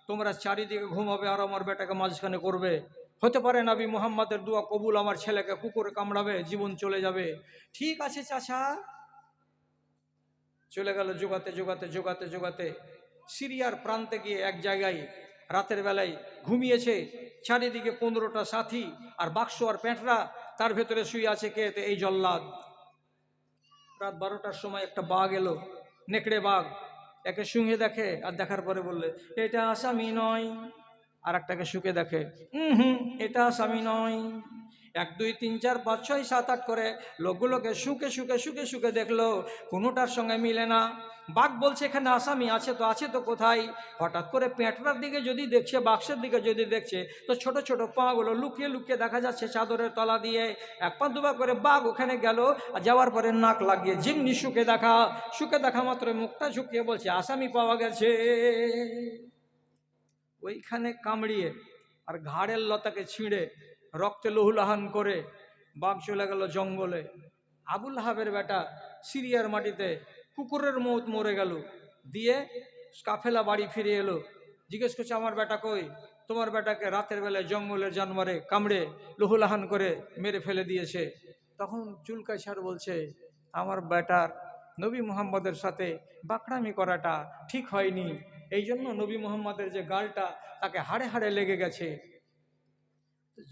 তোমরা চারিদিকে ঘুমাবে আর আমার বেটাকে মাঝখানে করবে। হতে পারে নবী মুহাম্মাদের দোয়া কবুল, আমার ছেলেকে কুকুরে কামড়াবে, জীবন চলে যাবে। ঠিক আছে চাচা। চলে গেল জোগাতে জোগাতে জোগাতে জোগাতে সিরিয়ার প্রান্তে গিয়ে এক জায়গায় রাতের বেলায় ঘুমিয়েছে, চারিদিকে 15টা সাথী আর বাক্স আর পেঁটরা, তার ভেতরে শুয়ে আছে কে? এই জল্লাদ। রাত 12টার সময় একটা বাঘ এলো, নেকড়ে বাঘ, একে শুঙে দেখে আর দেখার পরে বললে এটা আসামি নয়, আর একটাকে শুকে দেখে এটা আসামি নয়। 1 2 3 4 5 6 7 8 করে লোকগুলোকে শুকে শুকে শুকে শুকে দেখলো, কোনোটার সঙ্গে মিলে না। বাঘ বলছে এখানে আসামি আছে তো, আছে তো কোথায়? হঠাৎ করে পেঁটরার দিকে যদি দেখছে, বাক্সের দিকে যদি দেখছে তো ছোট ছোট পাগুলো লুকিয়ে লুকিয়ে দেখা যাচ্ছে চাদরের তলা দিয়ে। 1 পা 2 পা করে বাঘ ওখানে গেল, আর যাওয়ার পরে নাক লাগিয়ে যেমনি শুকে দেখা মাত্র মুখটা ঝুঁকিয়ে বলছে আসামি পাওয়া গেছে। ওইখানে কামড়িয়ে আর ঘাড়ের লতাকে ছিঁড়ে রক্তে লহুলাহান করে বাঘ চলে গেল জঙ্গলে। আবুল লাহাবের বেটা সিরিয়ার মাটিতে কুকুরের মৌত মরে গেল। দিয়ে কাফেলা বাড়ি ফিরে এলো, জিজ্ঞেস করছে আমার বেটা কই? তোমার বেটাকে রাতের বেলায় জঙ্গলের জানোয়ারে কামড়ে লহুলাহান করে মেরে ফেলে দিয়েছে। তখন চুলকায় ছাড় বলছে আমার বেটার নবী মুহাম্মদের সাথে বাকড়ামি করাটা ঠিক হয়নি, এই জন্য নবী মুহাম্মদের যে গালটা তাকে হাড়ে হাড়ে লেগে গেছে।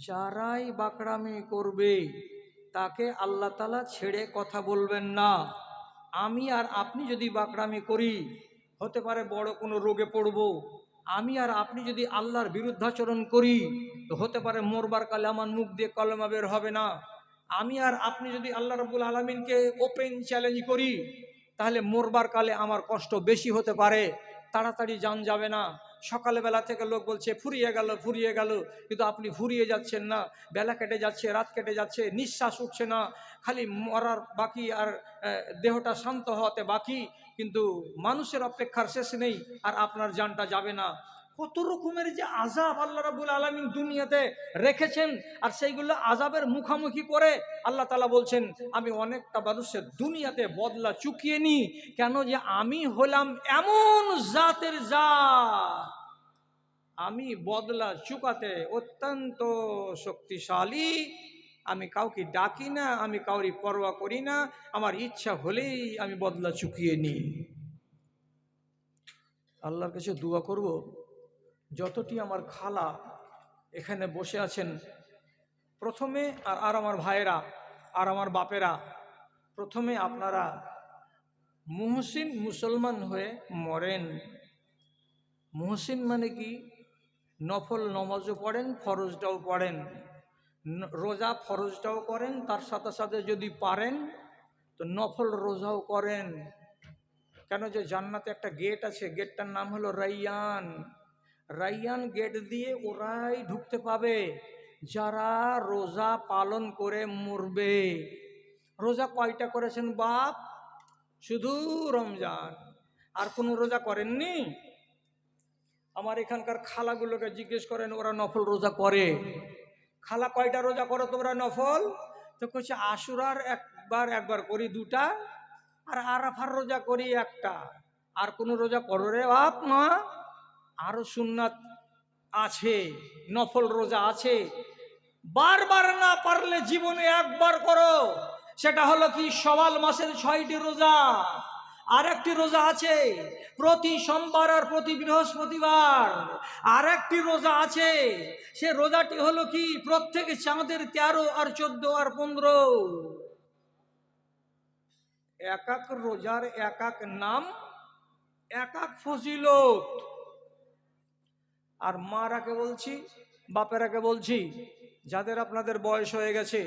যারাই বাকড়ামি করবে তাকে আল্লাহ তাআলা ছেড়ে কথা বলবেন না। আমি আর আপনি যদি বাকড়ামি করি, হতে পারে বড় কোনো রোগে পড়ব। আমি আর আপনি যদি আল্লাহর বিরুদ্ধাচরণ করি তো হতে পারে মরবার কালে আমার মুখ দিয়ে কলমা বের হবে না। আমি আর আপনি যদি আল্লাহ রাব্বুল আলামিনকে ওপেন চ্যালেঞ্জ করি তাহলে মরবার কালে আমার কষ্ট বেশি হতে পারে, তাড়াতাড়ি জান যাবে না। সকালবেলা থেকে লোক বলছে ফুরিয়ে গেল, কিন্তু আপনি ফুরিয়ে যাচ্ছেন না। বেলা কেটে যাচ্ছে, রাত কেটে যাচ্ছে, নিঃশ্বাস উঠছে না, খালি মরার বাকি আর দেহটা শান্ত হওয়াতে বাকি, কিন্তু মানুষের অপেক্ষার শেষ নেই আর আপনার জানটা যাবে না। কত রকমের যে আযাব আল্লাহ রাব্বুল আলামিন দুনিয়াতে রেখেছেন, আর সেইগুলো আযাবের মুখামুখি করে আল্লাহ তাআলা বলছেন আমি অনেকটা মানুষের দুনিয়াতে বদলা চুকিয়ে নি। কেন? যে আমি হলাম এমন জাতের জাত, আমি বদলা চুকাতে অত্যন্ত শক্তিশালী। আমি কাউকে ডাকি না, আমি কাউরি পরোয়া করি না, আমার ইচ্ছা হলেই আমি বদলা চুকিয়ে নিই। আল্লাহর কাছে দোয়া করব, যতটি আমার খালা এখানে বসে আছেন প্রথমে, আর আমার ভাইয়েরা আর আমার বাপেরা, প্রথমে আপনারা মুহসিন মুসলমান হয়ে মরেন। মুহসিন মানে কি? নফল নমাজও পড়েন, ফরজটাও পড়েন, রোজা ফরজটাও করেন, তার সাথে সাথে যদি পারেন তো নফল রোজাও করেন। কেন? যে জান্নাতে একটা গেট আছে, গেটটার নাম হলো রাইয়ান। রাইয়ান গেট দিয়ে ওরাই ঢুকতে পাবে যারা রোজা পালন করে মরবে। রোজা কয়টা করেছেন বাপ? শুধু রমজান, আর কোনো রোজা করেননি? আমার এখানকার খালাগুলোকে জিজ্ঞেস করেন, ওরা নফল রোজা করে। খালা কয়টা রোজা করো তোমরা নফল? তো কইছে আশুরার একবার করি 2টা, আর আরাফার রোজা করি 1টা। আর কোনো রোজা করো রে বাপ মা? আরো সুন্নাত আছে, নফল রোজা আছে। বারবার না পারলে জীবনে একবার করো। সেটা হলো কি? শাওয়াল মাসের 6টি রোজা। আর একটি রোজা আছে প্রতি সোমবার আর প্রতি বৃহস্পতিবার। আর একটি রোজা আছে, সে রোজাটি হলো কি? প্রত্যেক চাঁদের 13 আর 14 আর 15। এক এক রোজার এক এক নাম, এক এক ফজিলত। আর মারাকে বলছি, বাপেরাকে বলছি, যাদের আপনাদের বয়স হয়ে গেছে,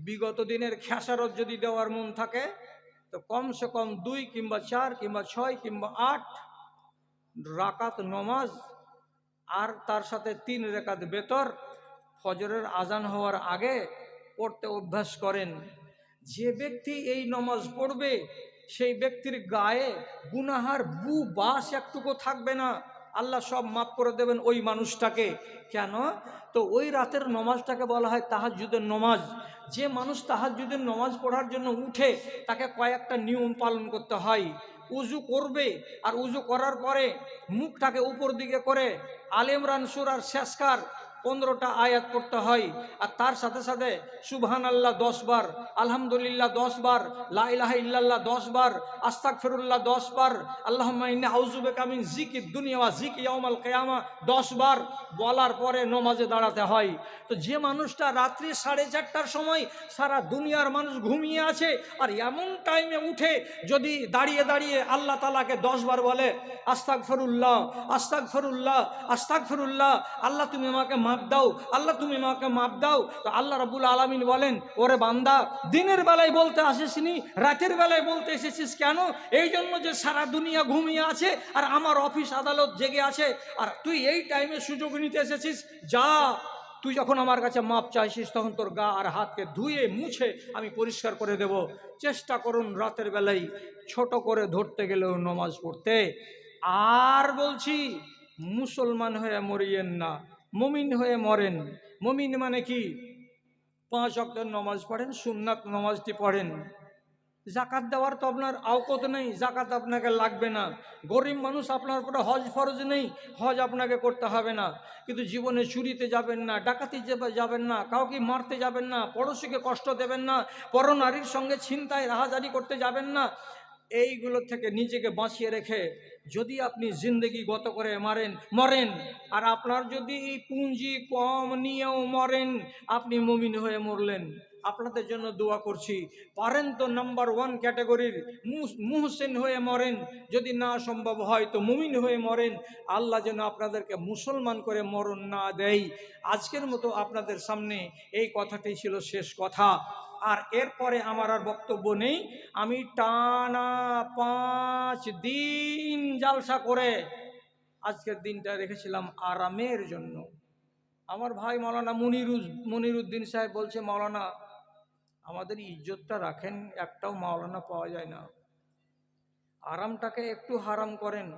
বিগত দিনের খেসারত যদি দেওয়ার মন থাকে তো কমসে কম 2 কিংবা 4 কিংবা 6 কিংবা 8 রাকাত নমাজ, আর তার সাথে 3 রাকাত বেতর ফজরের আজান হওয়ার আগে পড়তে অভ্যাস করেন। যে ব্যক্তি এই নমাজ পড়বে সেই ব্যক্তির গায়ে গুনাহার বাস একটুকু থাকবে না, আল্লাহ সব মাফ করে দেবেন ওই মানুষটাকে। কেন? তো ওই রাতের নমাজটাকে বলা হয় তাহাজ্জুদের নমাজ। যে মানুষ তাহাজ্জুদের নমাজ পড়ার জন্য উঠে তাকে কয়েকটা নিয়ম পালন করতে হয়। উজু করবে, আর উজু করার পরে মুখটাকে উপর দিকে করে আলে ইমরান সূরার শেষকার 15টা আয়াত পড়তে হয়। আর তার সাথে সাথে সুবহানাল্লাহ 10 বার, আলহামদুলিল্লাহ 10 বার, লা ইলাহা ইল্লাল্লাহ 10 বার, আস্তাগফিরুল্লাহ 10 বার, আল্লাহুম্মা ইন্নী আউযু বিকা মিন যিকিদ দুনিয়া ওয়া যিকি ইয়াউমাল কিয়ামা 10 বার বলার পরে নমাজে দাঁড়াতে হয়। তো যে মানুষটা রাত্রি 4:30টার সময় সারা দুনিয়ার মানুষ ঘুমিয়ে আছে আর এমন টাইমে উঠে যদি দাঁড়িয়ে দাঁড়িয়ে আল্লাহ তাআলাকে 10 বার বলে আস্তাগফিরুল্লাহ আস্তাগফিরুল্লাহ আস্তাগফিরুল্লাহ, আল্লাহ তুমি আমাকে মাফ দাও, আল্লাহ তুমি আমাকে মাফ দাও, তো আল্লাহ রাব্বুল আলামিন বলেন, ওরে বান্দা, দিনের বেলায় বলতে আসিসনি, রাতের বেলায় বলতে এসেছিস কেন? এই জন্য যে সারা দুনিয়া ঘুমিয়ে আছে আর আমার অফিস আদালত জেগে আছে, আর তুই এই টাইমে সুযোগ নিতে এসেছিস। যা, তুই যখন আমার কাছে মাপ চাইছিস তখন তোর গা আর হাতকে ধুয়ে মুছে আমি পরিষ্কার করে দেব। চেষ্টা করুন রাতের বেলায় ছোট করে ধরতে গেলেও নমাজ পড়তে। আর বলছি, মুসলমান হয়ে মরিয়েন না, মুমিন হয়ে মরেন। মুমিন মানে কি? 5 ওয়াক্তের নমাজ পড়েন, সুন্নাত নমাজটি পড়েন। জাকাত দেওয়ার তো আপনার আওকত নেই, জাকাত আপনাকে লাগবে না। গরিব মানুষ, আপনার উপরে হজ ফরজ নেই, হজ আপনাকে করতে হবে না। কিন্তু জীবনে চুরিতে যাবেন না, ডাকাতি যাবেন না, কাউকে মারতে যাবেন না, পড়োশিকে কষ্ট দেবেন না, পরনারীর সঙ্গে ছিনতাই রাহাজারি করতে যাবেন না। এইগুলো থেকে নিজেকে বাঁচিয়ে রেখে যদি আপনি জিন্দেগি গত করে মরেন, আর আপনার যদি পুঁজি কম নিয়েও মরেন, আপনি মুমিন হয়ে মরলেন। আপনাদের জন্য দোয়া করছি, পারেন তো নাম্বার 1 ক্যাটাগরির মুহসিন হয়ে মরেন, যদি না সম্ভব হয় তো মুমিন হয়ে মরেন। আল্লাহ যেন আপনাদেরকে মুসলমান করে মরণ না দেয়। আজকের মতো আপনাদের সামনে এই কথাটি ছিল শেষ কথা। আর এরপরে আমার আর বক্তব্য নেই। আমি টানা 5 দিন জালসা করে আজকের দিনটা রেখেছিলাম আরামের জন্য। আমার ভাই মাওলানা মনিরুদ্দিন সাহেব বলছে, মাওলানা আমাদের ইজ্জতটা রাখেন, একটাও মাওলানা পাওয়া যায় না, আরামটাকে একটু হারাম করেন।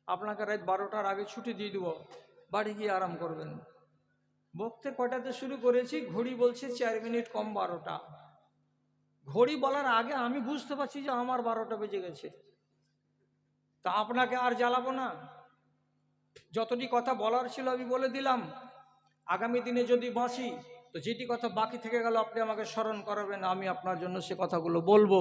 আপনাকে রাত 12টার আগে ছুটি দিয়ে দেবো, বাড়ি গিয়ে আরাম করবেন। বকতে কয়টাতে শুরু করেছি, ঘড়ি বলছে 4 মিনিট কম 12টা। ঘড়ি বলার আগে আমি বুঝতে পারছি যে আমার 12টা বেজে গেছে। তা আপনাকে আর জ্বালাবো না, যতটি কথা বলার ছিল আমি বলে দিলাম। আগামী দিনে যদি বাঁচি তো যেটি কথা বাকি থেকে গেল আপনি আমাকে স্মরণ করাবেন, আমি আপনার জন্য সে কথাগুলো বলবো।